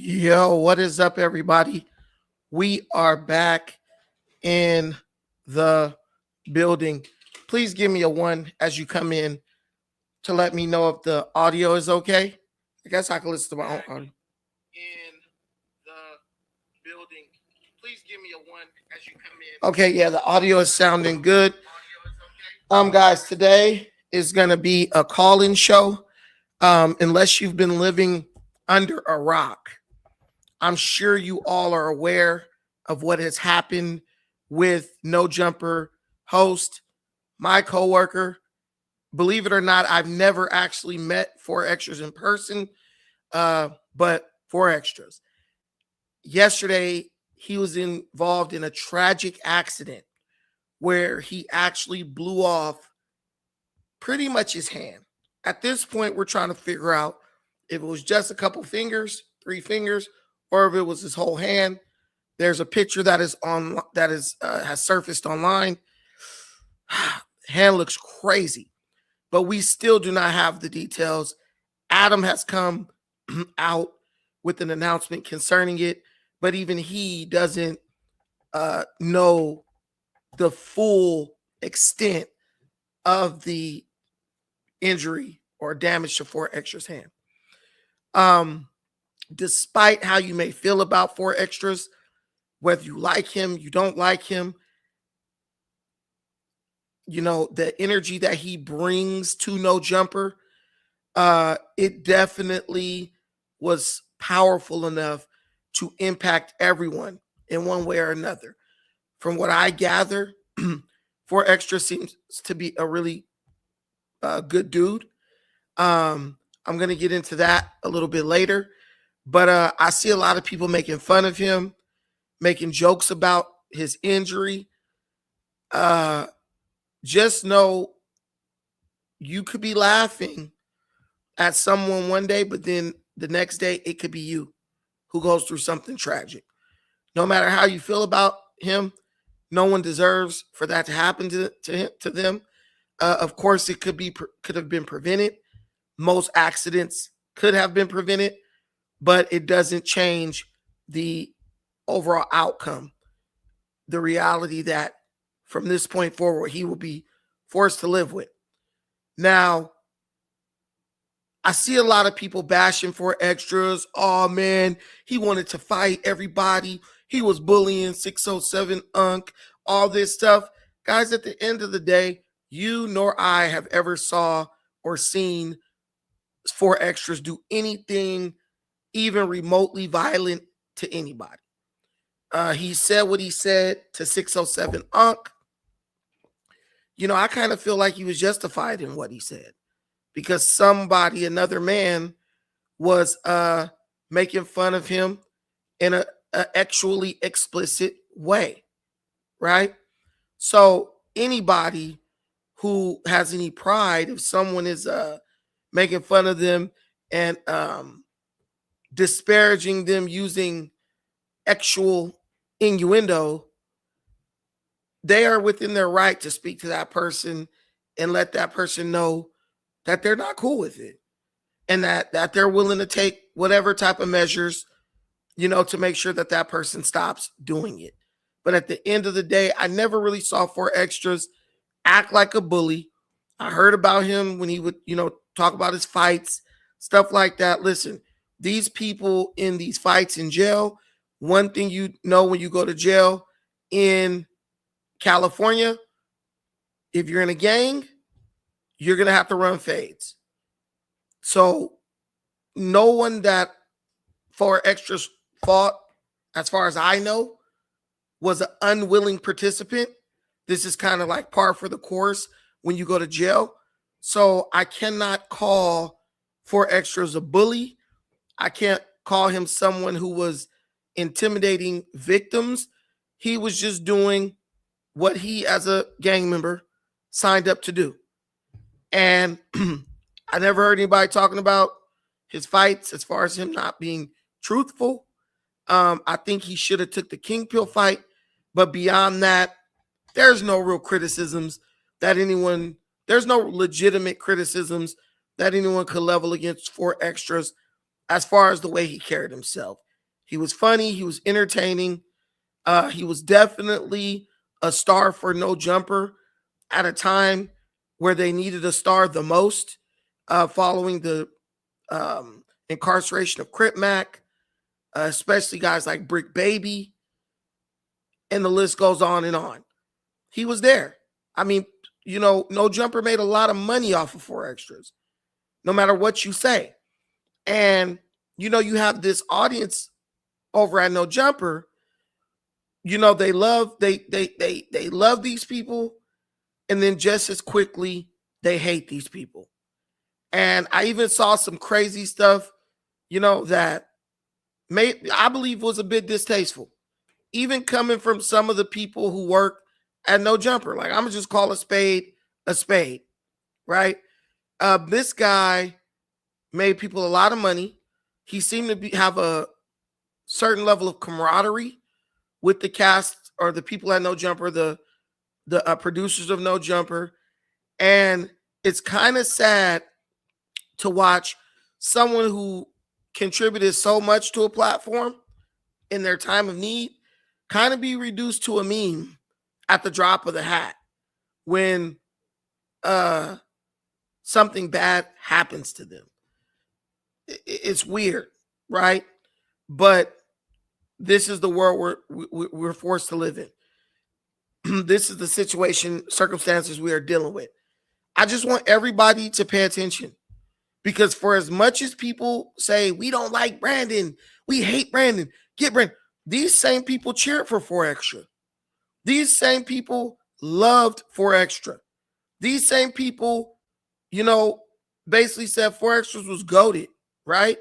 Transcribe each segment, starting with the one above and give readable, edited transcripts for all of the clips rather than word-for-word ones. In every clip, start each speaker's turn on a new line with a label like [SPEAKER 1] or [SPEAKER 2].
[SPEAKER 1] Yo, what is up, everybody? We are back in the building. Please give me a one as you come in to let me know if the audio is okay. I guess I can listen to my own audio. In the building. Please give me a one as you come in. Okay, yeah, the audio is sounding good. Guys, today is gonna be a call-in show. Unless you've been living under a rock, I'm sure you all are aware of what has happened with No Jumper host, my coworker. Believe it or not, I've never actually met 4XTRAS in person, but 4XTRAS. Yesterday, he was involved in a tragic accident where he actually blew off pretty much his hand. At this point, we're trying to figure out if it was just a couple fingers, 3 fingers, or if it was his whole hand. There's a picture that is has surfaced online. Hand looks crazy, but we still do not have the details. Adam has come out with an announcement concerning it, but even he doesn't know the full extent of the injury or damage to 4XTRAS hand. Despite how you may feel about 4XTRAS, whether you like him, you don't like him, you know, the energy that he brings to No Jumper, it definitely was powerful enough to impact everyone in one way or another. From what I gather, 4XTRAS seems to be a really good dude. I'm going to get into that a little bit later. But I see a lot of people making fun of him, making jokes about his injury. Just know you could be laughing at someone one day, but then the next day it could be you who goes through something tragic. No matter how you feel about him, no one deserves for that to happen to them. Of course, it could have been prevented. Most accidents could have been prevented, but it doesn't change the overall outcome. The reality that from this point forward, he will be forced to live with. Now, I see a lot of people bashing 4XTRAS. Oh, man, he wanted to fight everybody. He was bullying 607 Unk, all this stuff. Guys, at the end of the day, you nor I have ever saw or seen 4XTRAS do anything even remotely violent to anybody. He said what he said to 607 Unk. You know, I kind of feel like he was justified in what he said because somebody, another man, was making fun of him in a actually explicit way, right? So anybody who has any pride, if someone is making fun of them and disparaging them using actual innuendo, they are within their right to speak to that person and let that person know that they're not cool with it and that they're willing to take whatever type of measures, you know, to make sure that that person stops doing it. But at the end of the day, I never really saw 4XTRAS act like a bully. I heard about him when he would, you know, talk about his fights, stuff like that. Listen, these people in these fights in jail, one thing you know when you go to jail in California, if you're in a gang, you're going to have to run fades. So no one that 4XTRAS fought, as far as I know, was an unwilling participant. This is kind of like par for the course when you go to jail. So I cannot call 4XTRAS a bully. I can't call him someone who was intimidating victims. He was just doing what he, as a gang member, signed up to do. And I never heard anybody talking about his fights as far as him not being truthful. I think he should have took the King Pill fight. But beyond that, there's no real criticisms that anyone, there's no legitimate criticisms that anyone could level against 4XTRAS as far as the way he carried himself. He was funny. He was entertaining. He was definitely a star for No Jumper at a time where they needed a star the most, following the incarceration of Crip Mac, especially guys like Brick Baby, and the list goes on and on. He was there. I mean, No Jumper made a lot of money off of 4XTRAS, no matter what you say. And, you have this audience over at No Jumper. They love these people, and then just as quickly they hate these people. And I even saw some crazy stuff, that I believe was a bit distasteful, even coming from some of the people who work at No Jumper. Like, I'm gonna just call a spade, right? This guy made people a lot of money. He seemed to have a certain level of camaraderie with the cast or the people at No Jumper, the producers of No Jumper. And it's kind of sad to watch someone who contributed so much to a platform in their time of need kind of be reduced to a meme at the drop of the hat when something bad happens to them. It's weird, right? But this is the world we're forced to live in. This is the circumstances we are dealing with. I just want everybody to pay attention, because for as much as people say we don't like Brandon, we hate Brandon, get Brandon, these same people cheered for 4XTRA. These same people loved 4XTRA. These same people, basically said 4XTRA was goated, right?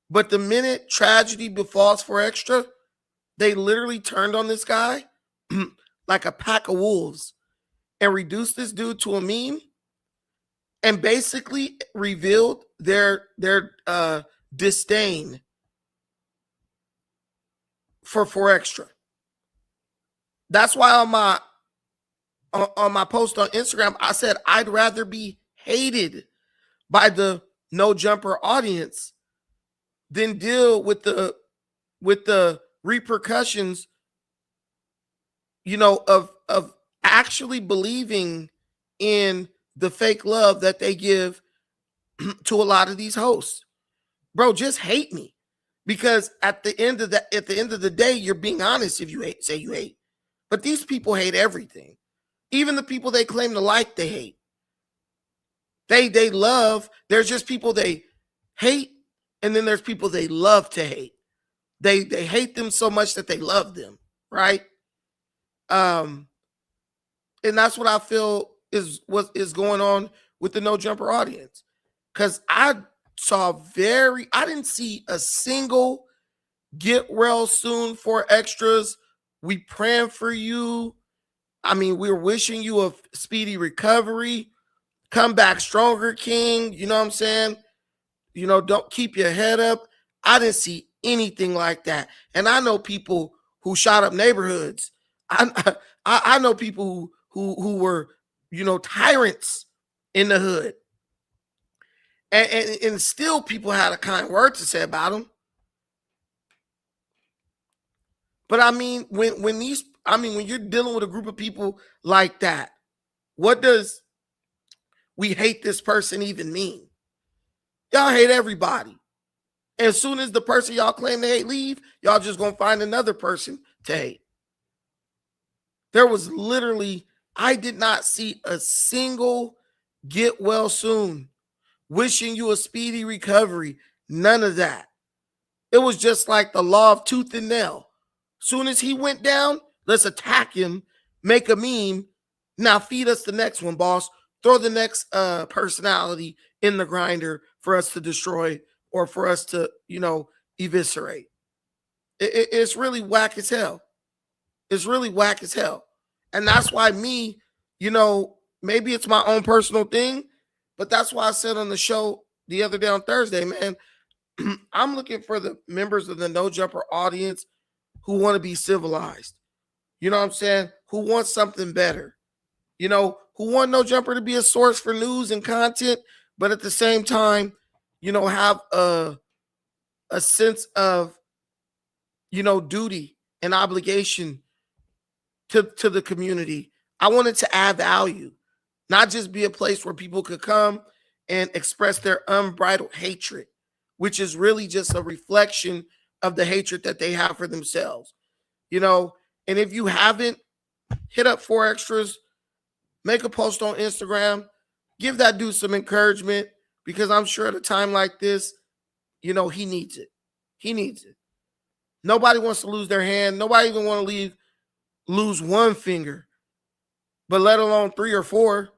[SPEAKER 1] But the minute tragedy befalls 4XTRA, they literally turned on this guy like a pack of wolves and reduced this dude to a meme and basically revealed their disdain for 4XTRA. That's why on my post on Instagram, I said I'd rather be hated by the No Jumper audience than deal with the repercussions, of actually believing in the fake love that they give to a lot of these hosts. Bro, just hate me, because at the end of the day, you're being honest if you say you hate. But these people hate everything. Even the people they claim to like, they hate. They love. There's just people they hate, and then there's people they love to hate. They hate them so much that they love them, right? And that's what I feel is what is going on with the No Jumper audience. Because I didn't see a single get well soon 4XTRAS. We praying for you. I mean, we're wishing you a speedy recovery. Come back stronger, King. You know what I'm saying? Don't keep your head up. I didn't see anything like that. And I know people who shot up neighborhoods. I know people who were, tyrants in the hood. And still people had a kind word to say about them. But I mean, when you're dealing with a group of people like that, what does we hate this person even mean? Y'all hate everybody. And as soon as the person y'all claim to hate leave, y'all just gonna find another person to hate. There was literally, I did not see a single get well soon, wishing you a speedy recovery. None of that. It was just like the law of tooth and nail. Soon as he went down, let's attack him, make a meme. Now feed us the next one, boss. Throw the next personality in the grinder for us to destroy or for us to, eviscerate. It's really whack as hell. It's really whack as hell. And that's why me, maybe it's my own personal thing, but that's why I said on the show the other day on Thursday, man, I'm looking for the members of the No Jumper audience who want to be civilized. You know what I'm saying? Who want something better. Who want No Jumper to be a source for news and content, but at the same time, have a sense of duty and obligation to the community. I wanted to add value, not just be a place where people could come and express their unbridled hatred, which is really just a reflection of the hatred that they have for themselves. And if you haven't, hit up 4XTRAS, make a post on Instagram, give that dude some encouragement, because I'm sure at a time like this, he needs it. He needs it. Nobody wants to lose their hand. Nobody even want to lose one finger, but let alone 3 or 4,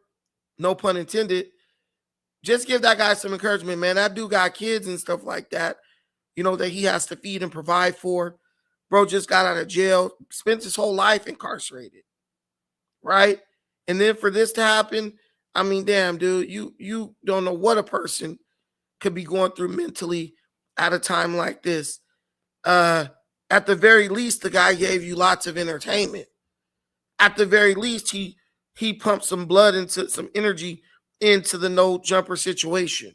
[SPEAKER 1] no pun intended. Just give that guy some encouragement, man. That dude got kids and stuff like that, that he has to feed and provide for. Bro just got out of jail, spent his whole life incarcerated, right? And then for this to happen, I mean, damn, dude, you don't know what a person could be going through mentally at a time like this. At the very least, the guy gave you lots of entertainment. At the very least, he pumped some blood into some energy into the no jumper situation.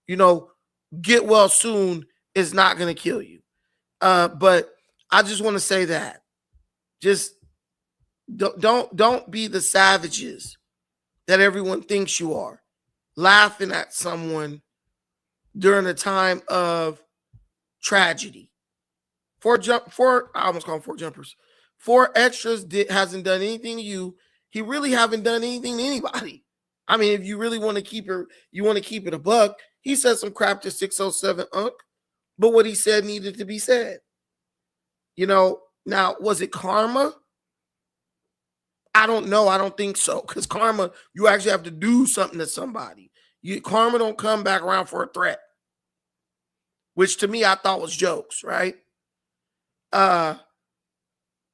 [SPEAKER 1] Get well soon is not going to kill you. But I just want to say that just don't be the savages that everyone thinks you are, laughing at someone during a time of tragedy. I almost call them 4 jumpers. 4XTRAS hasn't done anything to you. He really haven't done anything to anybody. I mean, if you really want to keep it a buck, he said some crap to 607 Unc, but what he said needed to be said. Now, was it karma? I don't know. I don't think so. Because karma, you actually have to do something to somebody. Karma don't come back around for a threat, which to me I thought was jokes, right? I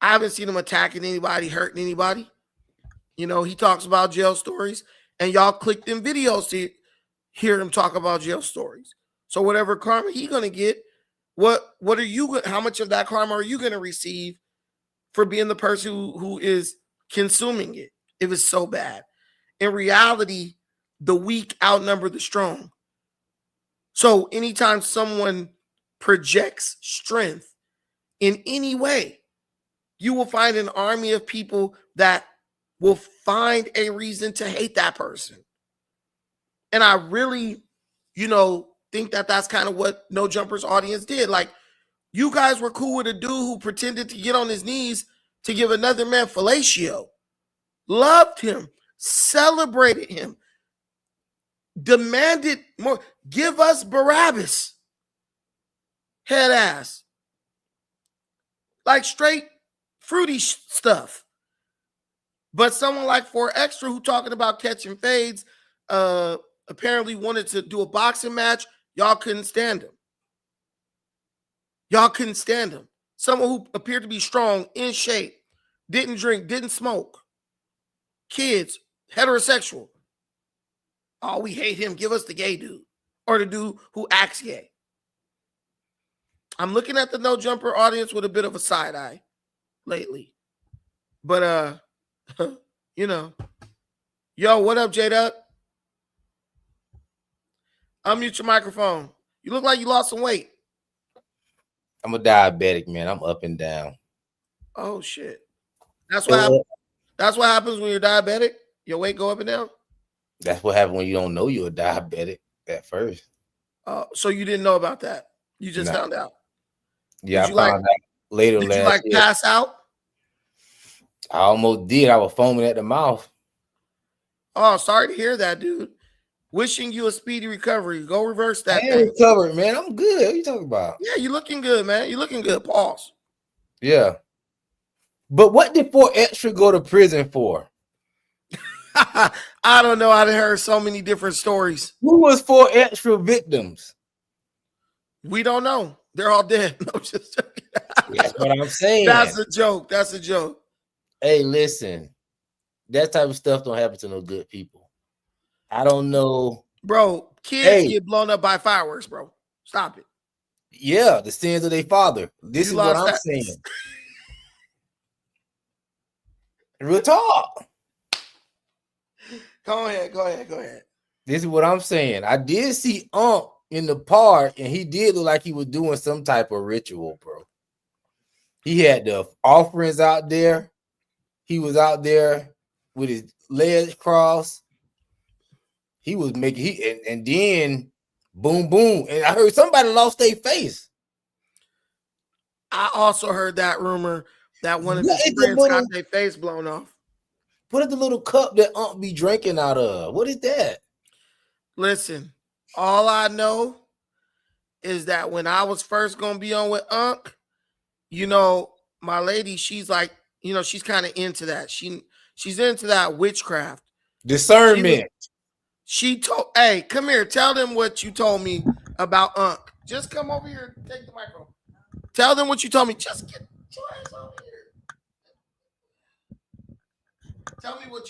[SPEAKER 1] haven't seen him attacking anybody, hurting anybody. He talks about jail stories, and y'all click them videos to hear him talk about jail stories. So whatever karma he gonna get, how much of that karma are you gonna receive for being the person who is consuming it if it's so bad? In reality, the weak outnumber the strong. So anytime someone projects strength in any way, you will find an army of people that will find a reason to hate that person. And I really, think that that's kind of what No Jumper's audience did. Like, you guys were cool with a dude who pretended to get on his knees to give another man fellatio, loved him, celebrated him, demanded more. Give us Barabbas. Head ass. Like straight fruity stuff. But someone like 4XTRA who talking about catching fades, apparently wanted to do a boxing match. Y'all couldn't stand him. Y'all couldn't stand him. Someone who appeared to be strong, in shape, didn't drink, didn't smoke. Kids, heterosexual. Oh, we hate him. Give us the gay dude. Or the dude who acts gay. I'm looking at the No Jumper audience with a bit of a side eye lately. But, yo, what up, J-Duck? Unmute your microphone. You look like you lost some weight.
[SPEAKER 2] I'm a diabetic, man. I'm up and down.
[SPEAKER 1] Oh, shit. That's what happens. That's what happens when you're diabetic? Your weight go up and down?
[SPEAKER 2] That's what happens when you don't know you're a diabetic at first.
[SPEAKER 1] So you didn't know about that? You just found out?
[SPEAKER 2] Yeah, I found out later last year. Did you
[SPEAKER 1] pass out?
[SPEAKER 2] I almost did. I was foaming at the mouth.
[SPEAKER 1] Oh, sorry to hear that, dude. Wishing you a speedy recovery. Go reverse that.
[SPEAKER 2] I ain't recovered, man. I'm good. What are you talking about?
[SPEAKER 1] Yeah, you're looking good, man. You're looking good. Pause.
[SPEAKER 2] Yeah. But what did 4XTRAS go to prison for?
[SPEAKER 1] I don't know. I heard so many different stories.
[SPEAKER 2] Who was 4XTRAS victims?
[SPEAKER 1] We don't know. They're all dead. No, just joking.
[SPEAKER 2] That's what I'm saying.
[SPEAKER 1] That's a joke. That's a joke.
[SPEAKER 2] Hey, listen. That type of stuff don't happen to no good people. I don't know.
[SPEAKER 1] Bro, kids get blown up by fireworks, bro. Stop it.
[SPEAKER 2] Yeah, the sins of their father. This is what I'm saying. Real talk.
[SPEAKER 1] Go ahead.
[SPEAKER 2] This is what I'm saying. I did see Unc in the park, and he did look like he was doing some type of ritual, bro. He had the offerings out there. He was out there with his legs crossed. He was making and then boom, boom. And I heard somebody lost their face.
[SPEAKER 1] I also heard that rumor that one of
[SPEAKER 2] What
[SPEAKER 1] his
[SPEAKER 2] is the
[SPEAKER 1] friends
[SPEAKER 2] little,
[SPEAKER 1] got their face blown off.
[SPEAKER 2] what is the little cup that Unc be drinking out of? What is that?
[SPEAKER 1] Listen, all I know is that when I was first gonna be on with Unc, you know, my lady, she's like, you know, she's kind of into that. She's into that witchcraft.
[SPEAKER 2] Discernment.
[SPEAKER 1] She told, hey, come here, tell them what you told me about Unc. Just come over here and take the microphone. Tell them what you told me. Just get your ass over here. Tell me what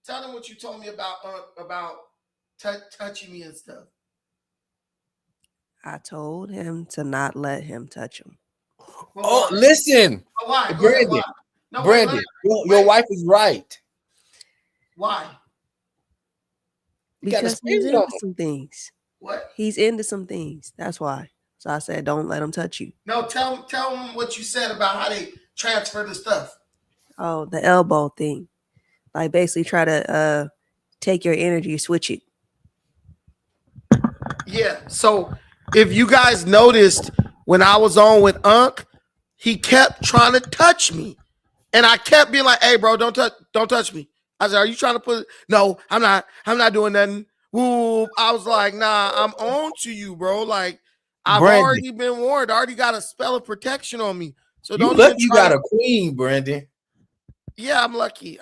[SPEAKER 1] tell them what you told me about touching me and stuff.
[SPEAKER 3] I told him to not let him touch him.
[SPEAKER 2] Oh, listen.
[SPEAKER 1] Why?
[SPEAKER 2] Brandon,
[SPEAKER 1] why? No,
[SPEAKER 2] Brandon, your wife is right.
[SPEAKER 1] Why?
[SPEAKER 3] Because he's into some things.
[SPEAKER 1] What?
[SPEAKER 3] He's into some things. That's why. So I said, don't let him touch you.
[SPEAKER 1] No, tell him what you said about how they transfer the stuff.
[SPEAKER 3] Oh, the elbow thing. Like basically try to take your energy, switch it.
[SPEAKER 1] Yeah. So if you guys noticed when I was on with Unc, he kept trying to touch me. And I kept being like, hey, bro, don't touch me. I said, are you trying to put it? No, I'm not doing nothing. Woo. I was like, nah, I'm on to you, bro. Like, I've already been warned. I already got a spell of protection on me. So don't
[SPEAKER 2] even you got a queen, Brandon.
[SPEAKER 1] Yeah, I'm lucky.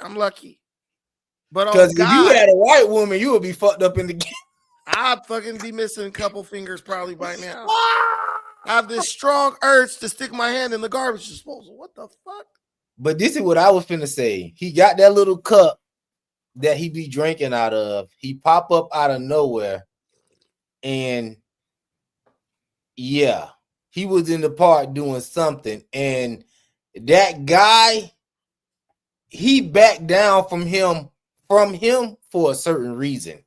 [SPEAKER 1] But
[SPEAKER 2] because if you had a white woman, you would be fucked up in the game.
[SPEAKER 1] I'd fucking be missing a couple fingers probably by now. I have this strong urge to stick my hand in the garbage disposal. What the fuck?
[SPEAKER 2] But this is what I was finna say. He got that little cup that he be drinking out of. He pop up out of nowhere. And yeah, he was in the park doing something. And that guy, he backed down from him for a certain reason.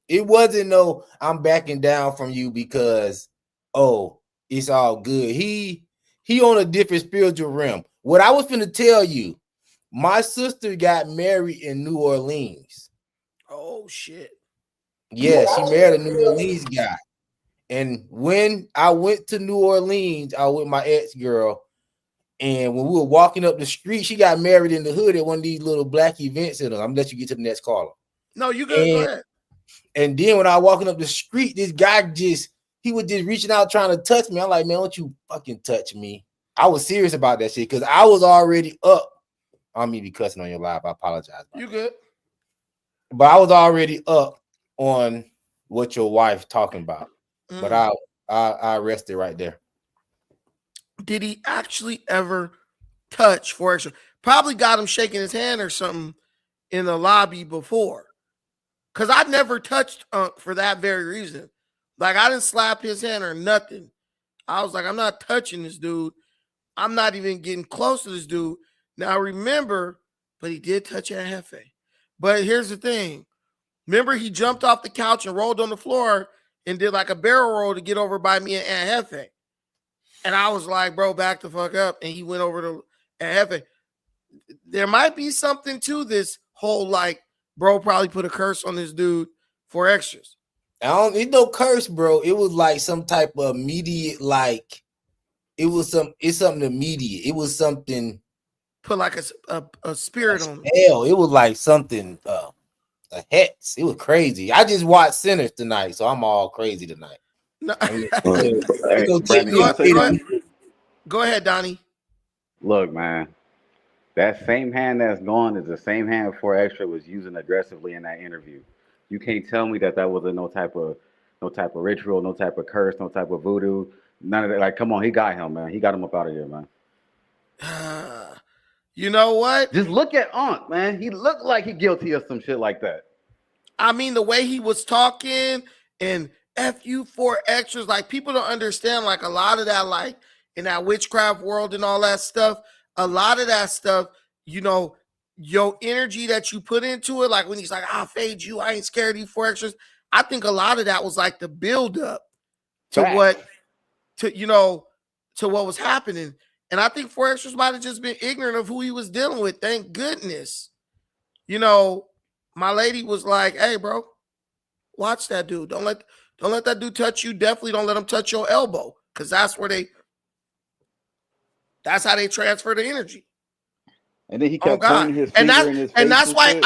[SPEAKER 2] It wasn't no, I'm backing down from you because, oh, it's all good. He on a different spiritual realm. What I was finna tell you, my sister got married in New Orleans.
[SPEAKER 1] Oh, shit.
[SPEAKER 2] Yeah, she married a New Orleans guy. And when I went to New Orleans, I was with my ex-girl. And when we were walking up the street, she got married in the hood at one of these little black events. I'm gonna let you get to the next caller.
[SPEAKER 1] No, you good. Go ahead.
[SPEAKER 2] And then when I was walking up the street, this guy he was just reaching out trying to touch me. I'm like, man, don't you fucking touch me. I was serious about that shit because I was already up. I don't mean to be cussing on your live. I apologize.
[SPEAKER 1] You good.
[SPEAKER 2] But I was already up on what your wife talking about. But I rested right there.
[SPEAKER 1] Did he actually ever touch 4XTRAS? Probably got him shaking his hand or something in the lobby before. Because I never touched Unc for that very reason. Like, I didn't slap his hand or nothing. I was like, I'm not touching this dude. I'm not even getting close to this dude. Now, remember, but he did touch Aunt Hefe. But here's the thing. Remember, he jumped off the couch and rolled on the floor and did like a barrel roll to get over by me and Aunt Hefe. And I was like, bro, back the fuck up. And he went over to Aunt Hefe. There might be something to this whole, like, bro probably put a curse on this dude 4XTRAS.
[SPEAKER 2] It's no curse, bro. It was like some type of immediate, like, it's something immediate. It was something.
[SPEAKER 1] Put like a spirit on him.
[SPEAKER 2] Hell, it was like something, a hex. It was crazy. I just watched Sinners tonight, so I'm all crazy tonight.
[SPEAKER 1] No. Go ahead, Donnie.
[SPEAKER 4] Look, man, that same hand that's gone is the same hand 4XTRAS was using aggressively in that interview. You can't tell me that was no type of ritual, no type of curse, no type of voodoo, none of that. Like, come on, he got him, man. He got him up out of here, man.
[SPEAKER 1] You know what?
[SPEAKER 4] Just look at Unc, man. He looked like he guilty of some shit like that.
[SPEAKER 1] I mean, the way he was talking and F you 4XTRAS, like, people don't understand, like, a lot of that, like, in that witchcraft world and all that stuff, a lot of that stuff, you know, your energy that you put into it, like when he's like, I'll fade you, I ain't scared of you 4XTRAS. I think a lot of that was like the build up to what was happening. And I think 4XTRAS might have just been ignorant of who he was dealing with. Thank goodness. You know, my lady was like, hey, bro, watch that dude. Don't let that dude touch you. Definitely don't let him touch your elbow. Because that's how they transfer the energy.
[SPEAKER 4] And then he kept pointing his
[SPEAKER 1] and
[SPEAKER 4] finger in his face.
[SPEAKER 1] And that's why
[SPEAKER 4] shit.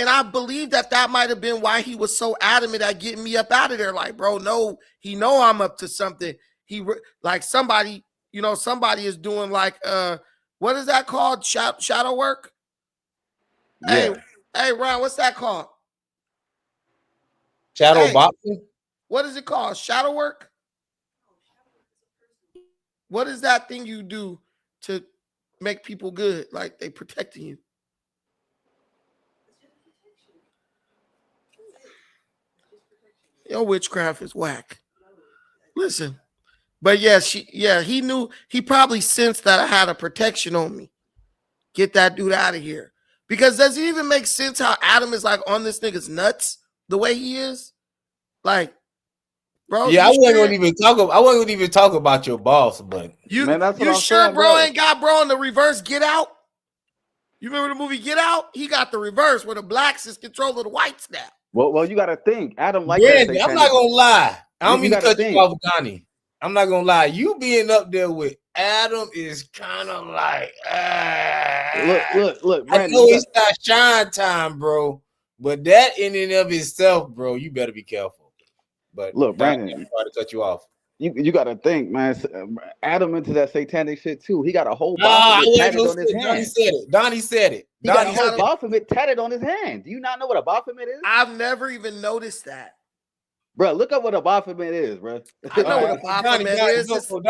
[SPEAKER 1] I believe that might have been why he was so adamant at getting me up out of there. Like, bro, no, he know I'm up to something. Like somebody is doing like what is that called? Shadow work?
[SPEAKER 4] Yeah.
[SPEAKER 1] Hey, Ron, what's that called?
[SPEAKER 2] Shadow boxing?
[SPEAKER 1] What is it called? Shadow work? What is that thing you do to make people good? Like they protecting you. Your witchcraft is whack. Listen. But he knew, he probably sensed that I had a protection on me. Get that dude out of here. Because does it even make sense how Adam is like on this nigga's nuts the way he is? Like, bro.
[SPEAKER 2] Yeah, I wasn't even talk about your boss, but
[SPEAKER 4] Man, that's what
[SPEAKER 1] you
[SPEAKER 4] I'm
[SPEAKER 1] sure
[SPEAKER 4] saying,
[SPEAKER 1] bro ain't got bro in the reverse Get Out? You remember the movie Get Out? He got the reverse where the blacks is controlling the whites now.
[SPEAKER 4] Well, you gotta think. Adam like
[SPEAKER 2] Brandon,
[SPEAKER 4] that.
[SPEAKER 2] I'm not gonna lie. I don't mean to cut
[SPEAKER 4] think.
[SPEAKER 2] you off, Donnie. I'm not gonna lie. You being up there with Adam is kind of like
[SPEAKER 4] look, Brandon,
[SPEAKER 2] I know it's not shine time, bro. But that in and of itself, bro, you better be careful. But
[SPEAKER 4] look, Brandon,
[SPEAKER 2] I'm trying to cut you off.
[SPEAKER 4] You got to think, man. Adam into that satanic shit too. He got a whole Baphomet tatted on his hand.
[SPEAKER 2] Donnie said it.
[SPEAKER 4] He got a whole Baphomet tatted on his hand. Do you not know what a Baphomet is?
[SPEAKER 1] I've never even noticed that.
[SPEAKER 4] Bro, look up what a Baphomet is, bro.
[SPEAKER 1] I know what a Baphomet is. It's the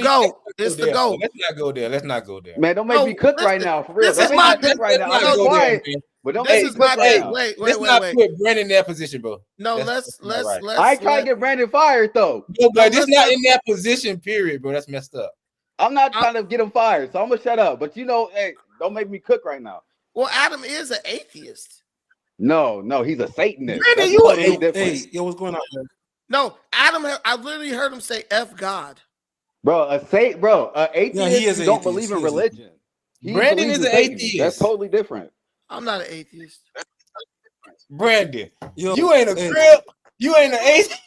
[SPEAKER 1] GOAT. It's the GOAT.
[SPEAKER 2] Let's not go there.
[SPEAKER 4] Man, don't make me cook right now, for real.
[SPEAKER 1] This is my
[SPEAKER 4] right now. I'm quiet. But don't make me cook right now.
[SPEAKER 1] Wait.
[SPEAKER 2] Let's not put Brandon in that position, bro.
[SPEAKER 1] No, let's.
[SPEAKER 4] I ain't trying to get Brandon fired though.
[SPEAKER 2] No, but it's not in that position, period, bro. That's messed up.
[SPEAKER 4] I'm not trying to get him fired, so I'm gonna shut up. But hey, don't make me cook right now.
[SPEAKER 1] Well, Adam is an atheist.
[SPEAKER 4] No, he's a Satanist.
[SPEAKER 2] Brandon,
[SPEAKER 5] hey, yo, what's going on, man?
[SPEAKER 1] No, Adam, I literally heard him say F God.
[SPEAKER 4] Bro, an atheist who don't believe in religion.
[SPEAKER 2] Brandon is an atheist.
[SPEAKER 4] That's totally different.
[SPEAKER 1] I'm not an atheist.
[SPEAKER 2] Brandon, you ain't a crip. You ain't an atheist.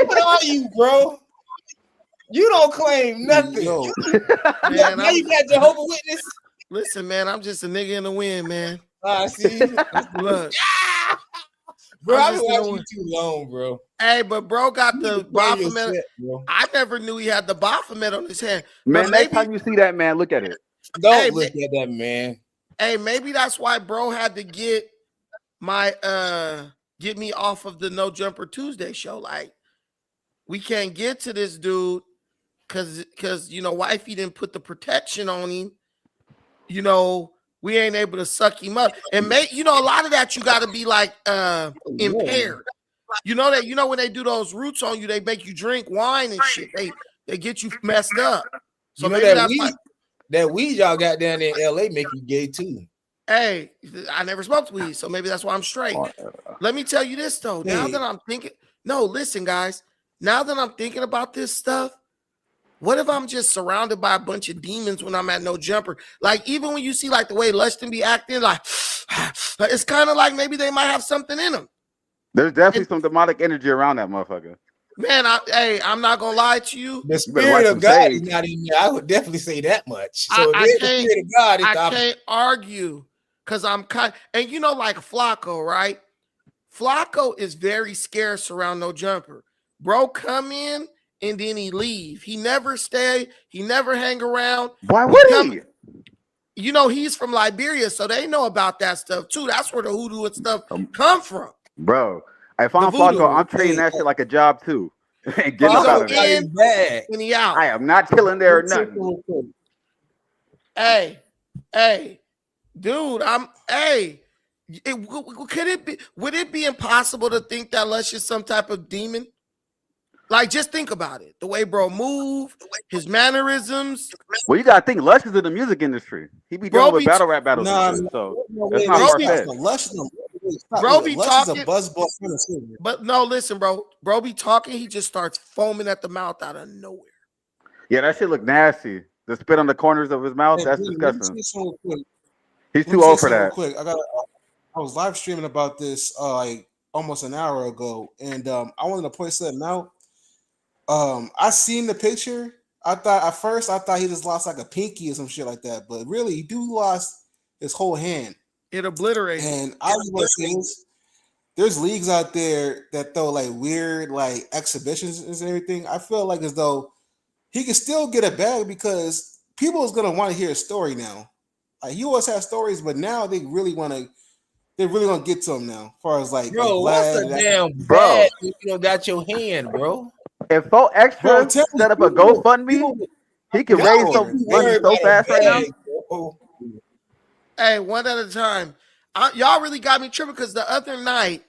[SPEAKER 2] What are you, bro? You don't claim nothing.
[SPEAKER 5] Yo.
[SPEAKER 1] Man,
[SPEAKER 2] now you got Jehovah Witness.
[SPEAKER 1] Listen, man, I'm just a nigga in the wind, man.
[SPEAKER 2] I see.
[SPEAKER 1] Look.
[SPEAKER 2] Bro, I've been watching you too long, bro.
[SPEAKER 1] Hey, but bro got the Baphomet. I never knew he had the Baphomet on his hand.
[SPEAKER 4] Man, next time you see that man, look at it.
[SPEAKER 2] Don't look at that man.
[SPEAKER 1] Hey, maybe that's why bro had to get me off of the No Jumper Tuesday show. Like, we can't get to this dude because wifey didn't put the protection on him. We ain't able to suck him up. And a lot of that you gotta be like impaired. That when they do those roots on you, they make you drink wine and shit. They get you messed up. So maybe
[SPEAKER 2] that weed y'all got down there in LA make you gay too.
[SPEAKER 1] Hey, I never smoked weed, so maybe that's why I'm straight. Let me tell you this though. Now that I'm thinking, listen, guys. Now that I'm thinking about this stuff, what if I'm just surrounded by a bunch of demons when I'm at No Jumper? Like, even when you see like the way Lushton be acting, like it's kind of like maybe they might have something in them.
[SPEAKER 4] There's definitely some demonic energy around that motherfucker.
[SPEAKER 1] Man, I'm not gonna lie to you.
[SPEAKER 2] The spirit of God is not in there. I would definitely say that much. So
[SPEAKER 1] I
[SPEAKER 2] the spirit of God,
[SPEAKER 1] I can't argue because I'm kind. And like Flakko, right? Flakko is very scarce around No Jumper. Bro, come in. And then he leave. He never stay. He never hang around.
[SPEAKER 4] Why would he?
[SPEAKER 1] He's from Liberia, so they know about that stuff too. That's where the hoodoo and stuff come from.
[SPEAKER 4] Bro, if I'm Flakko, I'm treating that shit like a job too. And get out of there.
[SPEAKER 1] And he out.
[SPEAKER 4] I am not chilling there or nothing.
[SPEAKER 1] Hey, dude, would it be impossible to think that Lush is some type of demon? Like, just think about it. The way bro move, his mannerisms.
[SPEAKER 4] Well, you gotta think Lush is in the music industry. He be dealing with battle rap battles. So that's not far-fetched.
[SPEAKER 1] Bro be talking. But no, listen, bro. Bro be talking. He just starts foaming at the mouth out of nowhere.
[SPEAKER 4] Yeah, that shit look nasty. The spit on the corners of his mouth,
[SPEAKER 5] Hey,
[SPEAKER 4] that's
[SPEAKER 5] Billy, let me say
[SPEAKER 4] disgusting.
[SPEAKER 5] something real quick.
[SPEAKER 4] He's
[SPEAKER 5] Let me
[SPEAKER 4] too
[SPEAKER 5] say
[SPEAKER 4] old for
[SPEAKER 5] something real
[SPEAKER 4] that.
[SPEAKER 5] quick. I was live streaming about this like almost an hour ago, and I wanted to point something out. I seen the picture. I thought he just lost like a pinky or some shit like that, but really he do lost his whole hand.
[SPEAKER 1] It obliterated.
[SPEAKER 5] And I was gonna say this. There's leagues out there that throw like weird like exhibitions and everything. I feel like as though he can still get a bag because people is gonna want to hear a story now. Like he always has stories, but now they really want to. They really gonna get to him now. As far as like
[SPEAKER 2] Bro, what's
[SPEAKER 5] Vlad,
[SPEAKER 2] a
[SPEAKER 5] that,
[SPEAKER 2] damn
[SPEAKER 4] Bro,
[SPEAKER 2] bad if you don't got your hand, bro?
[SPEAKER 4] if 4
[SPEAKER 5] bro, I'm
[SPEAKER 4] Extra
[SPEAKER 5] telling
[SPEAKER 4] set up
[SPEAKER 5] you,
[SPEAKER 4] a GoFundMe, he can
[SPEAKER 2] Y'all
[SPEAKER 4] raise
[SPEAKER 2] want
[SPEAKER 4] some
[SPEAKER 2] to be
[SPEAKER 4] money
[SPEAKER 2] worried
[SPEAKER 4] so
[SPEAKER 2] about a
[SPEAKER 4] fast right now.
[SPEAKER 2] bag, bro.
[SPEAKER 1] Hey, one at a time. Y'all really got me tripping because the other night,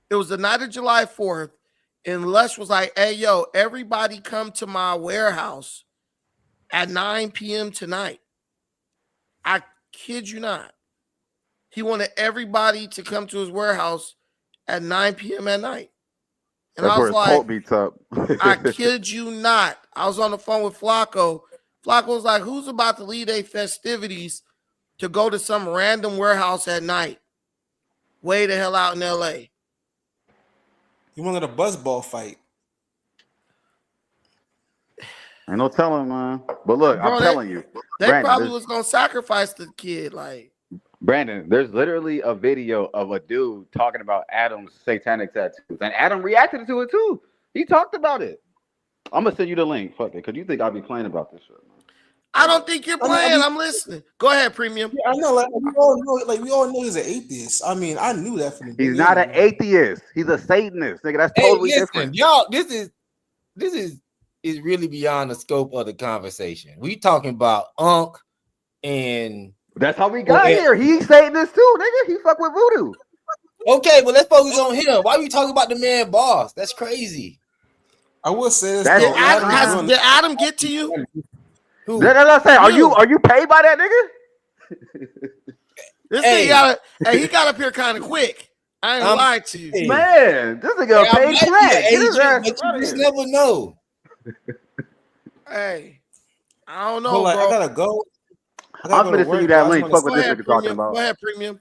[SPEAKER 1] it was the night of July 4th, and Lush was like, hey, yo, everybody come to my warehouse at 9 p.m. tonight. I kid you not. He wanted everybody to come to his warehouse at 9 p.m. at night. And
[SPEAKER 4] That's
[SPEAKER 1] I
[SPEAKER 4] where
[SPEAKER 1] was
[SPEAKER 4] his
[SPEAKER 1] like,
[SPEAKER 4] cult beats up.
[SPEAKER 1] I kid you not. I was on the phone with Flakko. Flakko was like, who's about to lead their festivities to go to some random warehouse at night? Way the hell out in LA.
[SPEAKER 5] he wanted a buzzball fight.
[SPEAKER 4] Ain't no telling, man. But look, I'm
[SPEAKER 1] Bro,
[SPEAKER 4] telling you,
[SPEAKER 1] they
[SPEAKER 4] Brandon,
[SPEAKER 1] probably was gonna sacrifice the kid. Like,
[SPEAKER 4] there's literally a video of a dude talking about Adam's satanic tattoos, and Adam reacted to it too. He talked about it. I'm gonna send you the link. Fuck it, cause you think I'll be playing about this shit, man.
[SPEAKER 1] I don't think you're playing. I'm listening. Go ahead, Premium.
[SPEAKER 5] Yeah, I know. Like we all know he's an atheist. I mean, I knew that from the
[SPEAKER 4] He's
[SPEAKER 5] beginning.
[SPEAKER 4] not an atheist. He's a Satanist, nigga. That's
[SPEAKER 2] Hey,
[SPEAKER 4] totally
[SPEAKER 2] listen,
[SPEAKER 4] different.
[SPEAKER 2] y'all. This is really beyond the scope of the conversation. We talking about Unc and
[SPEAKER 4] That's how we got here. He's Satanist too, nigga. He fuck with voodoo.
[SPEAKER 2] okay, well let's focus on him. Why are we talking about the man boss? That's crazy.
[SPEAKER 5] I will say this
[SPEAKER 4] That's
[SPEAKER 5] though.
[SPEAKER 1] Did Adam get to you?
[SPEAKER 2] Who?
[SPEAKER 4] That's what I'm saying. Are you paid by that nigga?
[SPEAKER 1] This thing he got up here kind of quick. I ain't gonna lie to you.
[SPEAKER 2] Hey,
[SPEAKER 4] Man, this nigga a paid flag. Get his ass
[SPEAKER 2] but
[SPEAKER 4] out
[SPEAKER 2] you
[SPEAKER 4] of
[SPEAKER 2] just
[SPEAKER 4] here.
[SPEAKER 2] never know.
[SPEAKER 1] Hey, I don't know,
[SPEAKER 5] But like,
[SPEAKER 1] bro.
[SPEAKER 5] I gotta go.
[SPEAKER 4] I'm finna send you that link. Fuck what
[SPEAKER 1] Go
[SPEAKER 4] this
[SPEAKER 1] ahead,
[SPEAKER 4] nigga talking
[SPEAKER 1] Premium.
[SPEAKER 4] about.
[SPEAKER 1] Go ahead, Premium.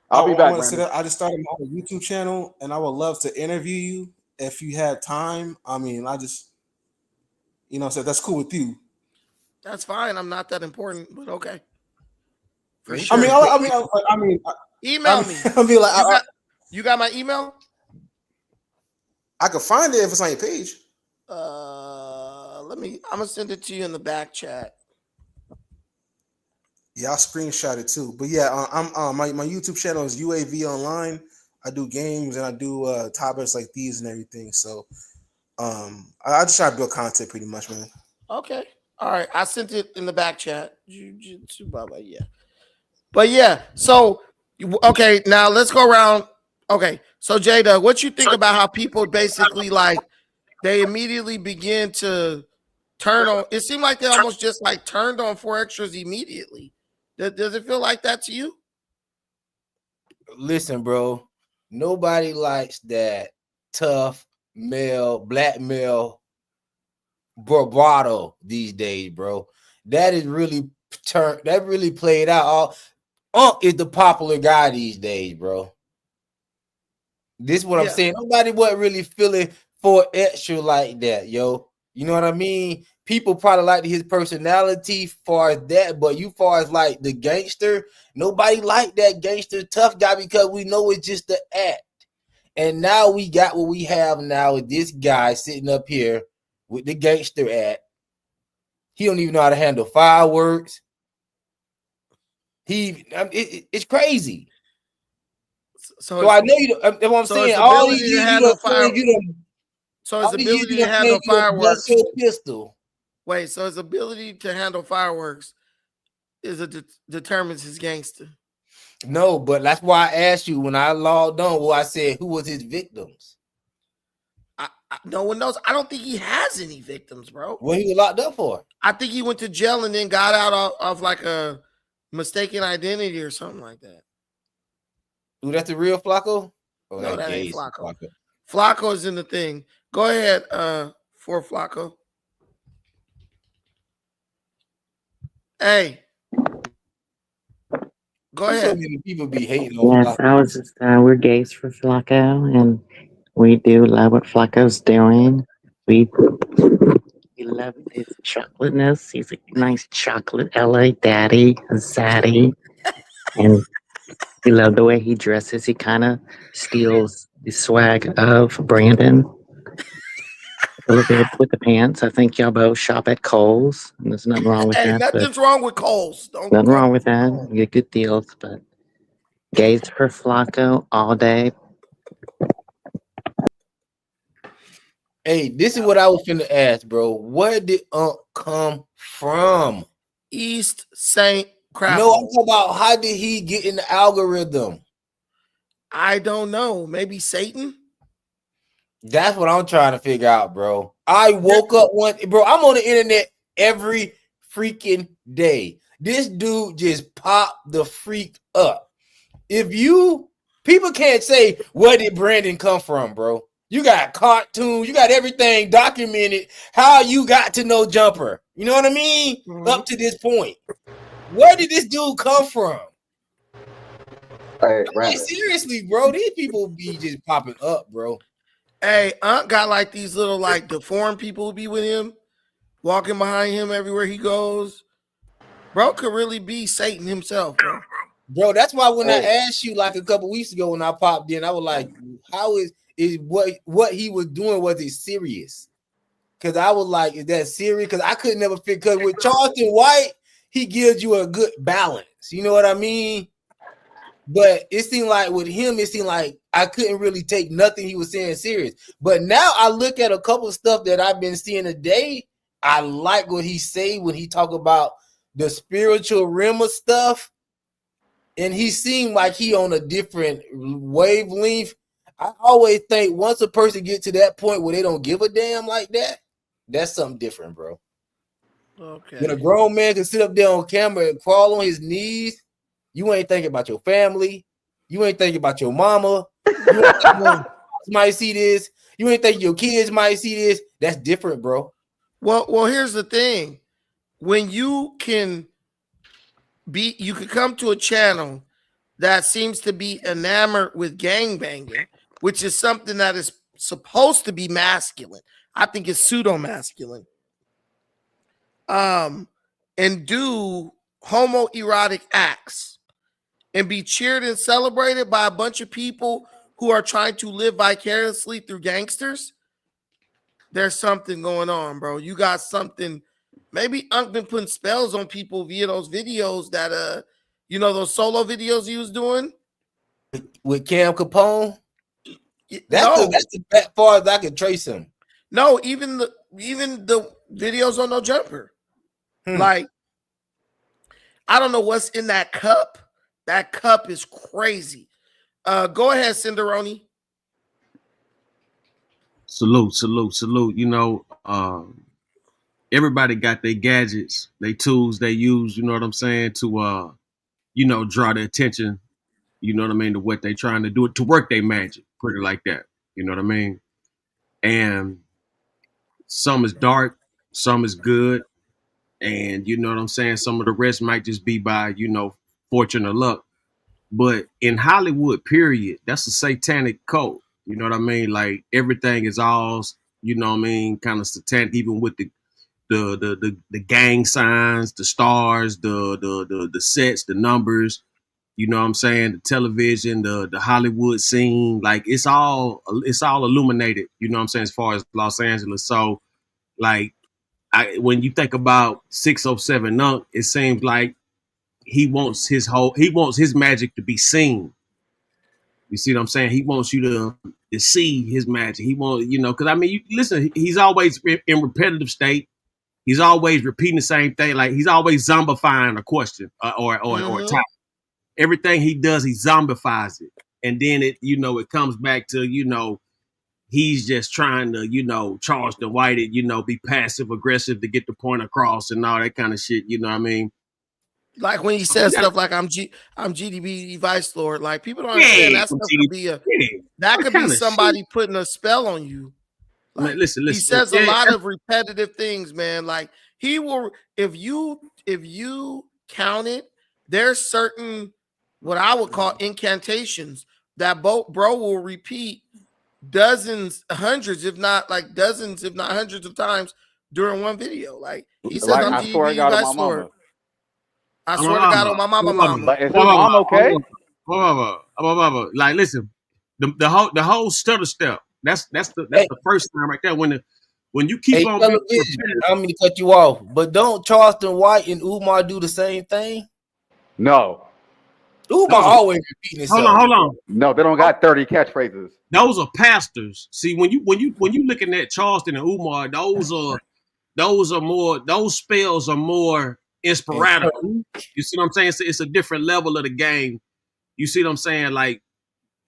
[SPEAKER 4] I'll be back,
[SPEAKER 5] Say
[SPEAKER 4] man.
[SPEAKER 5] that I just started my YouTube channel, and I would love to interview you if you have time. I mean, I just, so that's cool with you.
[SPEAKER 1] That's fine. I'm not that important, but okay. For
[SPEAKER 2] Right.
[SPEAKER 1] sure.
[SPEAKER 5] I mean,
[SPEAKER 1] email me.
[SPEAKER 5] I mean, like,
[SPEAKER 1] You got my email?
[SPEAKER 5] I could find it if it's on your page.
[SPEAKER 1] I'm gonna send it to you in the back chat.
[SPEAKER 5] Yeah, I'll screenshot it too. But yeah, I'm my YouTube channel is UAV Online. I do games and I do topics like these and everything. So I just try to build content pretty much, man.
[SPEAKER 1] Okay. All right. I sent it in the back chat. Jiu-jitsu, Baba, yeah. But yeah, so okay, now let's go around. Okay, so Jada, what you think about how people basically like they immediately begin to turn on? It seemed like they almost just like turned on 4XTRAS immediately. Does it feel like that to you?
[SPEAKER 2] Listen, bro. Nobody likes that tough black male bravado these days, bro. That is really played out. Unc is the popular guy these days, bro. This is what I'm saying. Nobody wasn't really feeling 4XTRA like that, yo. You know what I mean? People probably like his personality far as that, but you far as like the gangster, nobody like that gangster tough guy because we know it's just the act. And now we got what we have now with this guy sitting up here with the gangster act. He don't even know how to handle fireworks. It's crazy. So I know you. What I'm saying, all these years
[SPEAKER 1] so his ability to handle fireworks.
[SPEAKER 2] Pistol.
[SPEAKER 1] Wait, so his ability to handle fireworks determines his gangster.
[SPEAKER 2] No, but that's why I asked you when I logged on. Well, I said who was his victims.
[SPEAKER 1] No one knows. I don't think he has any victims, bro.
[SPEAKER 2] What he was locked up for?
[SPEAKER 1] I think he went to jail and then got out of like a mistaken identity or something like that.
[SPEAKER 2] Ooh, that's the real Flakko? Oh,
[SPEAKER 1] no, that ain't Flakko. Flakko is in the thing. Go ahead, for Flakko. Hey, go
[SPEAKER 2] So
[SPEAKER 1] ahead.
[SPEAKER 2] many people be hating on
[SPEAKER 6] Yes,
[SPEAKER 2] Flakko.
[SPEAKER 6] I was just, we're gays for Flacco, and we do love what Flacco's doing. We love his chocolateness. He's a nice chocolate LA daddy, a zaddy, and we love the way he dresses. He kind of steals the swag of Brandon a little bit with the pants. I think y'all both shop at Kohl's, and there's nothing wrong with
[SPEAKER 1] Hey,
[SPEAKER 6] that. But
[SPEAKER 1] nothing's wrong with Coles.
[SPEAKER 6] nothing
[SPEAKER 1] Don't
[SPEAKER 6] wrong with that. You get good deals, but gays for Flacco all day.
[SPEAKER 2] Hey, this is what I was finna ask, bro. Where did come from?
[SPEAKER 1] East St. Crap.
[SPEAKER 2] No, I'm talking about how did he get in the algorithm?
[SPEAKER 1] I don't know. Maybe Satan?
[SPEAKER 2] That's what I'm trying to figure out, bro. I woke up bro. I'm on the internet every freaking day. This dude just popped the freak up. If people can't say where did Brandon come from, bro. You got cartoons, you got everything documented. How you got to know Jumper? You know what I mean?
[SPEAKER 1] Mhm.
[SPEAKER 2] Up to this point, where did this dude come from?
[SPEAKER 4] Hey,
[SPEAKER 2] Like,
[SPEAKER 4] Brandon.
[SPEAKER 2] seriously, bro. These people be just popping up, bro.
[SPEAKER 1] Hey, Aunt got like these little like deformed people who be with him, walking behind him everywhere he goes. Bro could really be Satan himself, bro.
[SPEAKER 2] Bro, that's why when I
[SPEAKER 4] Hey.
[SPEAKER 2] asked you like a couple weeks ago when I popped in, I was like, how is what he was doing, was it serious? Because I was like, is that serious? Because I couldn't never figure, because with Charleston White, he gives you a good balance. You know what I mean? But it seemed like with him, it seemed like I couldn't really take nothing he was saying serious. But now I look at a couple of stuff that I've been seeing today. I like what he say when he talk about the spiritual realm of stuff. And he seemed like he on a different wavelength. I always think once a person get to that point where they don't give a damn like that, that's something different, bro.
[SPEAKER 1] Okay.
[SPEAKER 2] When a grown man can sit up there on camera and crawl on his knees, you ain't thinking about your family. You ain't thinking about your mama. You ain't thinking might see this. You ain't thinking your kids might see this. That's different, bro.
[SPEAKER 1] Well, here's the thing. When you can come to a channel that seems to be enamored with gangbanging, which is something that is supposed to be masculine. I think it's pseudo masculine. And do homoerotic acts and be cheered and celebrated by a bunch of people who are trying to live vicariously through gangsters. There's something going on, bro. You got something. Maybe Unc been putting spells on people via those videos that those solo videos he was doing
[SPEAKER 2] With Cam Capone, that's
[SPEAKER 1] no,
[SPEAKER 2] the far as I can trace him.
[SPEAKER 1] no, even the videos on No Jumper. Like, I don't know what's in that cup. That cup is crazy. Go ahead, Cinderoni.
[SPEAKER 7] Salute. You know, everybody got their gadgets, their tools they use, you know what I'm saying, to draw their attention, you know what I mean, to what they trying to do, to work their magic, put it like that. You know what I mean? And some is dark, some is good, and you know what I'm saying, some of the rest might just be by, fortune or luck. But in Hollywood, period, that's a satanic cult. You know what I mean? Like everything is all, you know what I mean, kind of satanic, even with the gang signs, the stars, the sets, the numbers, you know what I'm saying, the television, the Hollywood scene, like it's all illuminated, you know what I'm saying, as far as Los Angeles. So like when you think about 607 Nunk, it seems like he wants his magic to be seen. You see what I'm saying? He wants you to see his magic. He wants, because I mean, listen, he's always in repetitive state. He's always repeating the same thing. Like he's always zombifying a question or a topic. Everything he does, he zombifies it. And then it comes back to, he's just trying to, Charleston White it, be passive aggressive to get the point across and all that kind of shit. You know what I mean?
[SPEAKER 1] Like when he says stuff like I'm GDB Vice Lord. Like people don't understand that stuff could be somebody putting a spell on you. Like,
[SPEAKER 7] listen.
[SPEAKER 1] he says a lot of repetitive things, man. Like he will, if you count it, there's certain what I would call incantations that bro will repeat dozens, hundreds, if not like dozens, if not hundreds of times during one video. Like he says,
[SPEAKER 4] Like
[SPEAKER 1] I'm
[SPEAKER 4] I
[SPEAKER 1] giving
[SPEAKER 4] swear to
[SPEAKER 1] you
[SPEAKER 4] God on
[SPEAKER 1] guys
[SPEAKER 4] my
[SPEAKER 1] sword.
[SPEAKER 4] mama.
[SPEAKER 1] I swear to God on my mama.
[SPEAKER 4] Like, is his mom okay?
[SPEAKER 7] Like, listen, the whole stutter step. That's the first time right there. When you keep on being repetitive.
[SPEAKER 2] I'm gonna cut you off, but don't Charleston White and Umar do the same thing?
[SPEAKER 4] No.
[SPEAKER 2] Umar always repeating himself.
[SPEAKER 7] Hold on.
[SPEAKER 4] No, they don't got 30 catchphrases.
[SPEAKER 7] Those are pastors. See, when you looking at Charleston and Umar, those spells are more inspirational. You see what I'm saying? It's a different level of the game. You see what I'm saying? Like,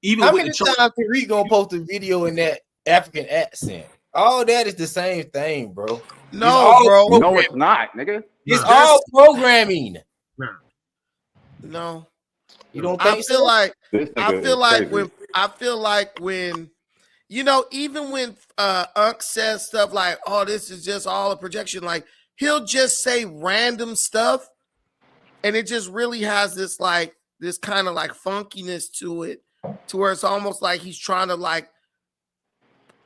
[SPEAKER 7] even
[SPEAKER 2] how
[SPEAKER 7] with
[SPEAKER 2] many
[SPEAKER 7] the
[SPEAKER 2] times Tariq gonna post a video in that African accent? All that is the same thing, bro.
[SPEAKER 1] No, bro.
[SPEAKER 4] No, it's not, nigga.
[SPEAKER 2] It's all programming.
[SPEAKER 1] No.
[SPEAKER 2] You don't
[SPEAKER 1] I
[SPEAKER 2] think
[SPEAKER 1] feel
[SPEAKER 2] so?
[SPEAKER 1] like
[SPEAKER 4] I
[SPEAKER 1] feel like when you know, even when Unc says stuff like, oh, this is just all a projection, like he'll just say random stuff and it just really has this like this kind of like funkiness to it, to where it's almost like he's trying to like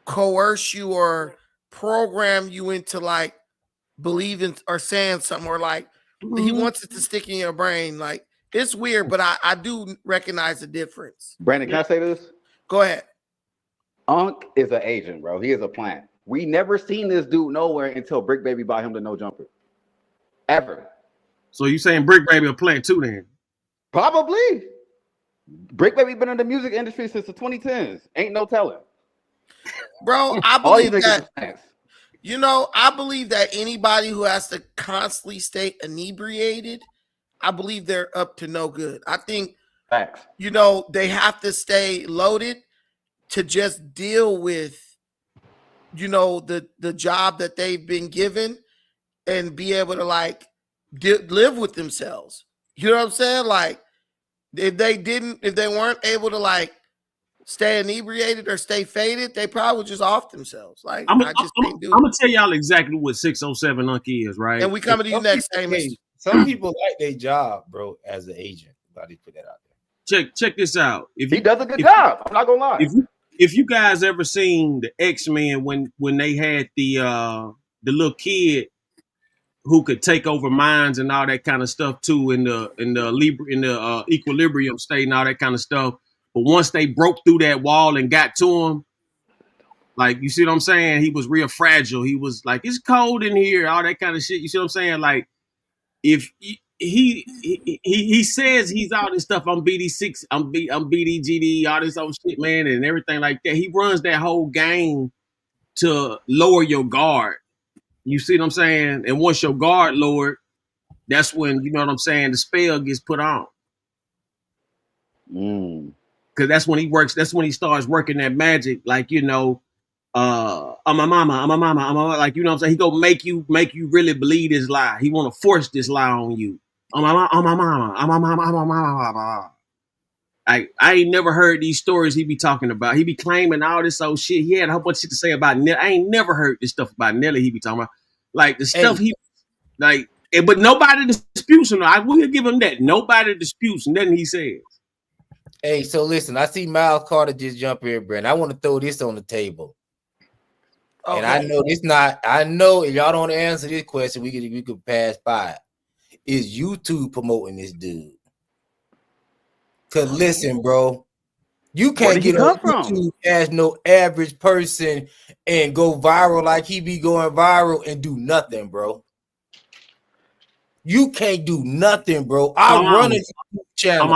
[SPEAKER 1] coerce you or program you into like believing or saying something, or like he wants it to stick in your brain. Like it's weird, but I do recognize the difference.
[SPEAKER 4] Brandon, can I say this?
[SPEAKER 1] Go ahead.
[SPEAKER 4] Unc is an agent, bro. He is a plant. We never seen this dude nowhere until Brick Baby bought him the No Jumper. Ever.
[SPEAKER 7] So you saying Brick Baby a plant too then?
[SPEAKER 4] Probably. Brick Baby been in the music industry since the 2010s. Ain't no telling.
[SPEAKER 1] Bro, I believe that, you know, I believe that anybody who has to constantly stay inebriated, I believe they're up to no good. I think,
[SPEAKER 4] facts.
[SPEAKER 1] You know, they have to stay loaded to just deal with, you know, the job that they've been given and be able to like live with themselves. You know what I'm saying? Like if they weren't able to like stay inebriated or stay faded, they probably would just off themselves. Like
[SPEAKER 7] I'm
[SPEAKER 1] I just can't do it.
[SPEAKER 7] I'm gonna tell y'all exactly what 607 Unc is, right?
[SPEAKER 1] And we coming to you next, Amos.
[SPEAKER 2] Some people like their job, bro, as an agent. Glad he put that out there.
[SPEAKER 7] Check this out.
[SPEAKER 4] He does a good job. I'm not gonna lie.
[SPEAKER 7] If you guys ever seen the X-Men when they had the little kid who could take over minds and all that kind of stuff too in the equilibrium state and all that kind of stuff. But once they broke through that wall and got to him, like, you see what I'm saying? He was real fragile. He was like, it's cold in here, all that kind of shit. You see what I'm saying? Like, if he says he's all this stuff, I'm BD6, I'm BDGD, all this old shit, man, and everything like that. He runs that whole game to lower your guard. You see what I'm saying? And once your guard lowered, that's when, you know what I'm saying, the spell gets put on. Because that's when he works. That's when he starts working that magic. Like, you know, I'm a mama. Like, you know what I'm saying? He gonna make you really believe this lie. He want to force this lie on you. I'm a mama. I ain't never heard these stories he be talking about. He be claiming all this old shit. He had a whole bunch of shit to say about Nelly. I ain't never heard this stuff about Nelly he be talking about. Like, the stuff he, like, but nobody disputes him. I will give him that. Nobody disputes nothing he says.
[SPEAKER 2] Hey, so listen, I see Miles Carter just jump here, Brent. I want to throw this on the table. Okay. And I know it's not, I know if y'all don't answer this question, we could pass by it. Is YouTube promoting this dude? Cause listen, bro, you can't get on YouTube as no average person and go viral like he be going viral and do nothing, bro. You can't do nothing, bro. I run a YouTube channel.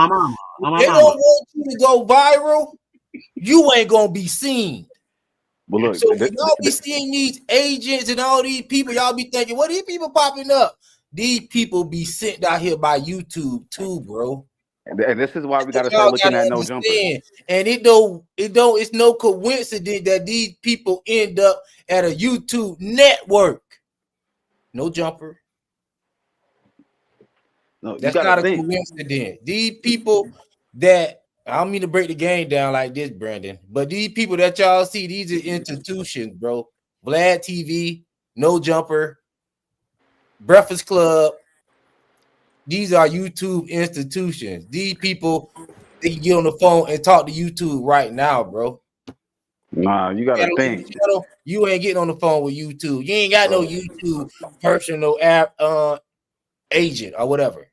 [SPEAKER 2] They don't want you to go viral. You ain't gonna be seen.
[SPEAKER 4] Well, look,
[SPEAKER 2] so y'all be seeing these agents and all these people, y'all be thinking, what are these people popping up? These people be sent out here by YouTube too, bro.
[SPEAKER 4] And this is why we gotta start looking at No Jumper.
[SPEAKER 2] And it's no coincidence that these people end up at a YouTube network. No Jumper.
[SPEAKER 4] No,
[SPEAKER 2] that's not a coincidence. These people that, I don't mean to break the game down like this, Brandon, but these people that y'all see, these are institutions, bro. Vlad TV, No Jumper, Breakfast Club. These are YouTube institutions. These people, they can get on the phone and talk to YouTube right now, bro.
[SPEAKER 4] Nah, you gotta think.
[SPEAKER 2] You ain't getting on the phone with YouTube. You ain't got no YouTube personal app agent or whatever.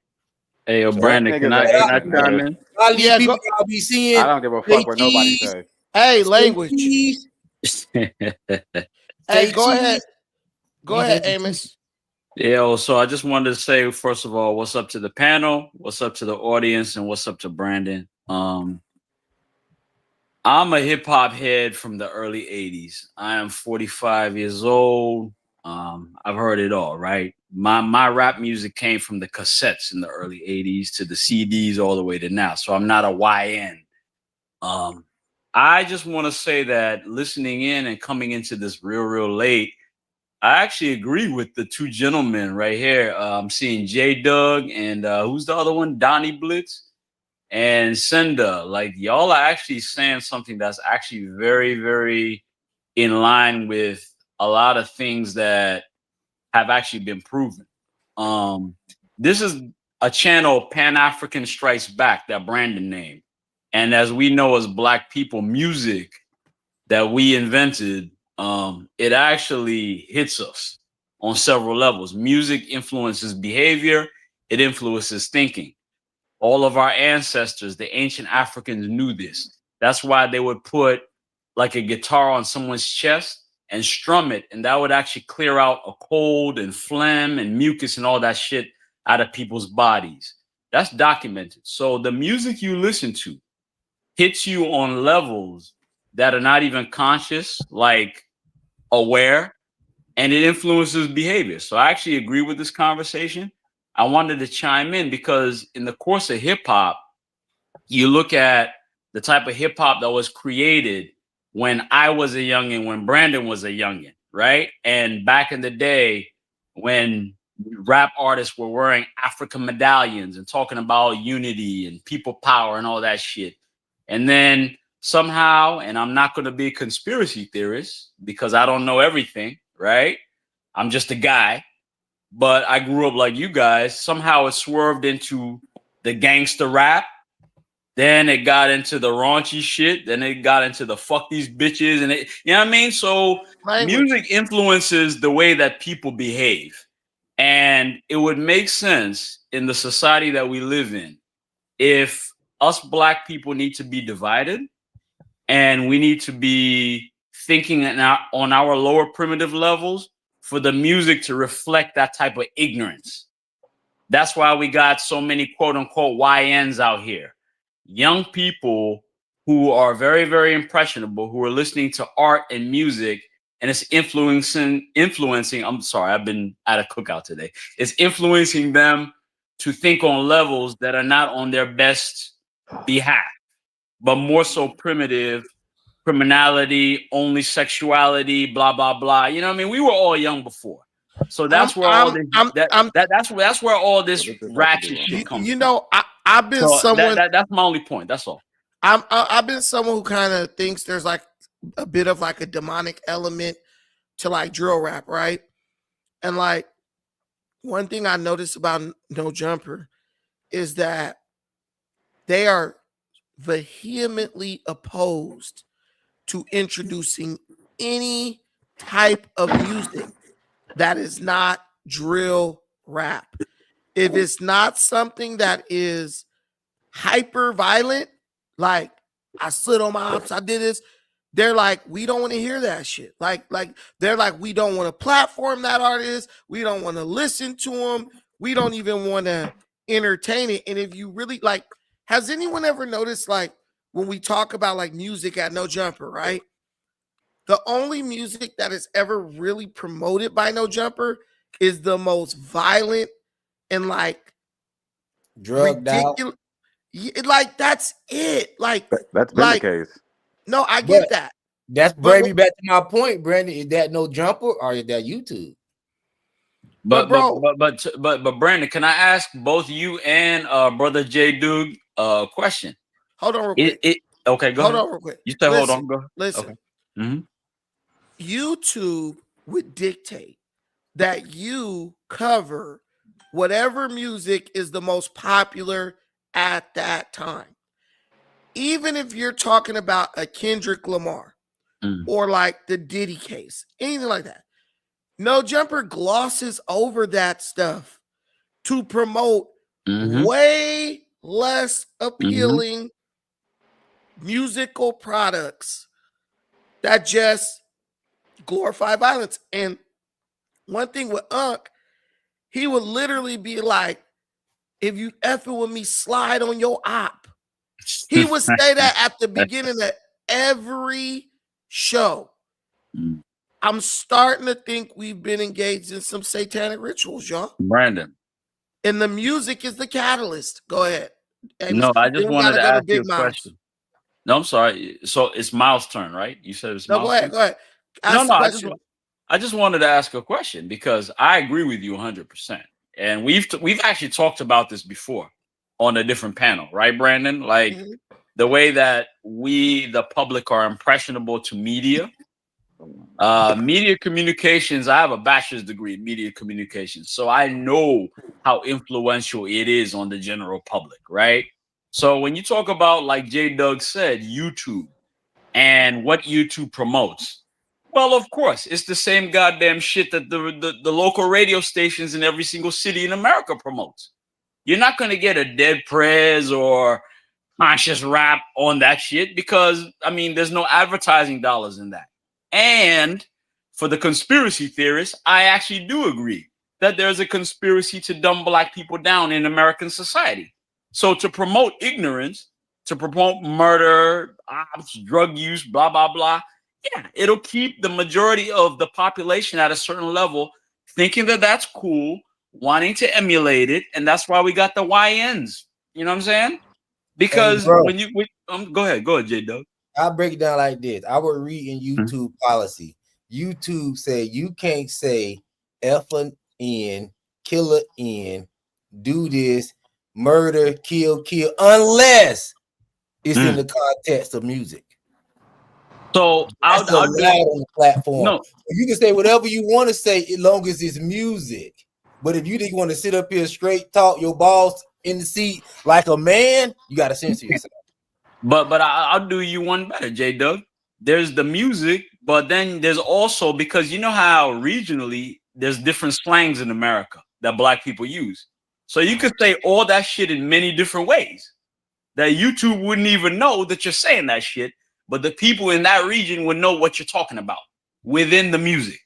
[SPEAKER 8] Hey, yo,
[SPEAKER 4] That
[SPEAKER 8] Brandon,
[SPEAKER 4] niggas
[SPEAKER 8] can
[SPEAKER 4] are
[SPEAKER 8] I
[SPEAKER 4] agents,
[SPEAKER 8] chime
[SPEAKER 4] nigga.
[SPEAKER 8] in?
[SPEAKER 2] A lot of these
[SPEAKER 1] Yeah,
[SPEAKER 2] people
[SPEAKER 1] go.
[SPEAKER 2] y'all be seeing,
[SPEAKER 4] I don't give a fuck what nobody says.
[SPEAKER 1] Hey,
[SPEAKER 2] say
[SPEAKER 1] language.
[SPEAKER 2] cheese,
[SPEAKER 1] Hey,
[SPEAKER 2] say
[SPEAKER 1] go ahead.
[SPEAKER 2] cheese.
[SPEAKER 1] Go ahead, Amos.
[SPEAKER 8] Yo, so I just wanted to say, first of all, what's up to the panel, what's up to the audience, and what's up to Brandon. I'm a hip hop head from the early 80s. I am 45 years old. I've heard it all, right? My rap music came from the cassettes in the early 80s to the CDs all the way to now. So I'm not a YN. I just want to say that listening in and coming into this real late, I actually agree with the two gentlemen right here. I'm seeing J Doug and who's the other one? Donnie Blitz and Senda. Like, y'all are actually saying something that's actually very in line with a lot of things that have actually been proven. This is a channel, Pan-African Strikes Back, that Brandon named. And as we know, as Black people, music that we invented, it actually hits us on several levels. Music influences behavior, it influences thinking. All of our ancestors, the ancient Africans, knew this. That's why they would put like a guitar on someone's chest and strum it, and that would actually clear out a cold and phlegm and mucus and all that shit out of people's bodies. That's documented. So the music you listen to hits you on levels that are not even conscious, like aware, and it influences behavior. So I actually agree with this conversation. I wanted to chime in because in the course of hip hop, you look at the type of hip hop that was created when I was a youngin', when Brandon was a youngin', right? And back in the day when rap artists were wearing African medallions and talking about unity and people power and all that shit. And then somehow, and I'm not going to be a conspiracy theorist because I don't know everything, right? I'm just a guy, but I grew up like you guys. Somehow it swerved into the gangster rap. Then it got into the raunchy shit. Then it got into the fuck these bitches. And it, you know what I mean? So
[SPEAKER 1] Language.
[SPEAKER 8] music influences the way that people behave. And it would make sense in the society that we live in if us Black people need to be divided and we need to be thinking on our lower primitive levels for the music to reflect that type of ignorance. That's why we got so many quote unquote YNs out here. Young people who are very impressionable, who are listening to art and music, and it's influencing, I'm sorry, I've been at a cookout today. It's influencing them to think on levels that are not on their best behalf, but more so primitive, criminality, only sexuality, blah, blah, blah. You know what I mean? We were all young before. So that's where that's where all this ratchet shit comes
[SPEAKER 1] You
[SPEAKER 8] from.
[SPEAKER 1] know, I've been
[SPEAKER 8] So
[SPEAKER 1] someone.
[SPEAKER 8] that's my only point. That's all.
[SPEAKER 1] I've been someone who kind of thinks there's like a bit of like a demonic element to like drill rap, right? And like one thing I noticed about No Jumper is that they are vehemently opposed to introducing any type of music that is not drill rap. If it's not something that is hyper violent, like I slid on my ops, I did this, they're like, we don't want to hear that shit. Like they're like, we don't want to platform that artist. We don't want to listen to them. We don't even want to entertain it. And if you really like, has anyone ever noticed like when we talk about like music at No Jumper, right? The only music that is ever really promoted by No Jumper is the most violent and like
[SPEAKER 2] drugged out.
[SPEAKER 1] ridiculous. Like that's it. Like
[SPEAKER 4] That's been
[SPEAKER 1] like
[SPEAKER 4] the case.
[SPEAKER 1] no, I get
[SPEAKER 2] But
[SPEAKER 1] that.
[SPEAKER 2] that's
[SPEAKER 1] But
[SPEAKER 2] bring me back to my point, Brandon. Is that No Jumper or is that YouTube?
[SPEAKER 1] But bro,
[SPEAKER 8] But Brandon, can I ask both you and brother J Doug a question?
[SPEAKER 1] hold on real quick.
[SPEAKER 8] Okay, go
[SPEAKER 1] Hold
[SPEAKER 8] ahead.
[SPEAKER 1] on real quick.
[SPEAKER 8] You said hold
[SPEAKER 1] Listen,
[SPEAKER 8] on. Go.
[SPEAKER 1] listen.
[SPEAKER 8] Okay. Mm-hmm.
[SPEAKER 1] YouTube would dictate that you cover whatever music is the most popular at that time. Even if you're talking about a Kendrick Lamar or like the Diddy case, anything like that, No Jumper glosses over that stuff to promote way less appealing musical products that just glorify violence. And one thing with Unc, he would literally be like, if you effing with me, slide on your op. He would say that at the beginning of every show. I'm starting to think we've been engaged in some satanic rituals, y'all.
[SPEAKER 8] Brandon.
[SPEAKER 1] And the music is the catalyst. Go ahead.
[SPEAKER 8] No, I just wanted to ask you a
[SPEAKER 1] Big Mouth.
[SPEAKER 8] question. No, I'm sorry. So it's Miles' turn, right? You said it's
[SPEAKER 1] No,
[SPEAKER 8] Miles'
[SPEAKER 1] go ahead.
[SPEAKER 8] turn?
[SPEAKER 1] Go ahead. Ask the question.
[SPEAKER 8] I just wanted to ask a question because I agree with you 100%. And we've actually talked about this before on a different panel, right, Brandon? Like the way that we, the public, are impressionable to media. Media communications, I have a bachelor's degree in media communications, so I know how influential it is on the general public, right? So when you talk about, like J Doug said, YouTube and what YouTube promotes, well, of course, it's the same goddamn shit that the local radio stations in every single city in America promotes. You're not going to get a Dead Prez or conscious rap on that shit because, I mean, there's no advertising dollars in that. And for the conspiracy theorists, I actually do agree that there's a conspiracy to dumb black people down in American society. So to promote ignorance, to promote murder, drug use, blah, blah, blah, yeah, it'll keep the majority of the population at a certain level thinking that that's cool, wanting to emulate it. And that's why we got the YNs. You know what I'm saying? Because when you go ahead, J Doug.
[SPEAKER 2] I'll break it down like this. I would read in YouTube policy. YouTube say you can't say F-N, killer N, do this, murder, kill, unless it's in the context of music.
[SPEAKER 8] So I'll
[SPEAKER 2] allowed on the platform.
[SPEAKER 8] No,
[SPEAKER 2] you can say whatever you want to say as long as it's music. But if you just want to sit up here straight talk your balls in the seat like a man, you got to censor yourself.
[SPEAKER 8] But I'll do you one better, J Doug. There's the music, but then there's also, because you know how regionally there's different slangs in America that black people use. So you could say all that shit in many different ways that YouTube wouldn't even know that you're saying that shit, but the people in that region would know what you're talking about within the music.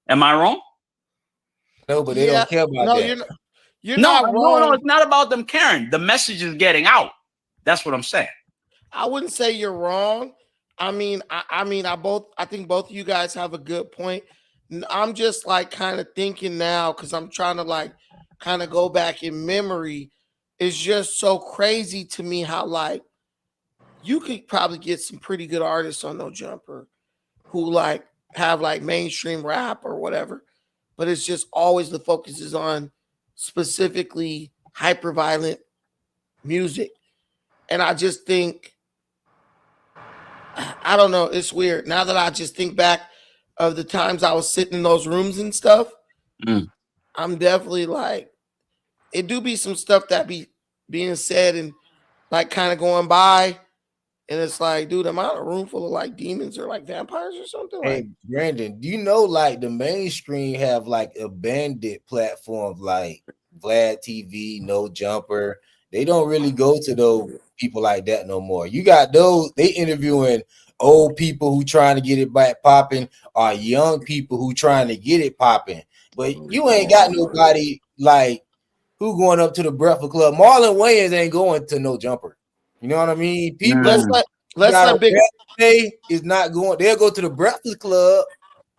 [SPEAKER 8] Am I wrong?
[SPEAKER 2] No, but they don't care about that.
[SPEAKER 1] You're not wrong.
[SPEAKER 8] No, it's not about them caring. The message is getting out. That's what I'm saying.
[SPEAKER 1] I wouldn't say you're wrong. I think both of you guys have a good point. I'm just like kind of thinking now because I'm trying to like kind of go back in memory. It's just so crazy to me how like you could probably get some pretty good artists on No Jumper who like have like mainstream rap or whatever, but it's just always the focus is on specifically hyper violent music. And I just think, I don't know, it's weird. Now that I just think back of the times I was sitting in those rooms and stuff, I'm definitely like, it do be some stuff that be being said and like kind of going by. And it's like, dude, am I in a room full of like demons or like vampires or something?
[SPEAKER 2] Hey,
[SPEAKER 1] like,
[SPEAKER 2] Brandon, do you know like the mainstream have like abandoned platforms like Vlad TV, No Jumper? They don't really go to those people like that no more. You got those, they interviewing old people who trying to get it back popping or young people who trying to get it popping. But you ain't got nobody like who going up to the Breakfast Club. Marlon Wayans ain't going to No Jumper. You know what I mean? People
[SPEAKER 1] let's let Big
[SPEAKER 2] Day is not going. They'll go to the Breakfast Club,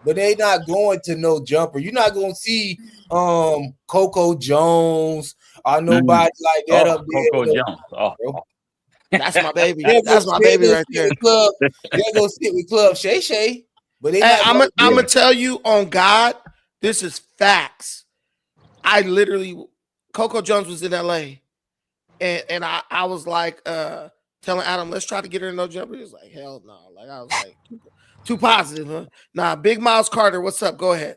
[SPEAKER 2] but they not going to No Jumper. You're not going to see Coco Jones or nobody like that up there.
[SPEAKER 8] Coco Jones.
[SPEAKER 1] That's my baby. That's my baby right there.
[SPEAKER 2] They'll go sit with Club Shay Shay. But they
[SPEAKER 1] I'm gonna tell you on God, this is facts. I literally, Coco Jones was in LA. And I was like telling Adam, let's try to get her in No Jumper. He was like, hell no. Like I was Too positive, huh? Nah, Big Miles Carter, what's up? Go ahead.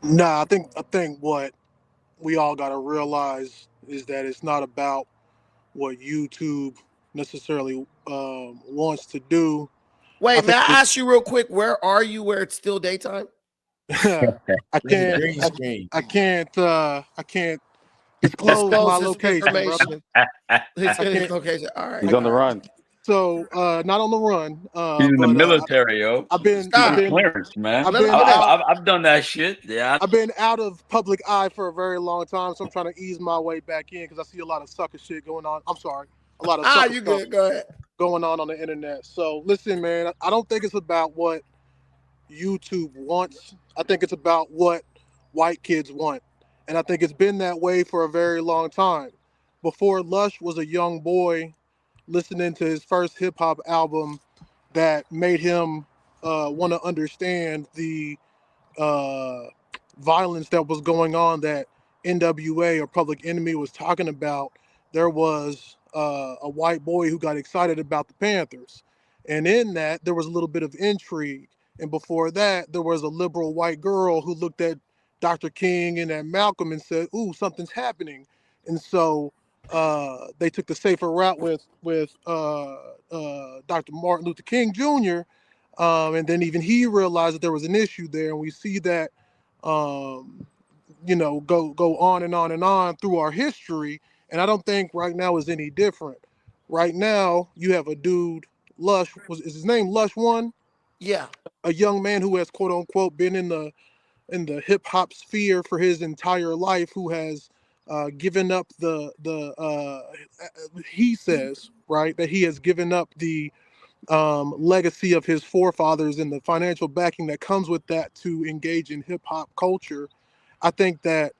[SPEAKER 9] Nah, I think what we all got to realize is that it's not about what YouTube necessarily wants to do. I
[SPEAKER 1] Wait, may
[SPEAKER 9] think
[SPEAKER 1] I ask you real quick, where are you where it's still daytime?
[SPEAKER 9] I
[SPEAKER 2] There's a
[SPEAKER 9] can't
[SPEAKER 2] green screen.
[SPEAKER 9] I can't disclose my
[SPEAKER 1] Disclose his
[SPEAKER 9] location, brother.
[SPEAKER 1] information. His
[SPEAKER 9] I can't.
[SPEAKER 1] location. All right.
[SPEAKER 4] He's on the
[SPEAKER 1] all right.
[SPEAKER 4] run.
[SPEAKER 9] So not on the run.
[SPEAKER 8] He's in the
[SPEAKER 9] But
[SPEAKER 8] military, yo.
[SPEAKER 9] I've been
[SPEAKER 1] Stop.
[SPEAKER 9] I've been
[SPEAKER 8] Clearance, man.
[SPEAKER 9] I've
[SPEAKER 1] Let him
[SPEAKER 9] been
[SPEAKER 1] finish.
[SPEAKER 9] out.
[SPEAKER 8] I've done that shit. Yeah.
[SPEAKER 9] I've been out of public eye for a very long time, so I'm trying to ease my way back in because I see a lot of sucker shit going on. I'm sorry, a lot of sucker
[SPEAKER 1] You
[SPEAKER 9] stuff
[SPEAKER 1] good. Go ahead.
[SPEAKER 9] going on the internet. So listen, man, I don't think it's about what YouTube wants. I think it's about what white kids want, and I think it's been that way for a very long time. Before Lush was a young boy listening to his first hip hop album that made him want to understand the violence that was going on that NWA or Public Enemy was talking about. There was a white boy who got excited about the Panthers. And in that, there was a little bit of intrigue. And before that, there was a liberal white girl who looked at Dr. King and at Malcolm and said, "Ooh, something's happening." And so they took the safer route with Dr. Martin Luther King Jr. And then even he realized that there was an issue there, and we see that, go on and on and on through our history. And I don't think right now is any different. Right now, you have a dude, Lush. Is his name Lush One?
[SPEAKER 1] Yeah.
[SPEAKER 9] A young man who has quote unquote been in the hip hop sphere for his entire life, who has given up he says, right, that he has given up the legacy of his forefathers and the financial backing that comes with that to engage in hip hop culture. I think that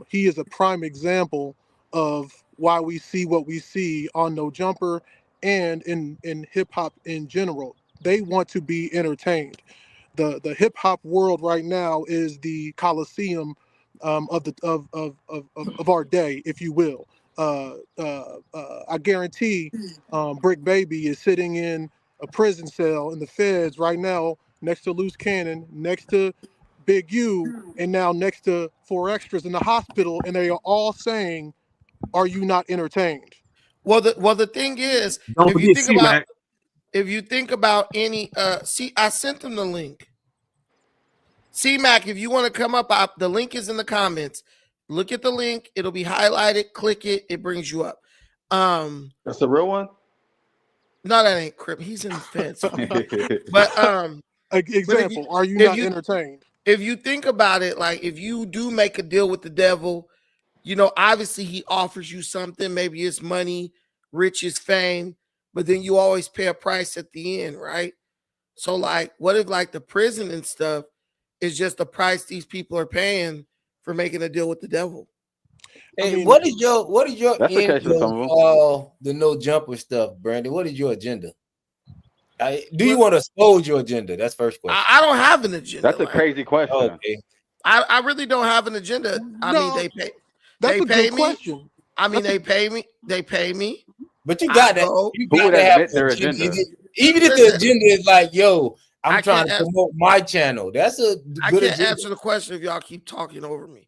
[SPEAKER 9] he is a prime example of why we see what we see on No Jumper and in hip hop in general. They want to be entertained. The hip hop world right now is the Coliseum of our day, if you will. I guarantee Brick Baby is sitting in a prison cell in the feds right now, next to Loose Cannon, next to Big U, and now next to 4XTRAS in the hospital, and they are all saying, "Are you not entertained?"
[SPEAKER 1] Well, the thing is,
[SPEAKER 7] Don't
[SPEAKER 1] if you
[SPEAKER 7] forget
[SPEAKER 1] think
[SPEAKER 7] C
[SPEAKER 1] about
[SPEAKER 7] Mac.
[SPEAKER 1] if you think about any see, I sent them the link. C-Mac, if you want to come up, the link is in the comments. Look at the link. It'll be highlighted. Click it. It brings you up.
[SPEAKER 4] That's the real one.
[SPEAKER 1] No, that ain't Crip. He's in the fence. But
[SPEAKER 9] Example, are you not entertained?
[SPEAKER 1] If you think about it, like if you do make a deal with the devil, obviously he offers you something. Maybe it's money, riches, fame, but then you always pay a price at the end, right? So like, what if like the prison and stuff is just the price these people are paying for making a deal with the devil?
[SPEAKER 2] Hey,
[SPEAKER 9] I mean,
[SPEAKER 2] what is your
[SPEAKER 4] That's the
[SPEAKER 2] end
[SPEAKER 4] case with some of
[SPEAKER 2] on
[SPEAKER 4] them.
[SPEAKER 2] all the No Jumper stuff, Brandon? What is your agenda? Do you want to expose your agenda? That's first question.
[SPEAKER 1] I don't have an agenda.
[SPEAKER 4] That's a crazy question.
[SPEAKER 2] Okay.
[SPEAKER 1] I really don't have an agenda. I mean, they pay.
[SPEAKER 9] That's
[SPEAKER 1] They
[SPEAKER 9] a
[SPEAKER 1] pay
[SPEAKER 9] good
[SPEAKER 1] me.
[SPEAKER 9] question.
[SPEAKER 1] I mean, they pay me. They pay me.
[SPEAKER 2] But you got that.
[SPEAKER 1] go.
[SPEAKER 2] You
[SPEAKER 4] Who
[SPEAKER 2] got
[SPEAKER 4] would
[SPEAKER 2] to have
[SPEAKER 4] admit their
[SPEAKER 2] an agenda.
[SPEAKER 4] agenda?
[SPEAKER 2] Even if the
[SPEAKER 1] Listen,
[SPEAKER 2] agenda is like, yo,
[SPEAKER 1] I
[SPEAKER 2] I'm trying
[SPEAKER 1] can't
[SPEAKER 2] to promote my channel. That's a
[SPEAKER 1] I
[SPEAKER 2] good
[SPEAKER 1] can't
[SPEAKER 2] agenda.
[SPEAKER 1] answer the question if y'all keep talking over me.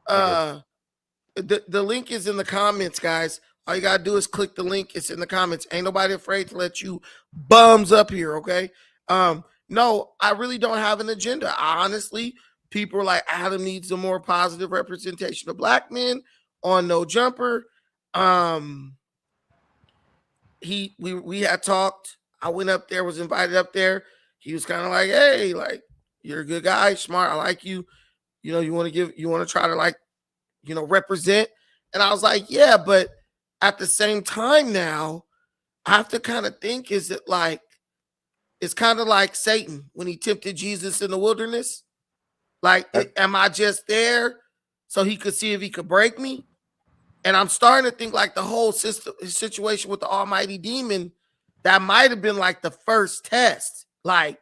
[SPEAKER 1] The link is in the comments, guys. All you gotta do is click the link. It's in the comments. Ain't nobody afraid to let you bums up here, okay? No, I really don't have an agenda. Honestly, people are like, Adam needs a more positive representation of black men on No Jumper. We had talked. I went up there, was invited up there. He was kind of like, hey, like, you're a good guy, smart. I like you. You want to try to like, represent. And I was like, yeah, but at the same time now, I have to kind of think, is it like, it's kind of like Satan when he tempted Jesus in the wilderness. Like, am I just there so he could see if he could break me? And I'm starting to think like the whole situation with the almighty demon, that might have been like the first test. Like,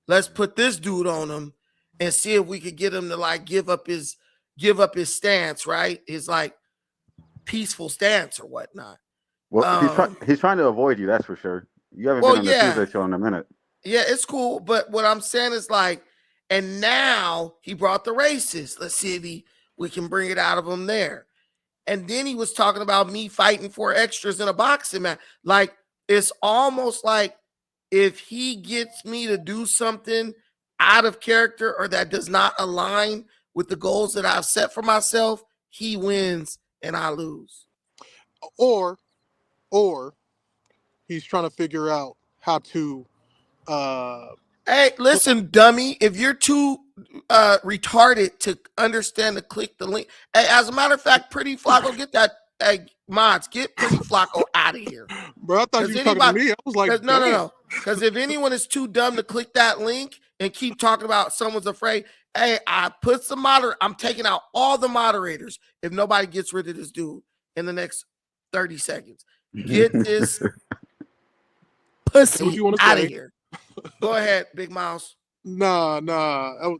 [SPEAKER 1] let's put this dude on him and see if we could get him to like give up his stance, right? His like peaceful stance or whatnot.
[SPEAKER 4] Well, he's trying to avoid you. That's for sure. You haven't been on the Tuesday show in a minute.
[SPEAKER 1] Yeah, it's cool. But what I'm saying is like, and now he brought the racist. Let's see if we can bring it out of him there. And then he was talking about me fighting for extras in a boxing match. Like, it's almost like if he gets me to do something out of character or that does not align with the goals that I've set for myself, he wins and I lose.
[SPEAKER 9] Or he's trying to figure out how to
[SPEAKER 1] Hey, listen, dummy. If you're too retarded to understand to click the link, hey, as a matter of fact, Pretty Flakko, get that. Hey, mods, get Pretty Flakko out of here.
[SPEAKER 9] Bro, I thought you were talking to me. I was like,
[SPEAKER 1] no. Because if anyone is too dumb to click that link and keep talking about someone's afraid, hey, I put some I'm taking out all the moderators if nobody gets rid of this dude in the next 30 seconds. Get this pussy out of here. Go ahead, Big Mouse.
[SPEAKER 9] Nah.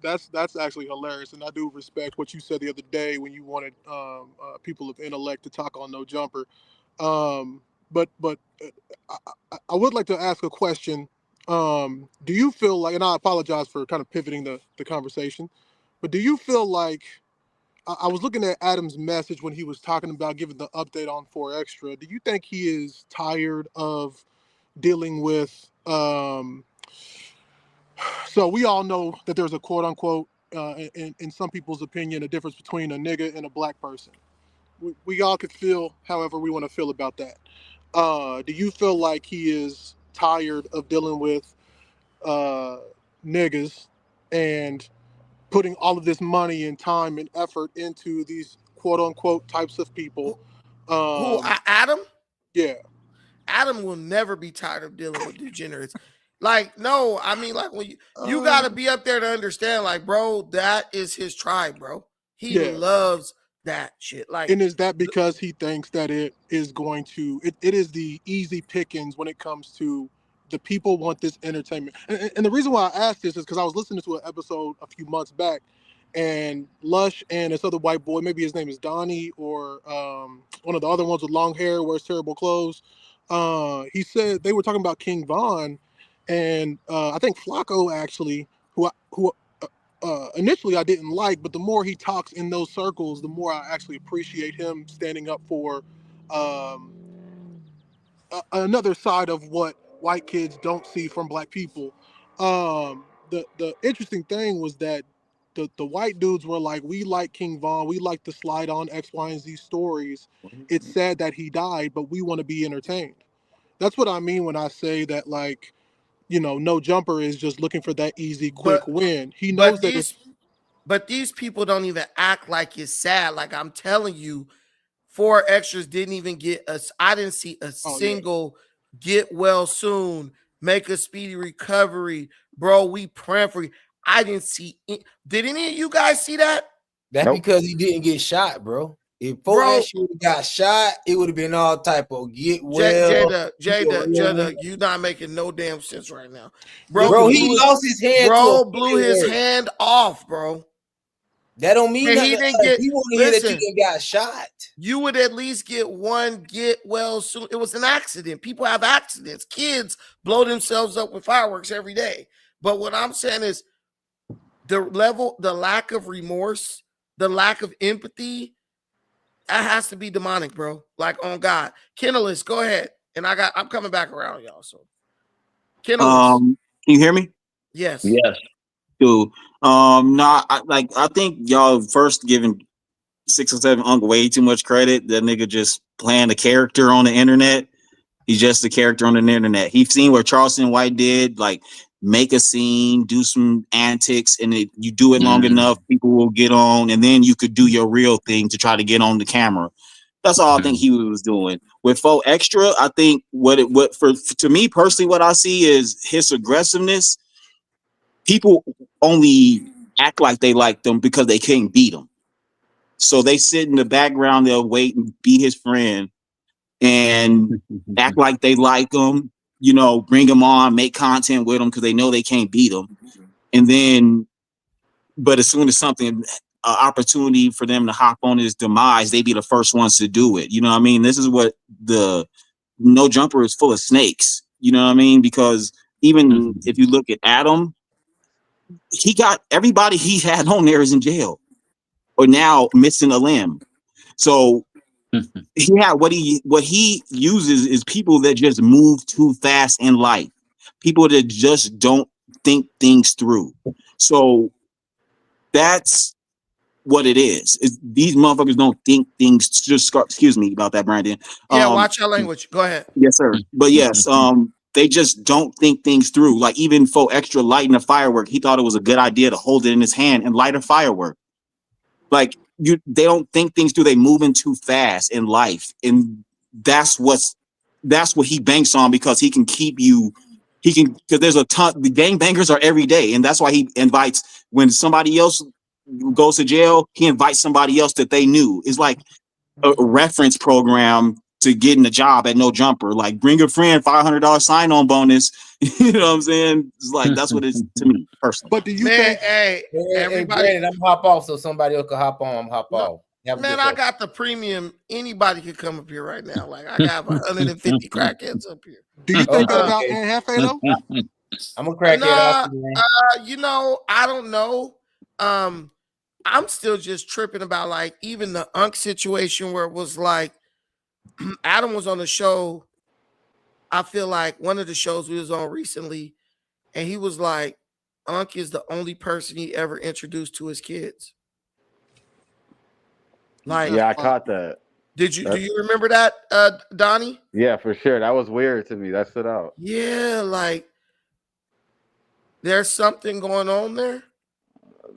[SPEAKER 9] That's actually hilarious, and I do respect what you said the other day when you wanted people of intellect to talk on No Jumper. But I would like to ask a question. Do you feel like, and I apologize for kind of pivoting the conversation, but do you feel like I was looking at Adam's message when he was talking about giving the update on 4XTRA. Do you think he is tired of dealing with so we all know that there's a quote unquote in some people's opinion a difference between a nigga and a black person. We all could feel however we want to feel about that. Do you feel like he is tired of dealing with niggas and putting all of this money and time and effort into these quote unquote types of people?
[SPEAKER 1] Adam?
[SPEAKER 9] Yeah.
[SPEAKER 1] Adam will never be tired of dealing with degenerates. Like, no, I mean, like, when you got to be up there to understand, like, bro, that is his tribe, bro. He loves that shit. Like,
[SPEAKER 9] and is that because he thinks that it is going to, it is the easy pickings when it comes to the people want this entertainment? And the reason why I asked this is because I was listening to an episode a few months back, and Lush and this other white boy, maybe his name is Donnie, or one of the other ones with long hair, wears terrible clothes. He said they were talking about King Von, and I think Flakko actually, who initially I didn't like, but the more he talks in those circles, the more I actually appreciate him standing up for another side of what white kids don't see from black people. The interesting thing was that the white dudes were like, we like King Von, we like to slide on X, Y, and Z stories. It's sad that he died, but we want to be entertained. That's what I mean when I say that, like, you know, No Jumper is just looking for that easy, quick win. He knows that
[SPEAKER 1] but these people don't even act like it's sad. Like, I'm telling you, 4XTRAS didn't even get us. I didn't see a single get well soon, make a speedy recovery, bro. We praying for you. I didn't see it. Did any of you guys see that?
[SPEAKER 2] That's because he didn't get shot, bro. If 4XTRAS got shot, it would have been all type of get well.
[SPEAKER 1] Jada, you not making no damn sense right now,
[SPEAKER 2] bro. He lost his hand.
[SPEAKER 1] Bro, blew his hand off, bro.
[SPEAKER 2] That don't mean
[SPEAKER 1] he didn't get.
[SPEAKER 2] He won't hear that you got shot.
[SPEAKER 1] You would at least get one get well soon. It was an accident. People have accidents. Kids blow themselves up with fireworks every day. But what I'm saying is the lack of remorse, the lack of empathy, that has to be demonic, bro. Like, on God. Kennelist, go ahead. And I'm coming back around, y'all. So Kennelist.
[SPEAKER 10] Can you hear me?
[SPEAKER 1] Yes.
[SPEAKER 10] Yes. Dude. I think y'all first giving 6 or 7 Uncle way too much credit. That nigga just playing a character on the internet. He's just a character on the internet. He's seen what Charleston White did, like make a scene, do some antics, and you do it long enough, people will get on, and then you could do your real thing to try to get on the camera. That's all I think he was doing. With 4XTRA, I think to me personally, what I see is his aggressiveness. People only act like they like them because they can't beat them. So they sit in the background, they'll wait and be his friend and act like they like him, you know, bring him on, make content with him because they know they can't beat him. And then, but as soon as something, opportunity for them to hop on his demise, they be the first ones to do it. You know what I mean? This is what the No Jumper is full of snakes. You know what I mean? Because even if you look at Adam, he got everybody he had on there is in jail or now missing a limb. So he had what he uses is people that just move too fast in life, people that just don't think things through. So that's what it is. These motherfuckers don't think things. Just excuse me about that, Brandon.
[SPEAKER 1] Yeah, watch your language. Go ahead.
[SPEAKER 10] Yes, sir. But yes, they just don't think things through. Like even 4XTRA lighting a firework, he thought it was a good idea to hold it in his hand and light a firework. Like they don't think things through. They moving too fast in life, and that's what he banks on because he can keep you. He can because there's a ton. The gangbangers are every day, and that's why he invites when somebody else goes to jail. He invites somebody else that they knew. It's like a reference program to getting a job at No Jumper. Like bring a friend, $500 sign-on bonus. You know what I'm saying? It's like that's what it's to me personally.
[SPEAKER 9] But do you
[SPEAKER 1] Man,
[SPEAKER 9] think?
[SPEAKER 1] hey,
[SPEAKER 2] Hey,
[SPEAKER 1] everybody,
[SPEAKER 2] Brandon, I'm hop off so somebody else can hop on. I'm hop off. Have a
[SPEAKER 1] man,
[SPEAKER 2] good
[SPEAKER 1] I
[SPEAKER 2] day.
[SPEAKER 1] got the premium. Anybody could come up here right now. Like I got 150 crackheads up here.
[SPEAKER 9] Do you think that about
[SPEAKER 2] Okay.
[SPEAKER 9] Anne Hefe though?
[SPEAKER 2] I'm a crackhead.
[SPEAKER 1] Nah,
[SPEAKER 2] I'll see you, man.
[SPEAKER 1] you know, I don't know. I'm still just tripping about like even the Unk situation where it was like Adam was on the show. I feel like one of the shows we was on recently, and he was like, Unk is the only person he ever introduced to his kids. Like,
[SPEAKER 4] Yeah, I caught that.
[SPEAKER 1] do you remember that, Donnie?
[SPEAKER 4] Yeah, for sure. That was weird to me. That stood out.
[SPEAKER 1] Yeah, like there's something going on there.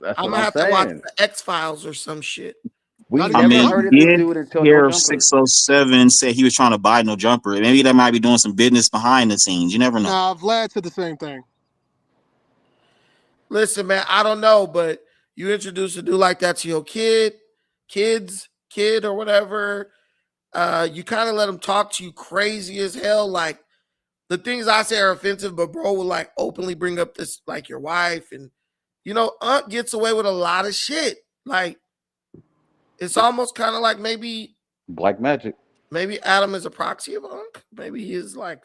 [SPEAKER 4] That's
[SPEAKER 1] I'm
[SPEAKER 4] what
[SPEAKER 1] gonna
[SPEAKER 4] I'm
[SPEAKER 1] have to watch
[SPEAKER 4] saying.
[SPEAKER 1] the X-Files or some shit.
[SPEAKER 4] We
[SPEAKER 9] Not
[SPEAKER 10] I
[SPEAKER 9] even
[SPEAKER 4] never
[SPEAKER 10] mean,
[SPEAKER 9] Unk?
[SPEAKER 4] heard of
[SPEAKER 10] he
[SPEAKER 4] this
[SPEAKER 10] did
[SPEAKER 4] dude until No
[SPEAKER 10] hear
[SPEAKER 4] Jumper.
[SPEAKER 10] 607 said he was trying to buy No Jumper. Maybe that might be doing some business behind the scenes. You never know.
[SPEAKER 9] Nah, Vlad said the same thing.
[SPEAKER 1] Listen, man, I don't know, but you introduce a dude like that to your kid or whatever. You kind of let him talk to you crazy as hell. Like the things I say are offensive, but bro will like openly bring up this, like your wife, and you know, Aunt gets away with a lot of shit. Like it's almost kind of like maybe
[SPEAKER 4] Black magic.
[SPEAKER 1] maybe Adam is a proxy of Unk. Maybe he is like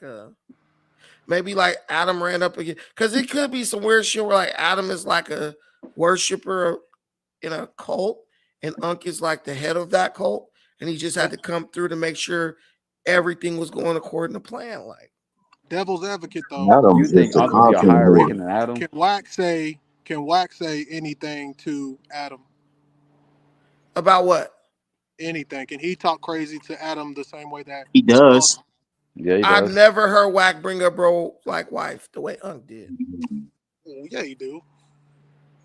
[SPEAKER 1] maybe like Adam ran up again, because it could be some weird shit where like Adam is like a worshiper in a cult, and Unk is like the head of that cult, and he just had to come through to make sure everything was going according to plan. Like
[SPEAKER 9] Devil's advocate though.
[SPEAKER 11] Adam
[SPEAKER 4] You
[SPEAKER 11] is
[SPEAKER 4] think
[SPEAKER 11] the
[SPEAKER 4] Unc would be a
[SPEAKER 11] content
[SPEAKER 4] higher
[SPEAKER 11] boy.
[SPEAKER 4] ranking than Adam?
[SPEAKER 9] Can Wax say anything to Adam?
[SPEAKER 1] about what?
[SPEAKER 9] Anything? Can he talk crazy to Adam the same way that
[SPEAKER 10] He does.
[SPEAKER 4] Yeah, he
[SPEAKER 1] I've
[SPEAKER 4] does.
[SPEAKER 1] never heard Wack bring up bro like wife the way Unk did.
[SPEAKER 9] Oh, yeah, you do.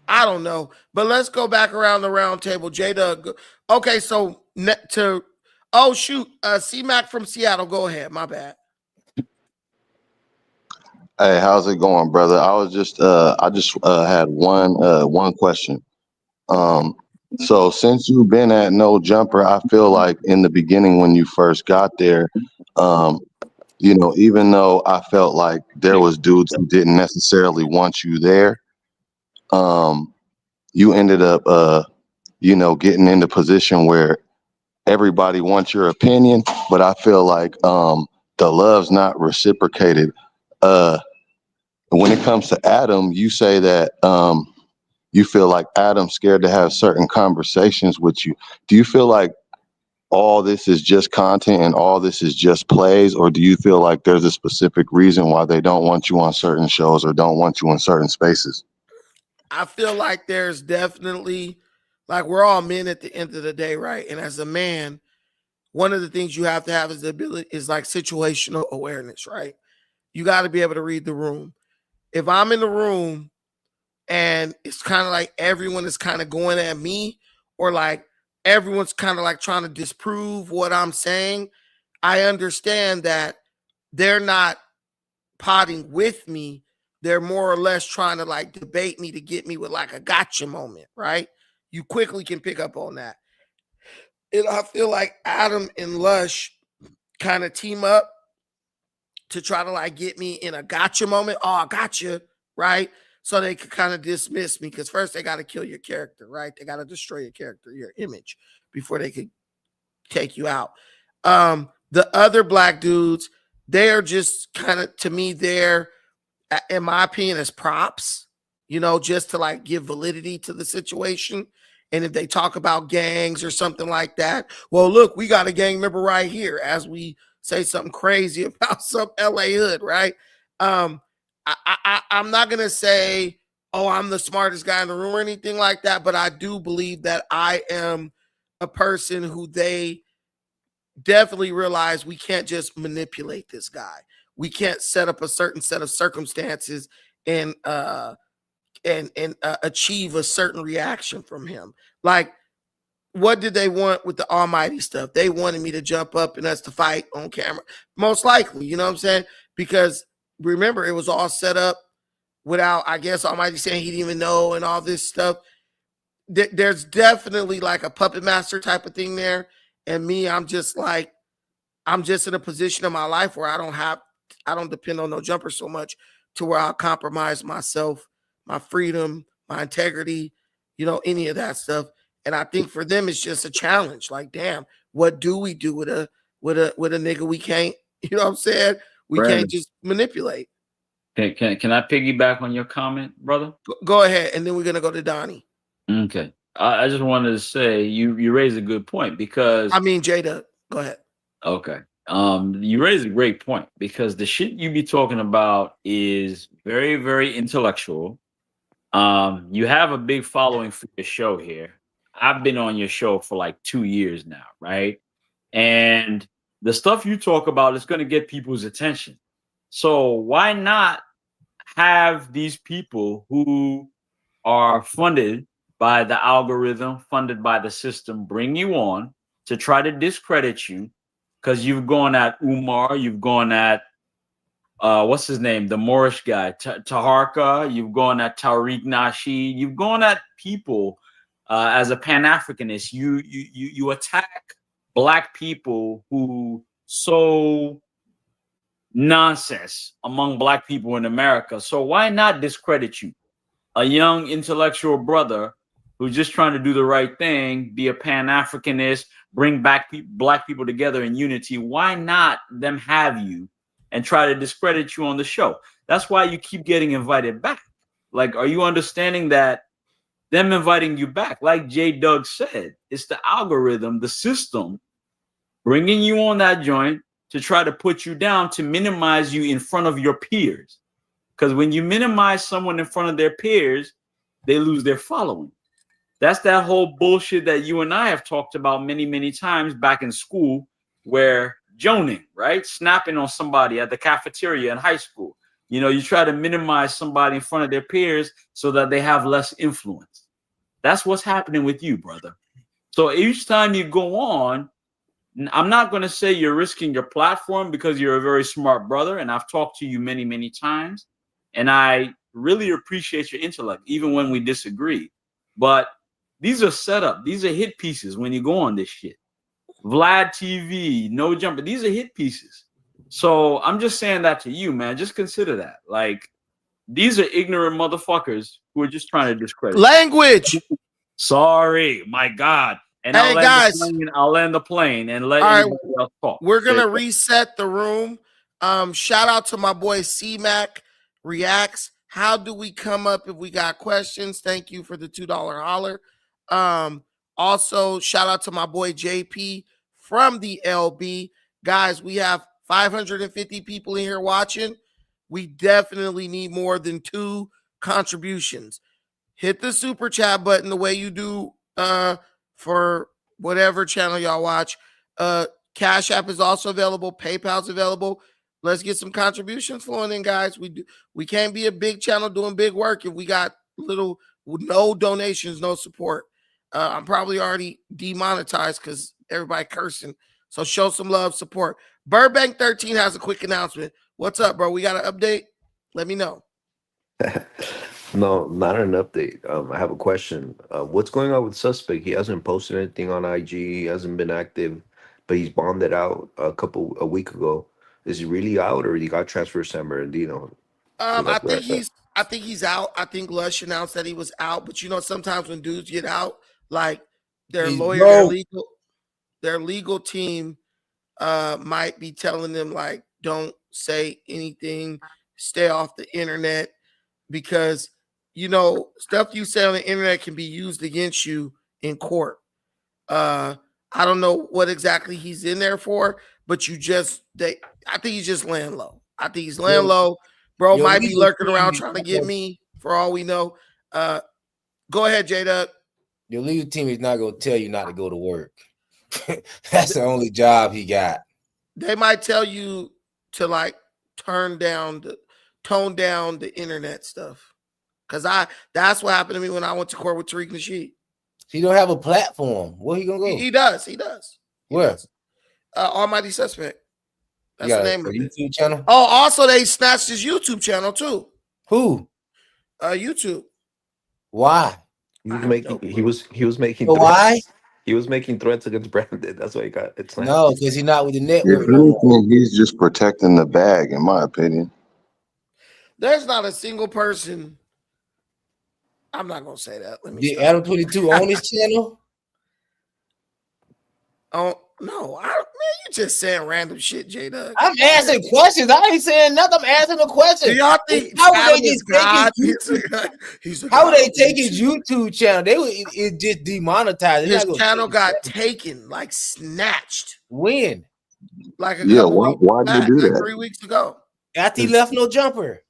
[SPEAKER 1] I don't know, but let's go back around the round table. J-Dub. Okay, so oh shoot, C-Mac from Seattle. Go ahead. My bad.
[SPEAKER 11] Hey, how's it going, brother? I just had one question. So since you've been at No Jumper, I feel like in the beginning when you first got there, even though I felt like there was dudes who didn't necessarily want you there, you ended up getting in the position where everybody wants your opinion, but I feel like the love's not reciprocated. When it comes to Adam, you say that you feel like Adam's scared to have certain conversations with you. Do you feel like all this is just content and all this is just plays, or do you feel like there's a specific reason why they don't want you on certain shows or don't want you in certain spaces?
[SPEAKER 1] I feel like there's definitely, like, we're all men at the end of the day, right? And as a man, one of the things you have to have is the ability is like situational awareness, right? You got to be able to read the room. If I'm in the room and it's kind of like everyone is kind of going at me, or like everyone's kind of like trying to disprove what I'm saying, I understand that they're not potting with me. They're more or less trying to like debate me to get me with like a gotcha moment, right? You quickly can pick up on that. And I feel like Adam and Lush kind of team up to try to like get me in a gotcha moment. Oh, I gotcha, right? So they could kind of dismiss me, because first they got to kill your character, right? They got to destroy your character, your image, before they could take you out. The other black dudes, they are just kind of, to me, they're in my opinion, as props, you know, just to like give validity to the situation. And if they talk about gangs or something like that, well, look, we got a gang member right here as we say something crazy about some LA hood, right? I'm not gonna say, oh, I'm the smartest guy in the room or anything like that, but I do believe that I am a person who they definitely realize we can't just manipulate this guy. We can't set up a certain set of circumstances and achieve a certain reaction from him. Like, what did they want with the almighty stuff? They wanted me to jump up and us to fight on camera. Most likely, you know what I'm saying? Because remember, it was all set up without, I guess, Almighty saying he didn't even know and all this stuff. There's definitely like a puppet master type of thing there. And me, I'm just in a position in my life where I don't depend on no jumper so much to where I'll compromise myself, my freedom, my integrity, you know, any of that stuff. And I think for them, it's just a challenge. Like, damn, what do we do with a nigga we can't, you know what I'm saying? We
[SPEAKER 8] Brandon,
[SPEAKER 1] can't just manipulate.
[SPEAKER 8] can I piggyback on your comment, brother?
[SPEAKER 1] Go ahead, and then we're gonna go to Donnie.
[SPEAKER 8] Okay. I just wanted to say you raised a good point because
[SPEAKER 1] I mean Jada. Go ahead.
[SPEAKER 8] okay. You raised a great point because the shit you be talking about is very, very intellectual. You have a big following for your show here. I've been on your show for like 2 years now, right? And the stuff you talk about is going to get people's attention. So why not have these people who are funded by the algorithm, funded by the system, bring you on to try to discredit you because you've gone at Umar, you've gone at what's his name, the Moorish guy, Taharka, you've gone at Tariq Nasheed, you've gone at people as a Pan-Africanist. You attack Black people who sow nonsense among Black people in America. So why not discredit you? A young intellectual brother who's just trying to do the right thing, be a Pan-Africanist, bring back Black people together in unity. Why not them have you and try to discredit you on the show? That's why you keep getting invited back. Like, are you understanding that them inviting you back, like J. Doug said, it's the algorithm, the system, bringing you on that joint to try to put you down, to minimize you in front of your peers. Because when you minimize someone in front of their peers, they lose their following. That's that whole bullshit that you and I have talked about many, many times back in school, where joning, right? Snapping on somebody at the cafeteria in high school. You know, you try to minimize somebody in front of their peers so that they have less influence. That's what's happening with you, brother. So each time you go on, I'm not going to say you're risking your platform because you're a very smart brother. And I've talked to you many, many times. And I really appreciate your intellect, even when we disagree. But these are set up. These are hit pieces when you go on this shit. Vlad TV, No Jumper. These are hit pieces. So I'm just saying that to you, man. Just consider that. Like, these are ignorant motherfuckers who are just trying to discredit.
[SPEAKER 1] Language.
[SPEAKER 8] Sorry, my God. And
[SPEAKER 1] hey, guys,
[SPEAKER 8] I'll land the plane and let anybody else talk.
[SPEAKER 1] We're gonna reset the room. Shout out to my boy C-Mac Reacts. How do we come up if we got questions? Thank you for the $2 holler. Also, shout out to my boy JP from the LB. Guys, we have 550 people in here watching. We definitely need more than 2 contributions. Hit the super chat button the way you do for whatever channel y'all watch. Cash App is also available. PayPal's available. Let's get some contributions flowing in, guys. We can't be a big channel doing big work if we got no donations, no support. I'm probably already demonetized because everybody cursing. So show some love, support. Burbank 13 has a quick announcement. What's up, bro? We got an update? Let me know.
[SPEAKER 12] No, not an update. I have a question. What's going on with Suspect? He hasn't posted anything on IG. He hasn't been active, but he's bombed it out a week ago. Is he really out, or he got transferred to San Bernardino?
[SPEAKER 1] I think he's out. I think Lush announced that he was out. But you know, sometimes when dudes get out, like their their legal team might be telling them like, don't say anything stay off the internet because stuff you say on the internet can be used against you in court. I don't know what exactly he's in there for, but I think he's just laying low. I think he's laying low. Bro might be lurking around trying to get me for all we know. Go ahead, J-Dub.
[SPEAKER 2] Your legal team is not going to tell you not to go to work. That's the only job he got.
[SPEAKER 1] They might tell you to like tone down the internet stuff. Cause that's what happened to me when I went to court with Tariq Nasheed.
[SPEAKER 2] He don't have a platform. Where he gonna go?
[SPEAKER 1] He does.
[SPEAKER 2] Where?
[SPEAKER 1] Almighty Suspect. That's the name of
[SPEAKER 2] it.
[SPEAKER 1] YouTube
[SPEAKER 2] channel.
[SPEAKER 1] Oh, also they snatched his YouTube channel too.
[SPEAKER 2] Who?
[SPEAKER 1] YouTube.
[SPEAKER 2] Why?
[SPEAKER 12] He was making
[SPEAKER 2] why?
[SPEAKER 12] He was making threats against Brandon. That's why he got it.
[SPEAKER 2] No, because he's not with the network.
[SPEAKER 11] If anything, he's just protecting the bag, in my opinion.
[SPEAKER 1] There's not a single person. I'm not gonna say that.
[SPEAKER 2] Did Adam 22 own his channel?
[SPEAKER 1] Oh no, man, you just saying random shit, J-Dub.
[SPEAKER 2] I'm asking questions. I ain't saying nothing. I'm asking a question.
[SPEAKER 1] Do y'all think
[SPEAKER 2] how would they take his YouTube channel? They would it just demonetized.
[SPEAKER 1] His channel got taken, like snatched.
[SPEAKER 2] When?
[SPEAKER 1] Like
[SPEAKER 11] why did they do that?
[SPEAKER 1] 3 weeks ago.
[SPEAKER 2] After he left No Jumper.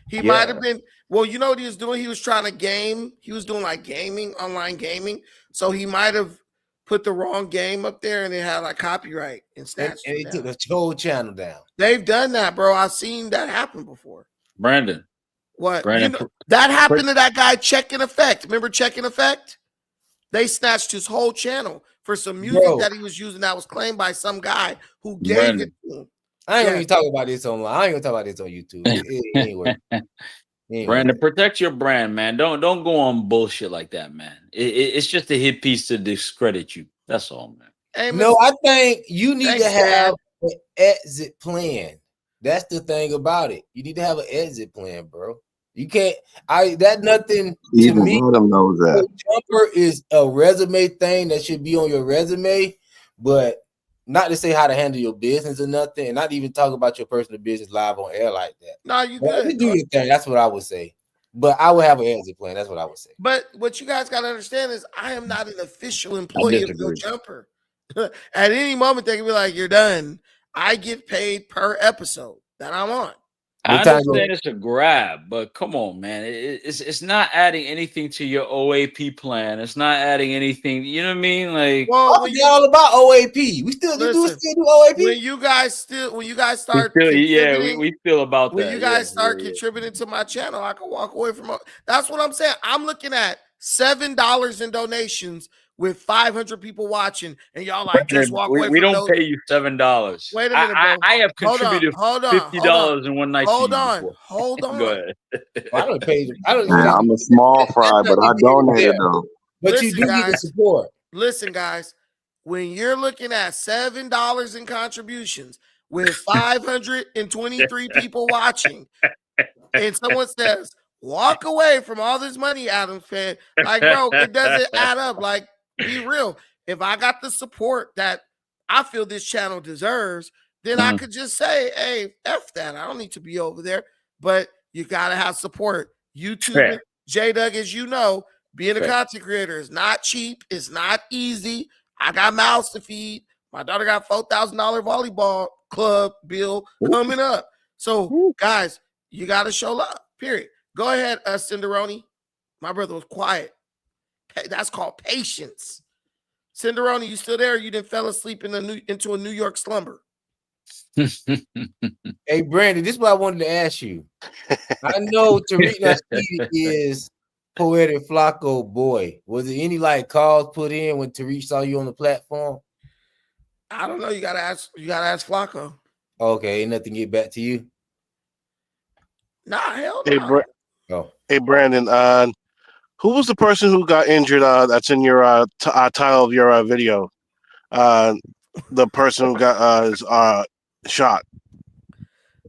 [SPEAKER 1] He might have been. Well, you know what he was doing? He was trying to game. He was doing like online gaming. So he might have put the wrong game up there and it had like copyright and snatched
[SPEAKER 2] and they took the whole channel down.
[SPEAKER 1] They've done that, bro. I've seen that happen before.
[SPEAKER 8] Brandon.
[SPEAKER 1] What? Brandon, that happened to that guy, Check in Effect. Remember Check in Effect? They snatched his whole channel for some music that he was using that was claimed by some guy who gave it to him.
[SPEAKER 2] I ain't even talking about this online. I ain't gonna talk about this on YouTube. Anyway.
[SPEAKER 8] Brandon, protect your brand, man. Don't go on bullshit like that, man. It's just a hit piece to discredit you. That's all, man.
[SPEAKER 1] Hey,
[SPEAKER 2] no, I think you need to have an exit plan. That's the thing about it. You need to have an exit plan, bro. You can't. Nothing.
[SPEAKER 11] Even
[SPEAKER 2] to me,
[SPEAKER 11] Adam knows that.
[SPEAKER 2] Jumper is a resume thing that should be on your resume, but not to say how to handle your business or nothing, and not even talk about your personal business live on air like that.
[SPEAKER 1] No, you good.
[SPEAKER 2] You do your thing. That's what I would say. But I would have an exit plan. That's what I would say.
[SPEAKER 1] But what you guys got to understand is I am not an official employee of No Jumper. At any moment, they can be like, you're done. I get paid per episode that I'm on.
[SPEAKER 8] I understand it's a grab, but come on, man. It's not adding anything to your OAP plan. It's not adding anything. You know what I mean? Like,
[SPEAKER 2] well, we all about OAP. We still do OAP.
[SPEAKER 1] When you guys start,
[SPEAKER 8] we feel about that.
[SPEAKER 1] When you guys start contributing to my channel, I can walk away from. That's what I'm saying. I'm looking at $7 in donations with 500 people watching, and y'all like just walk away.
[SPEAKER 8] We don't pay you $7.
[SPEAKER 1] Wait a minute, bro.
[SPEAKER 8] I have contributed $50 in one night.
[SPEAKER 1] Hold on.
[SPEAKER 8] Go ahead.
[SPEAKER 2] I don't pay.
[SPEAKER 11] I'm a small fry, but I donated though.
[SPEAKER 2] But you do need the support.
[SPEAKER 1] Listen, guys, when you're looking at $7 in contributions with 523 people watching, and someone says, walk away from all this money, Adam fan, like, bro, it doesn't add up. Like, be real. If I got the support that I feel this channel deserves, then I could just say, hey, F that. I don't need to be over there. But you got to have support. YouTube, J-Dub, as you know, being a content creator is not cheap. It's not easy. I got mouths to feed. My daughter got $4,000 volleyball club bill coming up. So, guys, you got to show love, period. Go ahead, Cinderoni. My brother was quiet. That's called patience. Cinderoni, you still there? You didn't fell asleep into a New York slumber.
[SPEAKER 2] Hey, Brandon, this is what I wanted to ask you. I know Tariq Nasheed is Poetic Flakko boy. Was there any like calls put in when Tariq saw you on the platform?
[SPEAKER 1] I don't know. You gotta ask Flakko.
[SPEAKER 2] Okay, ain't nothing get back to you.
[SPEAKER 1] Nah, hell no.
[SPEAKER 13] Hey, Brandon. Who was the person who got injured? That's in your title of your video. The person who got shot.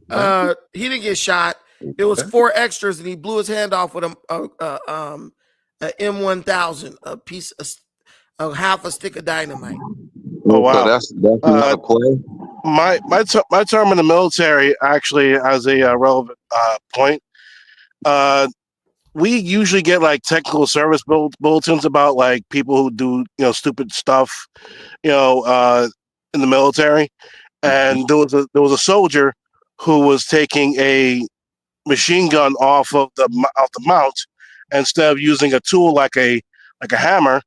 [SPEAKER 1] He didn't get shot. It was 4XTRAS, and he blew his hand off with a M1000, a piece of half a stick of dynamite.
[SPEAKER 13] Oh wow,
[SPEAKER 11] so that's not a play.
[SPEAKER 13] My term in the military actually has a relevant point. We usually get like technical service bulletins about like people who do stupid stuff, in the military. And there was a soldier who was taking a machine gun off of the mount. Instead of using a tool like a hammer,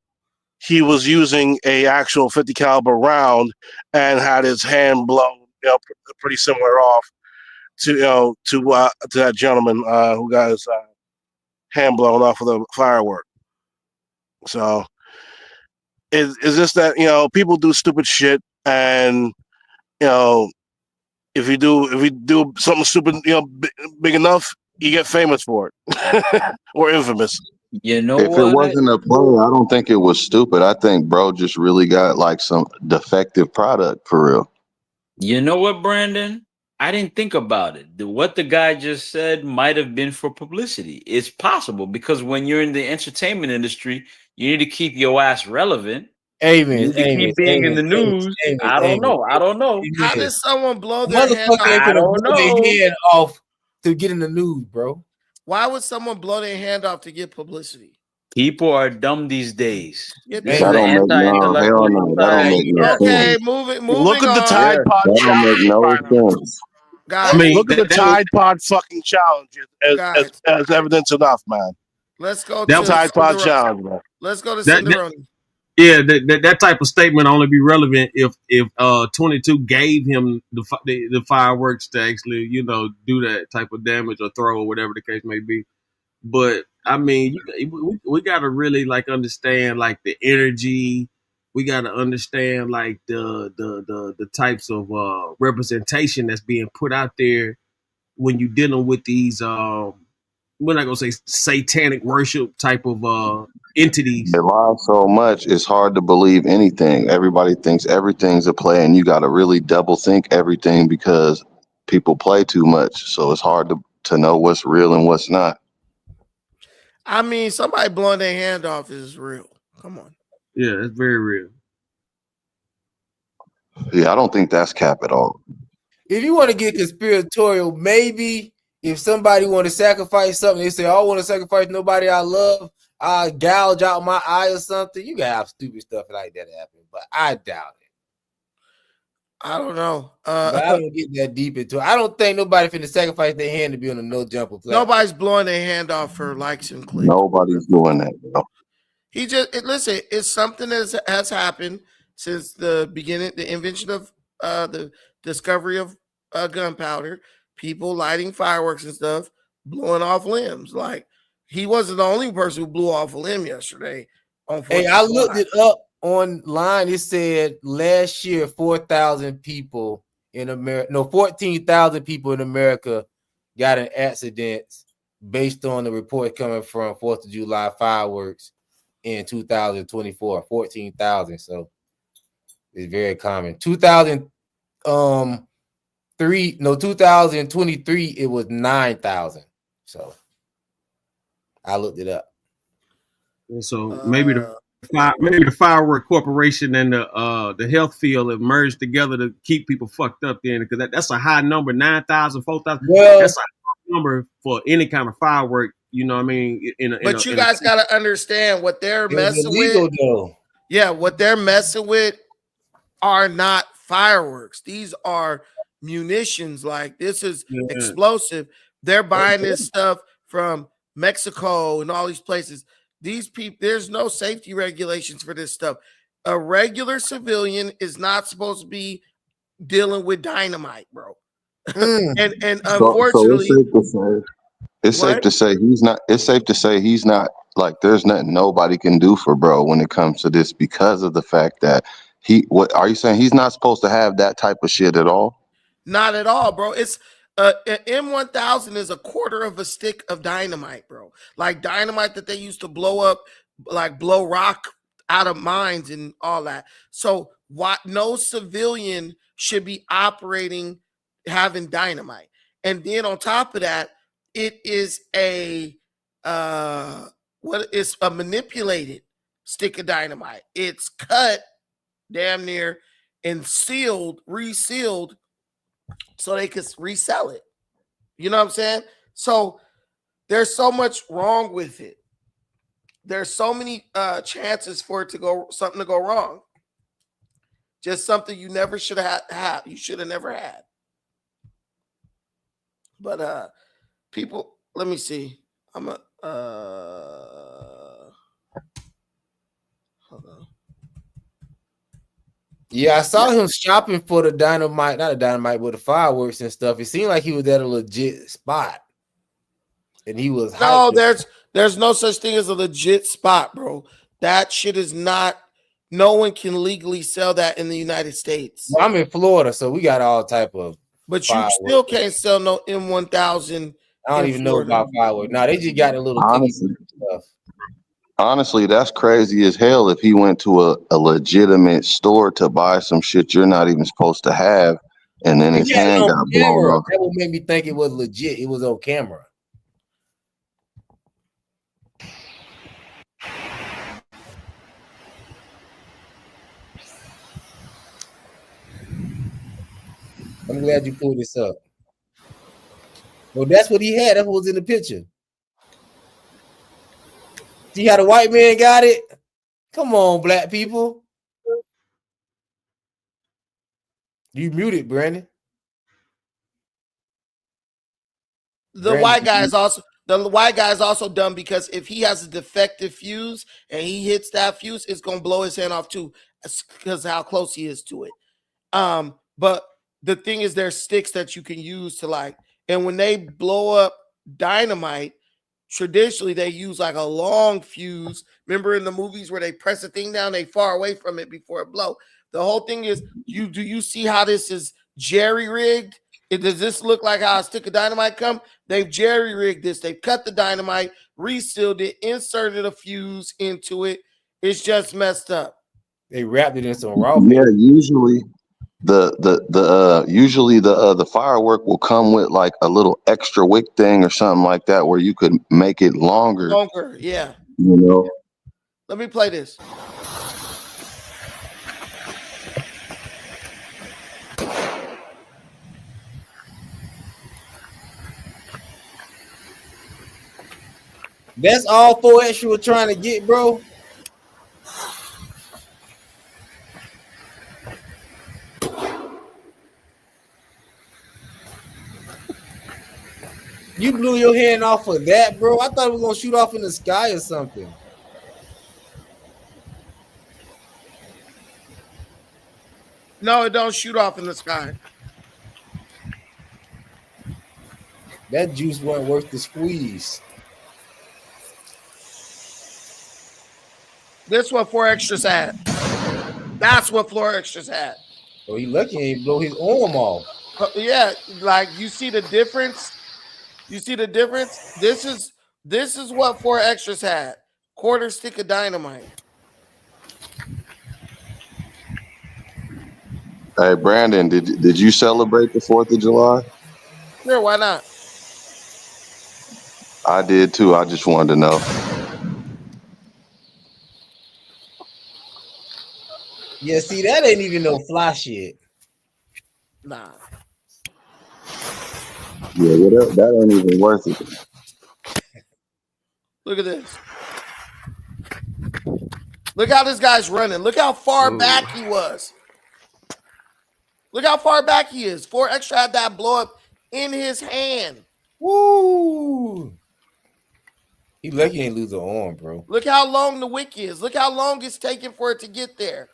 [SPEAKER 13] he was using a actual 50 caliber round and had his hand blown, pretty similar off to that gentleman who got his hand blown off of the firework. So is this that people do stupid shit, and if you do something stupid big enough, you get famous for it or infamous.
[SPEAKER 8] You know
[SPEAKER 11] If it
[SPEAKER 8] what?
[SPEAKER 11] wasn't a play, I don't think it was stupid. I think bro just really got like some defective product for real.
[SPEAKER 8] You know what, Brandon? I didn't think about it. What the guy just said might have been for publicity. It's possible because when you're in the entertainment industry, you need to keep your ass relevant. You need to keep being in the news. I don't know.
[SPEAKER 1] How did someone blow their hand
[SPEAKER 2] Motherfucker ain't
[SPEAKER 1] off?
[SPEAKER 2] gonna blow their hand off to get in the news, bro.
[SPEAKER 1] Why would someone blow their hand off to get publicity?
[SPEAKER 8] People are dumb these days.
[SPEAKER 1] Get
[SPEAKER 8] This
[SPEAKER 1] the
[SPEAKER 8] is
[SPEAKER 11] That
[SPEAKER 8] the
[SPEAKER 11] don't make
[SPEAKER 8] anti-intellectual
[SPEAKER 11] hell no. That don't
[SPEAKER 8] society.
[SPEAKER 11] make no
[SPEAKER 1] Okay,
[SPEAKER 11] sense.
[SPEAKER 1] moving
[SPEAKER 13] Look at the
[SPEAKER 1] on.
[SPEAKER 13] Tide Pod
[SPEAKER 11] That don't
[SPEAKER 13] challenge
[SPEAKER 11] make no
[SPEAKER 13] right now.
[SPEAKER 11] sense.
[SPEAKER 1] Guys,
[SPEAKER 7] I mean,
[SPEAKER 13] Look at the
[SPEAKER 7] that
[SPEAKER 13] Tide Pod fucking challenge
[SPEAKER 1] guys,
[SPEAKER 13] as evidence enough, man.
[SPEAKER 1] let's go
[SPEAKER 7] That-
[SPEAKER 1] to
[SPEAKER 13] Tide Pod
[SPEAKER 1] Cinderoni.
[SPEAKER 13] challenge, man.
[SPEAKER 1] Let's go to
[SPEAKER 7] that-
[SPEAKER 1] Cinderoni.
[SPEAKER 7] Yeah, that type of statement only be relevant if 22 gave him the fireworks to actually do that type of damage or throw or whatever the case may be. But I mean, we got to really like understand like the energy. We got to understand like the types of representation that's being put out there when you're dealing with these. We're not gonna say satanic worship type of entities.
[SPEAKER 11] They lie so much, it's hard to believe anything. Everybody thinks everything's a play, and you got to really double think everything because people play too much. So it's hard to know what's real and what's not.
[SPEAKER 1] I mean, somebody blowing their hand off is real. Come on.
[SPEAKER 7] Yeah, it's very real.
[SPEAKER 11] Yeah, I don't think that's cap at all.
[SPEAKER 2] If you want to get conspiratorial, maybe if somebody want to sacrifice something, they say, I don't want to sacrifice nobody I love, I gouge out my eye or something. You gotta have stupid stuff like that happen, but I doubt it.
[SPEAKER 1] I don't know.
[SPEAKER 2] But I don't get that deep into it. I don't think nobody finna sacrifice their hand to be on a no jumper platform.
[SPEAKER 1] Nobody's blowing their hand off for likes and clicks.
[SPEAKER 11] Nobody's doing that, bro.
[SPEAKER 1] He just listen. It's something that has happened since the beginning, the invention of the discovery of gunpowder. People lighting fireworks and stuff, blowing off limbs. Like he wasn't the only person who blew off a limb yesterday. On 4th
[SPEAKER 2] Hey, I looked it up online. It said last year 4,000 people in America, no, 14,000 people in America got in accidents based on the report coming from 4th of July fireworks in 2024. 14,000. So it's very common. 2023 it was 9,000. So I looked it up.
[SPEAKER 7] And so maybe the firework corporation and the health field have merged together to keep people fucked up then, because that's a high number. 9,000, 4,000.
[SPEAKER 2] Well,
[SPEAKER 7] that's a high number for any kind of firework. You know what I mean?
[SPEAKER 1] But you guys got to understand what they're messing with.
[SPEAKER 2] Though.
[SPEAKER 1] Yeah, what they're messing with are not fireworks. These are munitions. Like this is explosive. They're buying this stuff from Mexico and all these places. These people, there's no safety regulations for this stuff. A regular civilian is not supposed to be dealing with dynamite, bro. And unfortunately,
[SPEAKER 11] it's safe to say he's not. It's safe to say he's not. Like there's nothing nobody can do for bro when it comes to this because of the fact that what are you saying? He's not supposed to have that type of shit at all?
[SPEAKER 1] Not at all, bro. It's an M1000 is a quarter of a stick of dynamite, bro. Like dynamite that they used to blow up, like blow rock out of mines and all that. So no civilian should be operating having dynamite. And then on top of that, it is a it's a manipulated stick of dynamite. It's cut damn near and sealed, resealed, so they could resell it. You know what I'm saying? So there's so much wrong with it. There's so many chances for it to go something to go wrong. Just something you never should have had. You should have never had. But people, let me see. I'm a hold on.
[SPEAKER 2] Yeah, I saw him shopping for the dynamite, not a dynamite, but the fireworks and stuff. It seemed like he was at a legit spot. And he was
[SPEAKER 1] No,
[SPEAKER 2] hyped.
[SPEAKER 1] there's no such thing as a legit spot, bro. That shit is not. No one can legally sell that in the United States.
[SPEAKER 2] Well, I'm in Florida, so we got all type of.
[SPEAKER 1] But you still can't sell no M1000.
[SPEAKER 2] I don't even know about fireworks. No, they just got a little
[SPEAKER 11] Honestly,
[SPEAKER 2] stuff.
[SPEAKER 11] honestly, that's crazy as hell. If he went to a legitimate store to buy some shit you're not even supposed to have, and then his
[SPEAKER 2] He had it
[SPEAKER 11] hand
[SPEAKER 2] on
[SPEAKER 11] got blown
[SPEAKER 2] camera.
[SPEAKER 11] off.
[SPEAKER 2] That would make me think it was legit. It was on camera. I'm glad you pulled this up. Well, that's what he had. That's what was in the picture. See how the white man got it? Come on, black people. You muted, Brandon.
[SPEAKER 1] The white guy is also dumb because if he has a defective fuse and he hits that fuse, it's gonna blow his hand off too, because how close he is to it. But the thing is, there's sticks that you can use to like, and when they blow up dynamite, traditionally they use like a long fuse. Remember in the movies where they press the thing down, they far away from it before it blow. The whole thing is, do you see how this is jerry rigged? Does this look like how a stick of dynamite come? They've jerry rigged this. They've cut the dynamite, resealed it, inserted a fuse into it. It's just messed up.
[SPEAKER 2] They wrapped it in some raw.
[SPEAKER 11] Yeah, usually the firework will come with like a little extra wick thing or something like that where you could make it longer.
[SPEAKER 1] Longer, yeah.
[SPEAKER 11] You know.
[SPEAKER 1] Let me play this.
[SPEAKER 2] That's all 4XTRAS were trying to get, bro. You blew your hand off of that, bro. I thought it was gonna shoot off in the sky or something.
[SPEAKER 1] No, it don't shoot off in the sky.
[SPEAKER 2] That juice wasn't worth the squeeze.
[SPEAKER 1] This what 4XTRAS had. That's what 4XTRAS had.
[SPEAKER 2] Oh, he lucky he ain't blow his arm off.
[SPEAKER 1] Yeah, like you see the difference. You see the difference. This is what 4XTRAS had. Quarter stick of dynamite.
[SPEAKER 11] Hey Brandon, did you celebrate the 4th of July?
[SPEAKER 1] Sure, why not?
[SPEAKER 11] I did too. I just wanted to know.
[SPEAKER 2] Yeah, see, that ain't even no fly shit.
[SPEAKER 1] Nah.
[SPEAKER 11] Yeah, whatever. That ain't even worth it.
[SPEAKER 1] Look at this. Look how this guy's running. Look how far back he was. Look how far back he is. 4XTRAS had that blow up in his hand.
[SPEAKER 2] Woo! He lucky he ain't lose an arm, bro.
[SPEAKER 1] Look how long the wick is. Look how long it's taking for it to get there.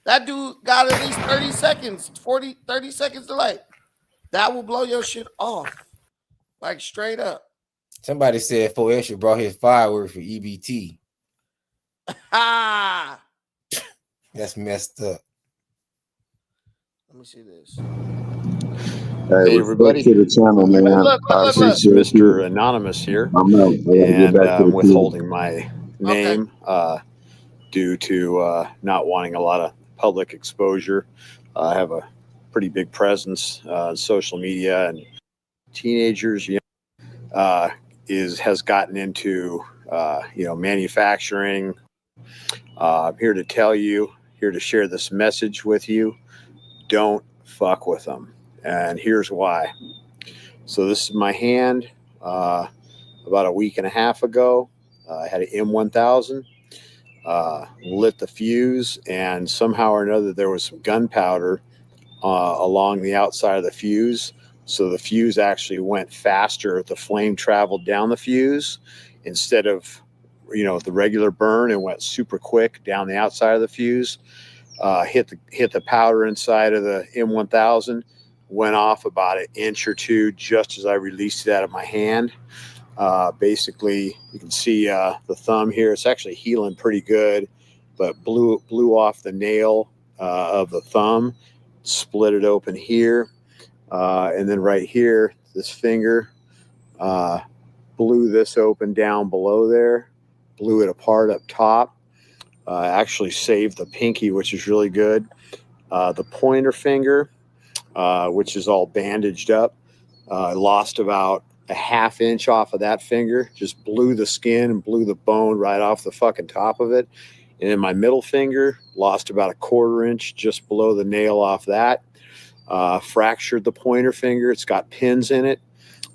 [SPEAKER 1] That dude got at least 30 seconds, 30 seconds delay. That will blow your shit off. Like straight up.
[SPEAKER 2] Somebody said 4XTRAS brought his fireworks for EBT.
[SPEAKER 1] Ah!
[SPEAKER 2] That's messed up.
[SPEAKER 1] Let me see this.
[SPEAKER 11] Hey,
[SPEAKER 14] everybody.
[SPEAKER 11] to the channel, man.
[SPEAKER 1] Look.
[SPEAKER 14] This is Mr. Anonymous here, and I'm withholding my name due to not wanting a lot of public exposure. I have a pretty big presence on social media, and teenagers, has gotten into manufacturing. I'm here to tell you, here to share this message with you. Don't fuck with them. And here's why. So this is my hand. About a week and a half ago, I had an M1000. Lit the fuse, and somehow or another there was some gunpowder along the outside of the fuse. So the fuse actually went faster. The flame traveled down the fuse instead of, the regular burn. It went super quick down the outside of the fuse. Hit the powder inside of the M1000. Went off about an inch or two just as I released it out of my hand. Basically, you can see the thumb here. It's actually healing pretty good, but blew off the nail of the thumb, split it open here, and then right here, this finger, blew this open down below there, blew it apart up top. Actually saved the pinky, which is really good. The pointer finger, which is all bandaged up, I lost about a half inch off of that finger, just blew the skin and blew the bone right off the fucking top of it. And then my middle finger, lost about a quarter inch just below the nail off that. Fractured the pointer finger. It's got pins in it.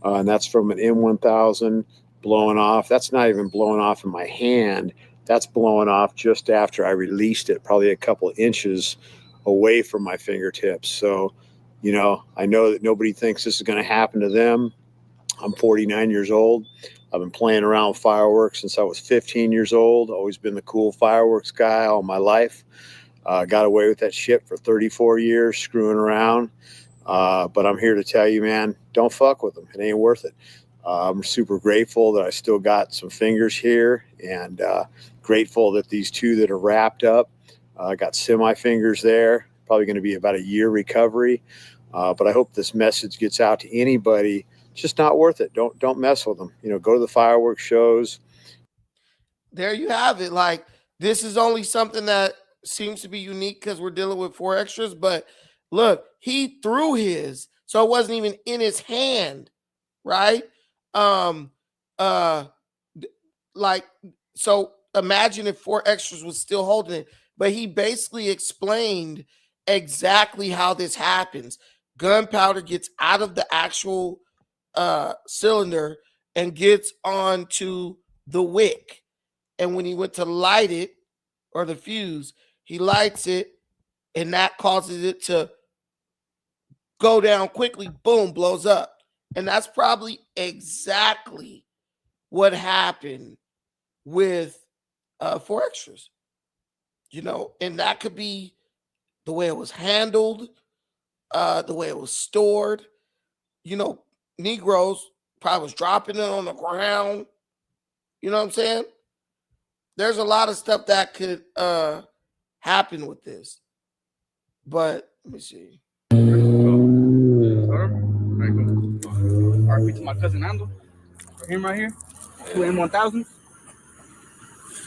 [SPEAKER 14] And that's from an M1000 blowing off. That's not even blowing off in my hand. That's blowing off just after I released it, probably a couple of inches away from my fingertips. So, I know that nobody thinks this is going to happen to them. I'm 49 years old. I've been playing around with fireworks since I was 15 years old. Always been the cool fireworks guy all my life. Got away with that shit for 34 years, screwing around. But I'm here to tell you, man, don't fuck with them. It ain't worth it. I'm super grateful that I still got some fingers here, and grateful that these two that are wrapped up, I got semi fingers there. Probably going to be about a year recovery. But I hope this message gets out to anybody. It's just not worth it. Don't mess with them. Go to the fireworks shows.
[SPEAKER 1] There you have it. Like, this is only something that seems to be unique because we're dealing with 4XTRAS. But look, he threw his, so it wasn't even in his hand, right? Like, so imagine if 4XTRAS was still holding it, but he basically explained exactly how this happens. Gunpowder gets out of the actual cylinder and gets onto the wick. And when he went to light it, or the fuse, he lights it, and that causes it to go down quickly, boom, blows up. And that's probably exactly what happened with 4XTRAS. And that could be the way it was handled, the way it was stored. Negroes probably was dropping it on the ground. You know what I'm saying? There's a lot of stuff that could happen with this. But let me see.
[SPEAKER 15] All right, we to my cousin Ando. Him right here. 2 M1000s.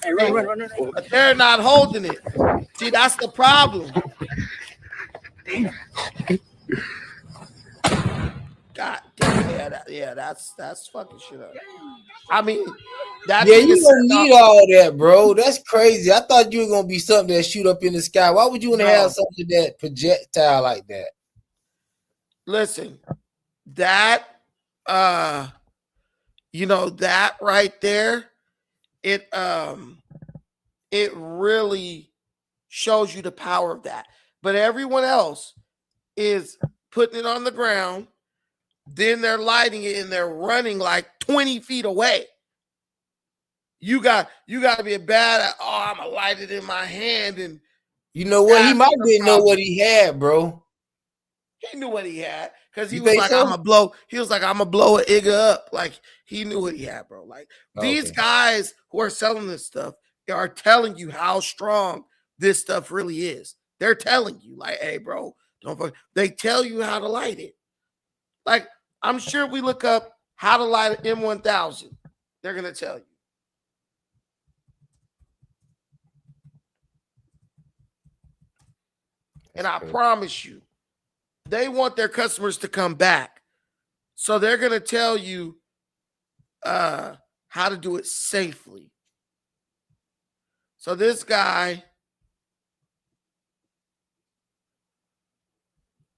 [SPEAKER 15] Hey, run.
[SPEAKER 1] But they're not holding it. See, that's the problem. God damn, that's fucking shit up. I mean, that
[SPEAKER 2] Yeah,
[SPEAKER 1] thing
[SPEAKER 2] you
[SPEAKER 1] is
[SPEAKER 2] don't need all that, bro. That's crazy. I thought you were gonna be something that shoot up in the sky. Why would you want to have something that projectile like that?
[SPEAKER 1] Listen, that that right there, it really shows you the power of that. But everyone else is putting it on the ground, then they're lighting it and they're running like 20 feet away. You got to be a bad. I'm gonna light it in my hand, and
[SPEAKER 2] you know what? He might didn't know what he had, bro.
[SPEAKER 1] He knew what he had because he was like, so? I'm gonna blow. He was like, I'm gonna blow a Igga up. Like, he knew what he had, bro. Like, these guys who are selling this stuff are telling you how strong this stuff really is. They're telling you, like, hey, bro, don't fuck. They tell you how to light it. Like, I'm sure if we look up how to light an M1000, they're gonna tell you. And I promise you, they want their customers to come back. So they're going to tell you how to do it safely. So this guy,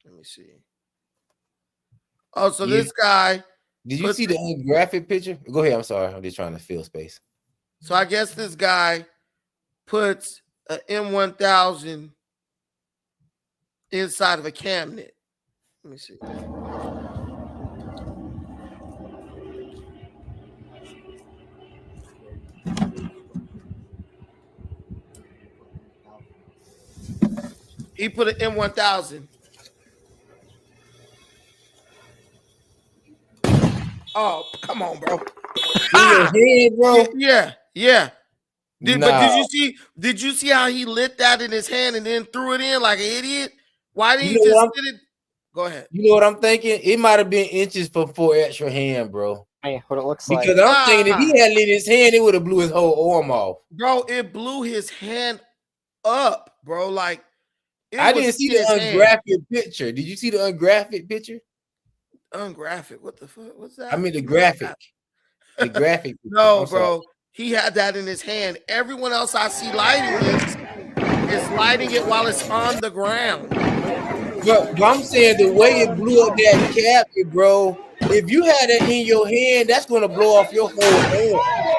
[SPEAKER 1] let me see. Oh, so this guy.
[SPEAKER 2] Did you see the graphic picture? Go ahead. I'm sorry. I'm just trying to fill space.
[SPEAKER 1] So I guess this guy puts an M1000 inside of a cabinet. Let me see. He put an M1000. Oh, come on, bro.
[SPEAKER 2] In your head, bro.
[SPEAKER 1] Yeah. But did you see how he lit that in his hand and then threw it in like an idiot? Why didn't he just sit it? Go ahead.
[SPEAKER 2] You know what I'm thinking? It might have been inches from 4XTRA hand, bro.
[SPEAKER 16] Hey, what it looks
[SPEAKER 2] because I'm thinking if he had lit his hand, it would have blew his whole arm off.
[SPEAKER 1] Bro, it blew his hand up, bro. Like
[SPEAKER 2] I didn't see the ungraphic picture. Did you see the ungraphic picture?
[SPEAKER 1] Ungraphic? What the fuck? What's that?
[SPEAKER 2] I mean the graphic. The graphic.
[SPEAKER 1] No, bro. He had that in his hand. Everyone else I see lighting it is lighting it while it's on the ground.
[SPEAKER 2] But I'm saying the way it blew up that cabinet, bro. If you had it in your hand, that's gonna blow off your whole arm.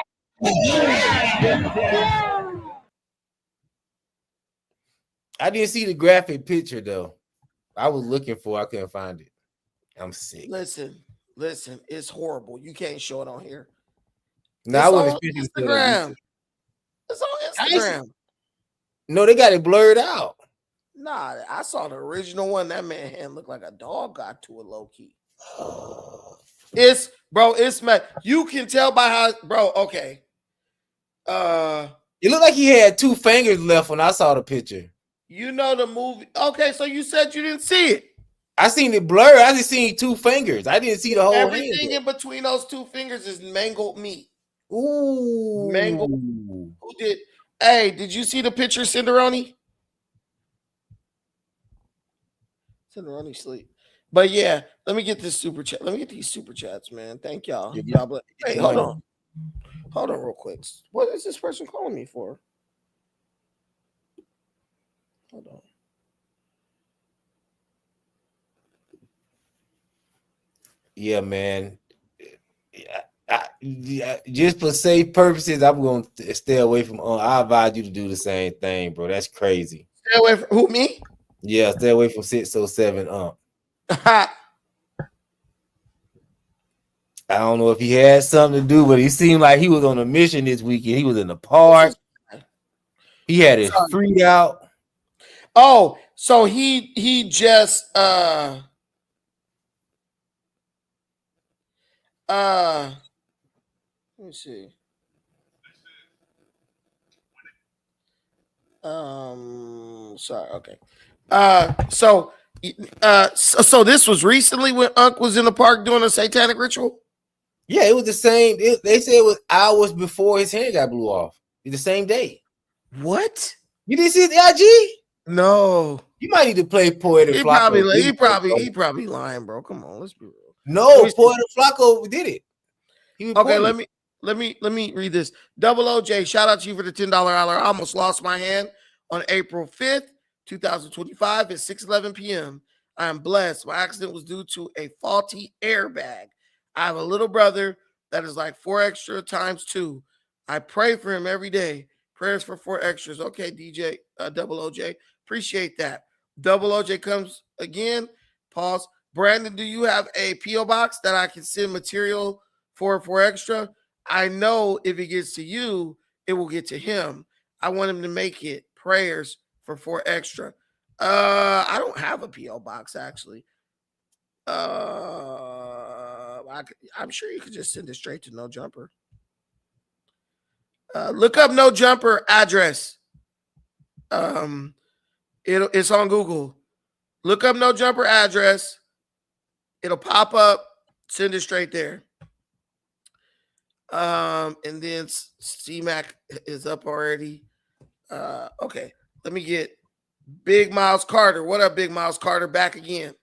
[SPEAKER 2] I didn't see the graphic picture though. I was looking for it. I couldn't find it. I'm sick.
[SPEAKER 1] Listen, it's horrible. You can't show it on here.
[SPEAKER 2] No, I wouldn't
[SPEAKER 1] expect Instagram. It's on Instagram.
[SPEAKER 2] No, they got it blurred out.
[SPEAKER 1] Nah, I saw the original one. That man hand looked like a dog got to it low key. It's mad. You can tell by how, bro. Okay.
[SPEAKER 2] It looked like he had 2 fingers left when I saw the picture.
[SPEAKER 1] You know the movie. Okay, so you said you didn't see it.
[SPEAKER 2] I seen it blurred. I just seen 2 fingers. I didn't see the whole
[SPEAKER 1] Everything
[SPEAKER 2] hand.
[SPEAKER 1] in between those 2 fingers is mangled meat.
[SPEAKER 2] Ooh.
[SPEAKER 1] Mangled. Who did? Hey, did you see the picture, Cinderoni? Cinderoni sleep. But yeah, let me get this super chat. Let me get these super chats, man. Thank y'all. Y'all bless. Hey, hold on. Hold on real quick. What is this person calling me for? Hold on.
[SPEAKER 2] Yeah, man. Just for safe purposes, I'm going to stay away from. I advise you to do the same thing, bro. That's crazy.
[SPEAKER 1] Stay away from who? Me?
[SPEAKER 2] Yeah, stay away from 607. I don't know if he had something to do, but he seemed like he was on a mission this weekend. He was in the park. He had his freak out.
[SPEAKER 1] Oh, so he just let me see. Sorry, okay. So this was recently when Unc was in the park doing a satanic ritual?
[SPEAKER 2] Yeah, it was the same. They said it was hours before his hand got blew off. It's the same day.
[SPEAKER 1] What?
[SPEAKER 2] You didn't see the IG?
[SPEAKER 1] No.
[SPEAKER 2] You might need to play Poet and Flakko.
[SPEAKER 1] He probably lying, bro. Come on, let's be real.
[SPEAKER 2] No, Poet and Flakko did it.
[SPEAKER 1] Okay, let me read this. Double OJ, shout out to you for the $10 hour. I almost lost my hand on April 5th, 2025 at 6:11 p.m. I am blessed. My accident was due to a faulty airbag. I have a little brother that is like 4XTRA times 2. I pray for him every day. Prayers for 4XTRAs. Okay, DJ, Double OJ. Appreciate that. Double OJ comes again. Pause. Brandon, do you have a P.O. box that I can send material for 4XTRA? I know if it gets to you, it will get to him. I want him to make it. Prayers for 4XTRA. I don't have a P.O. box, actually. I'm sure you could just send it straight to No Jumper. Look up No Jumper address. It's on Google. Look up No Jumper address. It'll pop up. Send it straight there. And then CMAC is up already. Okay, let me get Big Miles Carter. What up, Big Miles Carter? Back again.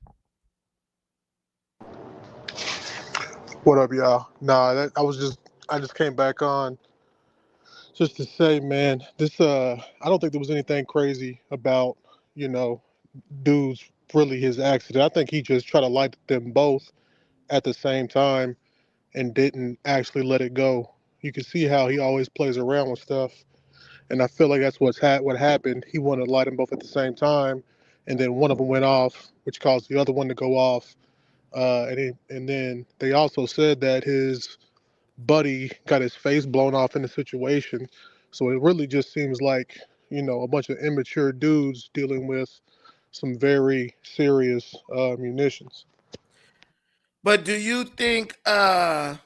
[SPEAKER 9] What up, y'all? Nah, I just came back on just to say, man, this I don't think there was anything crazy about, dude's really his accident. I think he just tried to light them both at the same time and didn't actually let it go. You can see how he always plays around with stuff, and I feel like that's what happened. He wanted to light them both at the same time, and then one of them went off, which caused the other one to go off. And then they also said that his buddy got his face blown off in the situation. So it really just seems like, a bunch of immature dudes dealing with some very serious munitions.
[SPEAKER 1] But do you think I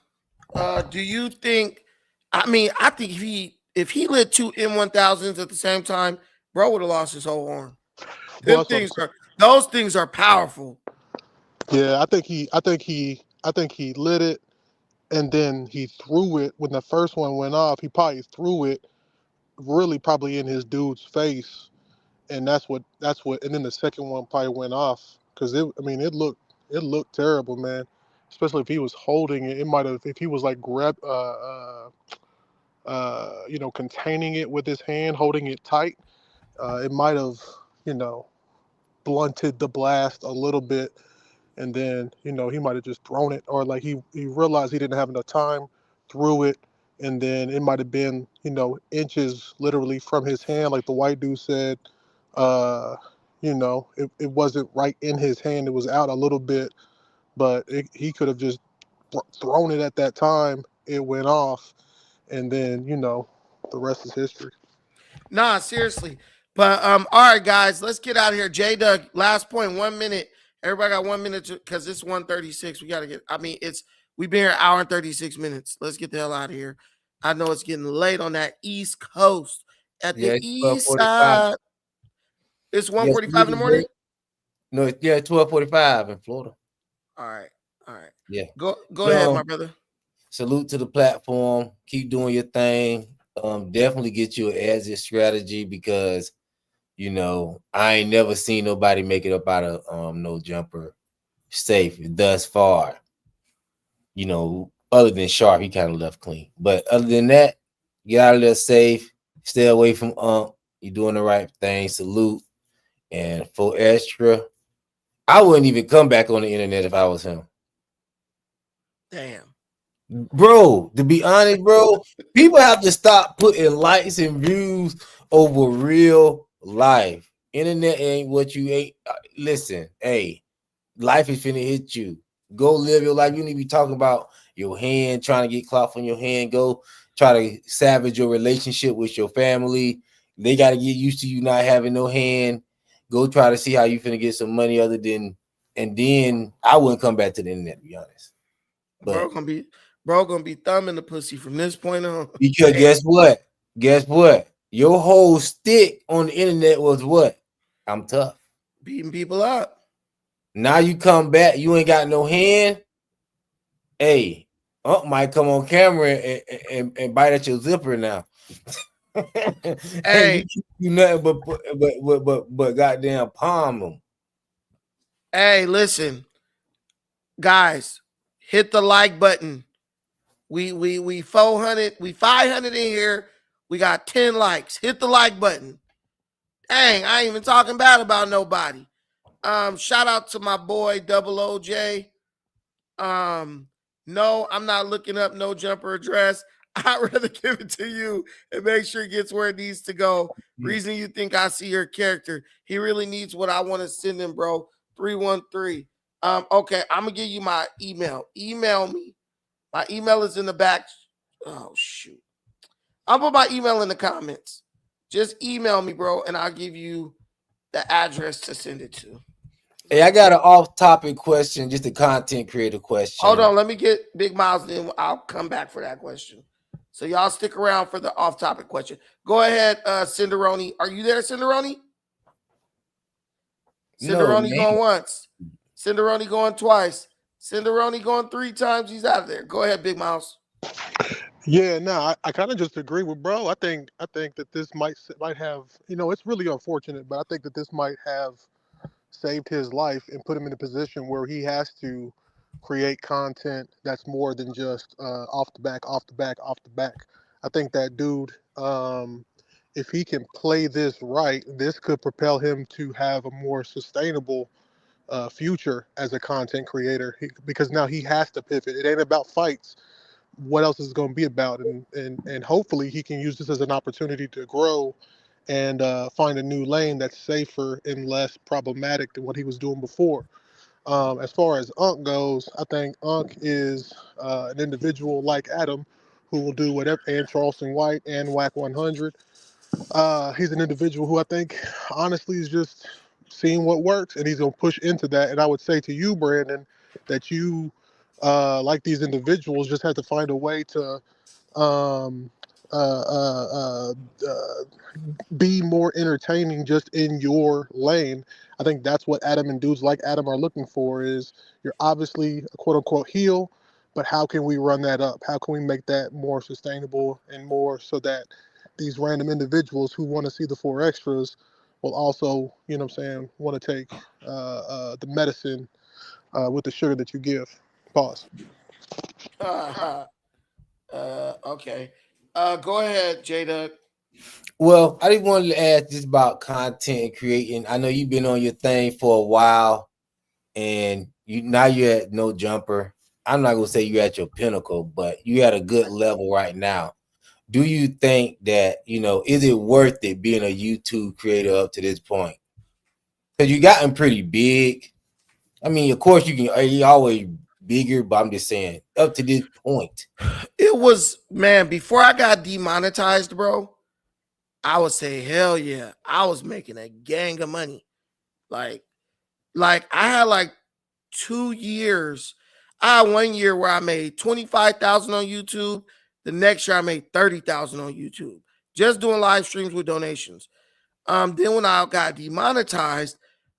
[SPEAKER 1] mean, I think if he lit two M1000s at the same time, bro would have lost his whole arm.
[SPEAKER 9] Well,
[SPEAKER 1] Them
[SPEAKER 9] that's what I'm
[SPEAKER 1] things
[SPEAKER 9] saying.
[SPEAKER 1] those things are powerful.
[SPEAKER 9] Yeah, I think he lit it and then he threw it when the first one went off. He probably threw it really probably in his dude's face, and and then the second one probably went off because it looked terrible, man. Especially if he was holding it, it might have if he was like containing it with his hand, holding it tight. It might have you know blunted the blast a little bit, and then he might have just thrown it, or like he realized he didn't have enough time, threw it, and then it might have been inches literally from his hand, like the white dude said. It wasn't right in his hand, it was out a little bit, but he could have just thrown it at that time. It went off, and then the rest is history.
[SPEAKER 1] Nah, seriously. But all right, guys, let's get out of here. J Doug, last point, 1 minute. Everybody got 1 minute because it's 1:36. We gotta we've been here an hour and 36 minutes. Let's get the hell out of here. I know it's getting late on that East Coast. At the
[SPEAKER 2] It's
[SPEAKER 1] east
[SPEAKER 2] 12:45.
[SPEAKER 1] side. It's
[SPEAKER 2] Yes,
[SPEAKER 1] 1:45 in the morning.
[SPEAKER 2] No, it's 12:45 in Florida.
[SPEAKER 1] All right. All right.
[SPEAKER 2] Yeah.
[SPEAKER 1] Go ahead, my brother.
[SPEAKER 2] Salute to the platform. Keep doing your thing. Definitely get you an exit strategy because I ain't never seen nobody make it up out of no jumper safe thus far. Other than Sharp, he kind of left clean. But other than that, get out of there safe. Stay away from you're doing the right thing. Salute. And 4XTRA, I wouldn't even come back on the internet if I was him.
[SPEAKER 1] Damn.
[SPEAKER 2] Bro, to be honest, bro, people have to stop putting likes and views over real life. Internet ain't what you ain't. Listen, hey, life is finna hit you. Go live your life. You need to be talking about your hand, trying to get clout from your hand. Go try to savage your relationship with your family. They got to get used to you not having no hand. Go try to see how you finna get some money and then I wouldn't come back to the internet, to be honest.
[SPEAKER 1] But bro gonna be thumbing the pussy from this point on.
[SPEAKER 2] Because guess what? Your whole stick on the internet was what? I'm tough.
[SPEAKER 1] Beating people up.
[SPEAKER 2] Now you come back, you ain't got no hand. Hey, might come on camera and bite at your zipper now. Hey, you nothing but goddamn palm them.
[SPEAKER 1] Hey, listen, guys, hit the like button. We 400, we 500 in here. We got 10 likes. Hit the like button. Dang, I ain't even talking bad about nobody. Shout out to my boy Double OJ. No, I'm not looking up no jumper address. I'd rather give it to you and make sure it gets where it needs to go. Reason you think I see your character. He really needs what I want to send him, bro. 313. Okay, I'm gonna give you my email. Email me. My email is in the back. Oh shoot. I'll put my email in the comments. Just email me, bro, and I'll give you the address to send it to.
[SPEAKER 2] Hey, I got an off-topic question, just a content creator question.
[SPEAKER 1] Hold on, let me get Big Miles, then I'll come back for that question. So y'all stick around for the off-topic question. Go ahead, Cinderoni. Are you there, Cinderoni? Cinderoni going once. Cinderoni going twice. Cinderoni going 3 times. He's out of there. Go ahead, Big Mouse.
[SPEAKER 9] Yeah, no, I kind of just agree with bro. I think that this might have, it's really unfortunate, but I think that this might have saved his life and put him in a position where he has to create content that's more than just off the back. I think that dude, if he can play this right, this could propel him to have a more sustainable future as a content creator because now he has to pivot. It ain't about fights. What else is it going to be about? And hopefully he can use this as an opportunity to grow and find a new lane that's safer and less problematic than what he was doing before. As far as Unc goes, I think Unc is an individual like Adam who will do whatever, and Charleston White and Whack 100. He's an individual who I think honestly is just seeing what works and he's going to push into that. And I would say to you, Brandon, that you, like these individuals, just have to find a way to um, uh, uh, uh, uh, be more entertaining just in your lane. I think that's what Adam and dudes like Adam are looking for is you're obviously a quote unquote heel, but how can we run that up? How can we make that more sustainable and more so that these random individuals who want to see the 4XTRAS will also, you know what I'm saying, want to take the medicine with the sugar that you give. Pause.
[SPEAKER 1] Okay. Go ahead, Jada.
[SPEAKER 2] Well, I just wanted to ask just about content creating. I know you've been on your thing for a while, and you're at No Jumper. I'm not gonna say you're at your pinnacle, but you're at a good level right now. Do you think that is it worth it being a YouTube creator up to this point? Because you gotten pretty big. I mean, of course you're always bigger, but I'm just saying up to this point.
[SPEAKER 1] It was, man, before I got demonetized, bro, I would say hell yeah. I was making a gang of money. Like I had like 2 years. I had 1 year where I made 25,000 on YouTube. The next year I made 30,000 on YouTube. Just doing live streams with donations. Then when I got demonetized,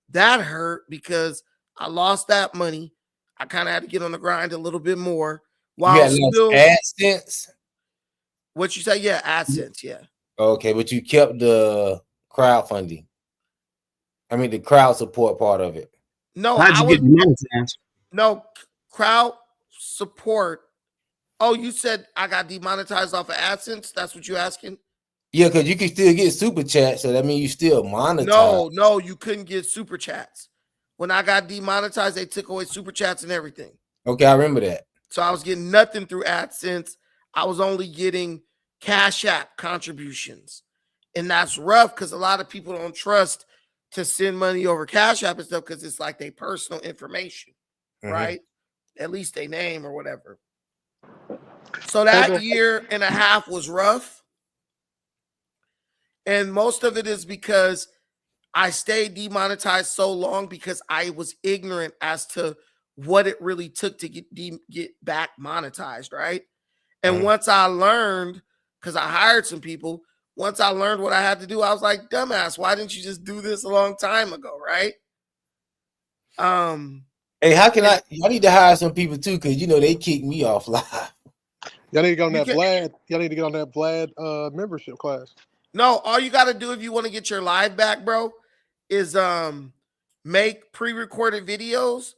[SPEAKER 1] that hurt because I lost that money. I kind of had to get on the grind a little bit more. While still
[SPEAKER 2] AdSense.
[SPEAKER 1] What you say? Yeah, AdSense. Yeah.
[SPEAKER 2] Okay, but you kept the crowdfunding. I mean, the crowd support part of it.
[SPEAKER 1] No,
[SPEAKER 7] How'd you get demonetized?
[SPEAKER 1] No, crowd support. Oh, you said I got demonetized off of AdSense? That's what you're asking?
[SPEAKER 2] Yeah, because you can still get super chats, so that means you still monetize.
[SPEAKER 1] No, you couldn't get super chats. When I got demonetized, they took away super chats and everything.
[SPEAKER 2] Okay, I remember that.
[SPEAKER 1] So I was getting nothing through AdSense. I was only getting Cash App contributions. And that's rough because a lot of people don't trust to send money over Cash App and stuff because it's like their personal information, right? At least their name or whatever. So that year and a half was rough. And most of it is because I stayed demonetized so long because I was ignorant as to what it really took to get back monetized, right? And once I learned, because I hired some people, once I learned what I had to do, I was like, dumbass, why didn't you just do this a long time ago, right?
[SPEAKER 2] Hey, how can I need to hire some people too, because they kicked me off live.
[SPEAKER 9] Y'all need to get on that Vlad. Y'all need to get on that Vlad membership class.
[SPEAKER 1] No, all you got to do if you want to get your live back, bro, is make pre-recorded videos,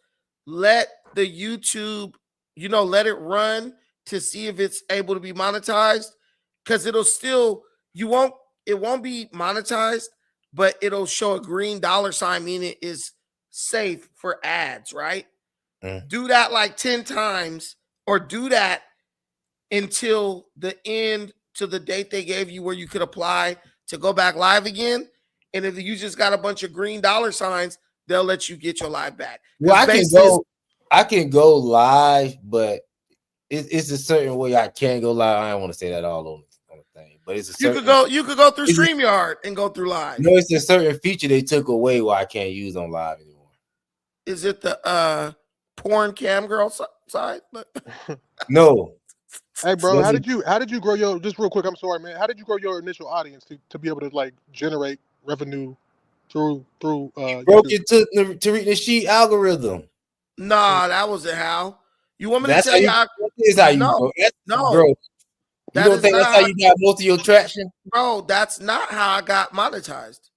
[SPEAKER 1] let the YouTube, let it run to see if it's able to be monetized, because it'll still, it won't be monetized, but it'll show a green $sign, meaning it is safe for ads, right? Do that like 10 times, or do that until the end, to the date they gave you where you could apply to go back live again. And if you just got a bunch of green $signs, they'll let you get your live back.
[SPEAKER 2] Well, I can go live, but it's a certain way I can't go live. I don't want to say that all on the thing, but it's a certain,
[SPEAKER 1] you could go through StreamYard and go through live.
[SPEAKER 2] No, it's a certain feature they took away where I can't use on live anymore.
[SPEAKER 1] Is it the porn cam girl side?
[SPEAKER 2] No.
[SPEAKER 9] Hey, bro, how did you grow your, just real quick, I'm sorry, man. How did you grow your initial audience to be able to like generate revenue through
[SPEAKER 2] broke it to reach the sheet algorithm?
[SPEAKER 1] Nah, that wasn't how. You want me
[SPEAKER 2] That's
[SPEAKER 1] to tell you
[SPEAKER 2] how you
[SPEAKER 1] no,
[SPEAKER 2] bro. You don't think that's how you got most of your traction?
[SPEAKER 1] Bro, that's not how I got monetized.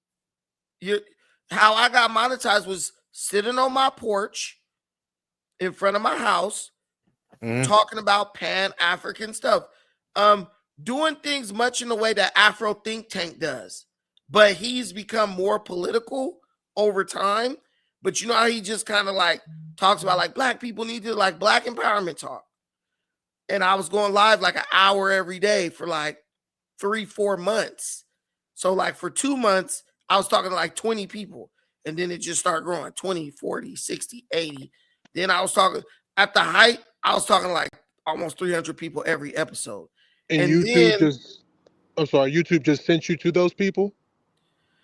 [SPEAKER 1] How I got monetized was sitting on my porch in front of my house, talking about Pan-African stuff, doing things much in the way that Afro Think Tank does, but he's become more political over time. But you know how he just kind of like talks about like black people need to like black empowerment talk. And I was going live like an hour every day for like 3-4 months. So like for 2 months, I was talking to like 20 people. And then it just started growing 20, 40, 60, 80. Then I was talking at the height, I was talking like almost 300 people every episode.
[SPEAKER 9] And
[SPEAKER 1] then
[SPEAKER 9] YouTube just sent you to those people?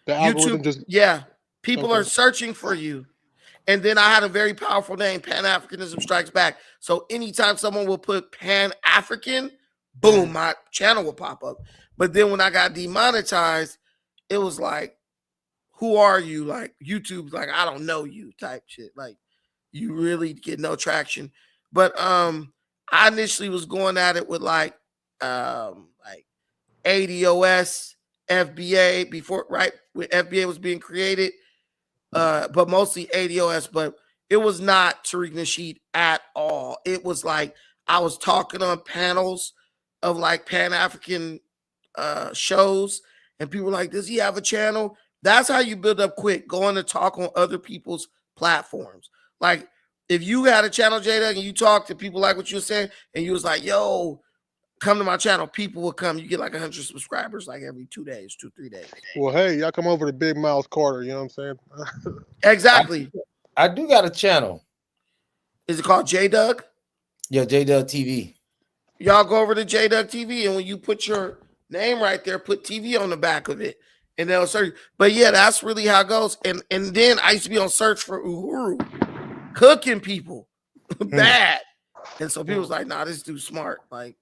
[SPEAKER 9] The algorithm
[SPEAKER 1] YouTube,
[SPEAKER 9] just
[SPEAKER 1] yeah, people are
[SPEAKER 9] okay.
[SPEAKER 1] searching for you. And then I had a very powerful name, Pan-Africanism Strikes Back. So anytime someone will put Pan-African, boom, my channel will pop up. But then when I got demonetized, it was like, who are you? Like YouTube's like, I don't know you type shit. Like you really get no traction. But I initially was going at it with like ADOS, FBA before, right? When FBA was being created. But mostly ADOS, but it was not Tariq Nasheed at all. It was like I was talking on panels of like Pan-African shows, and people were like, does he have a channel? That's how you build up quick, going to talk on other people's platforms. Like if you had a channel, J-Dug, and you talk to people like what you were saying, and you was like, yo, come to my channel, people will come. You get like 100 subscribers like every 2 days, 2-3 days.
[SPEAKER 9] Well, hey, y'all come over to Big Miles Carter, you know what I'm saying?
[SPEAKER 1] Exactly.
[SPEAKER 2] I do got a channel.
[SPEAKER 1] Is it called J-Dug?
[SPEAKER 2] Yeah, J-Dug TV.
[SPEAKER 1] Y'all go over to J-Dug TV, and when you put your name right there, put TV on the back of it, and they'll search. But yeah, that's really how it goes. And then I used to be on search for Uhuru, cooking people bad. And so people was like, nah, this dude's smart. Like,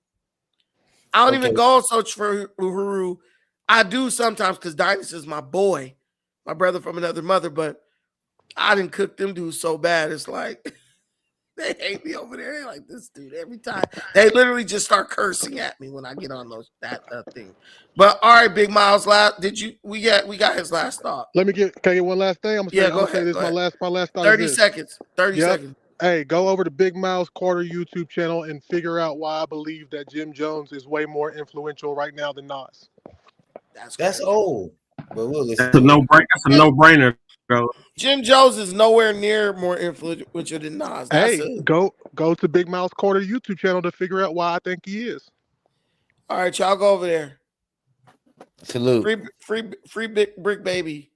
[SPEAKER 1] I don't even go and search for Uhuru. I do sometimes because Dynasty is my boy, my brother from another mother, but I didn't cook them dudes so bad. It's like they hate me over there. They're like, this dude every time. They literally just start cursing at me when I get on that thing. But all right, Big Miles, we got his last thought.
[SPEAKER 9] Can I get one last thing? I'm gonna say this. My last thought.
[SPEAKER 1] 30 seconds. 30 seconds.
[SPEAKER 9] Hey, go over to Big Miles Carter YouTube channel and figure out why I believe that Jim Jones is way more influential right now than Nas.
[SPEAKER 2] That's old. But we'll listen.
[SPEAKER 7] That's a no-brainer, bro.
[SPEAKER 1] Jim Jones is nowhere near more influential than Nas.
[SPEAKER 9] Go to Big Miles Carter YouTube channel to figure out why I think he is.
[SPEAKER 1] All right, y'all go over there.
[SPEAKER 2] Salute.
[SPEAKER 1] Free Big Brick Baby.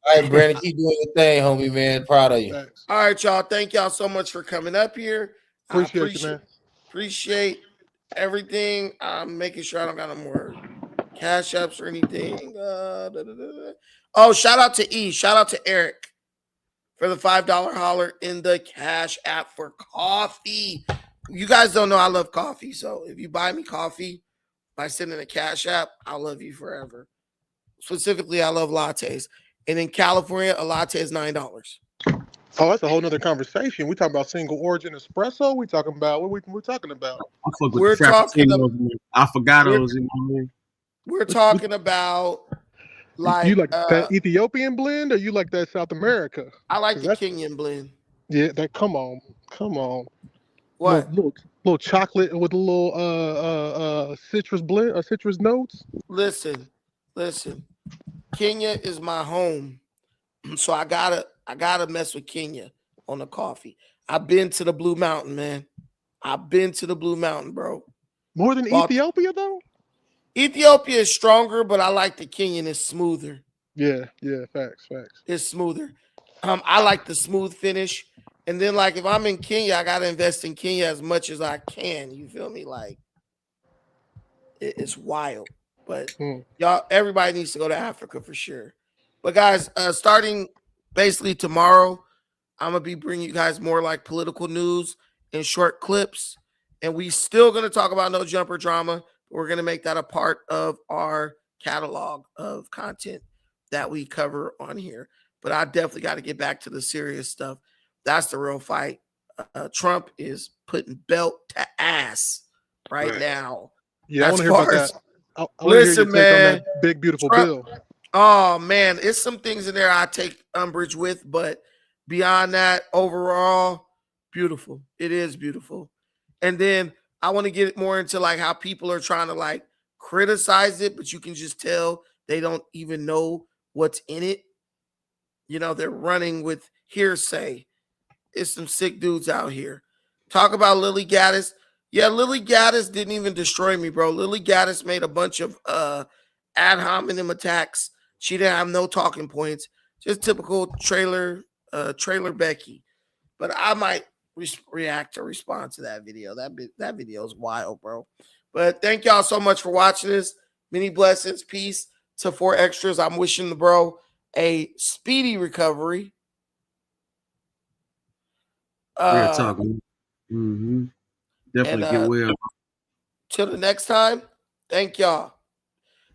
[SPEAKER 2] All right, Brandon, keep doing your thing, homie, man. Proud of you.
[SPEAKER 9] Thanks.
[SPEAKER 1] All right, y'all. Thank y'all so much for coming up here.
[SPEAKER 9] Appreciate you, man.
[SPEAKER 1] Appreciate everything. I'm making sure I don't got no more cash apps or anything. Oh, shout out to E. Shout out to Eric for the $5 holler in the cash app for coffee. You guys don't know I love coffee. So if you buy me coffee by sending a cash app, I'll love you forever. Specifically, I love lattes. And in California, a latte is $9.
[SPEAKER 9] Oh, that's a whole nother conversation. We talking about single origin espresso. We talking about we're talking about.
[SPEAKER 1] We're talking about
[SPEAKER 7] affogatos. You know what I mean?
[SPEAKER 1] We're talking about like
[SPEAKER 9] you like that Ethiopian blend, or you like that South America?
[SPEAKER 1] I like the Kenyan blend.
[SPEAKER 9] Yeah, come on.
[SPEAKER 1] What?
[SPEAKER 9] Little chocolate with a little citrus blend, citrus notes.
[SPEAKER 1] Listen. Kenya is my home, so I gotta mess with Kenya on the coffee. I've been to the Blue Mountain, man. I've been to the Blue Mountain, bro.
[SPEAKER 9] More than Ethiopia, though.
[SPEAKER 1] Ethiopia is stronger, but I like the Kenyan. It's smoother.
[SPEAKER 9] Yeah, facts.
[SPEAKER 1] It's smoother. I like the smooth finish, and then like if I'm in Kenya, I gotta invest in Kenya as much as I can. You feel me? Like it's wild. But y'all, everybody needs to go to Africa for sure. But guys, starting basically tomorrow, I'm gonna be bringing you guys more like political news and short clips, and we still gonna talk about No Jumper drama. We're gonna make that a part of our catalog of content that we cover on here. But I definitely got to get back to the serious stuff. That's the real fight. Trump is putting belt to ass right now.
[SPEAKER 9] Yeah, I want to hear about that.
[SPEAKER 1] Listen, man,
[SPEAKER 9] that big beautiful
[SPEAKER 1] Trump,
[SPEAKER 9] bill.
[SPEAKER 1] Oh man, it's some things in there I take umbrage with, but beyond that, overall, beautiful. It is beautiful. And then I want to get more into like how people are trying to like criticize it, but you can just tell they don't even know what's in it. you know, they're running with hearsay. It's some sick dudes out here. Talk about Lily Gaddis. Yeah, Lily Gaddis didn't even destroy me, bro. Lily Gaddis made a bunch of ad hominem attacks. She didn't have no talking points. Just typical trailer Becky. But I might react or respond to that video. That video is wild, bro. But thank y'all so much for watching this. Many blessings. Peace to 4XTRAS. I'm wishing the bro a speedy recovery.
[SPEAKER 7] Real talk. Mm-hmm. Definitely get well.
[SPEAKER 1] Till the next time, thank y'all.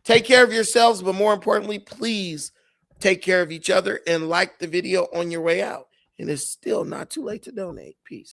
[SPEAKER 1] Take care of yourselves, but more importantly, please take care of each other and like the video on your way out. And it's still not too late to donate. Peace.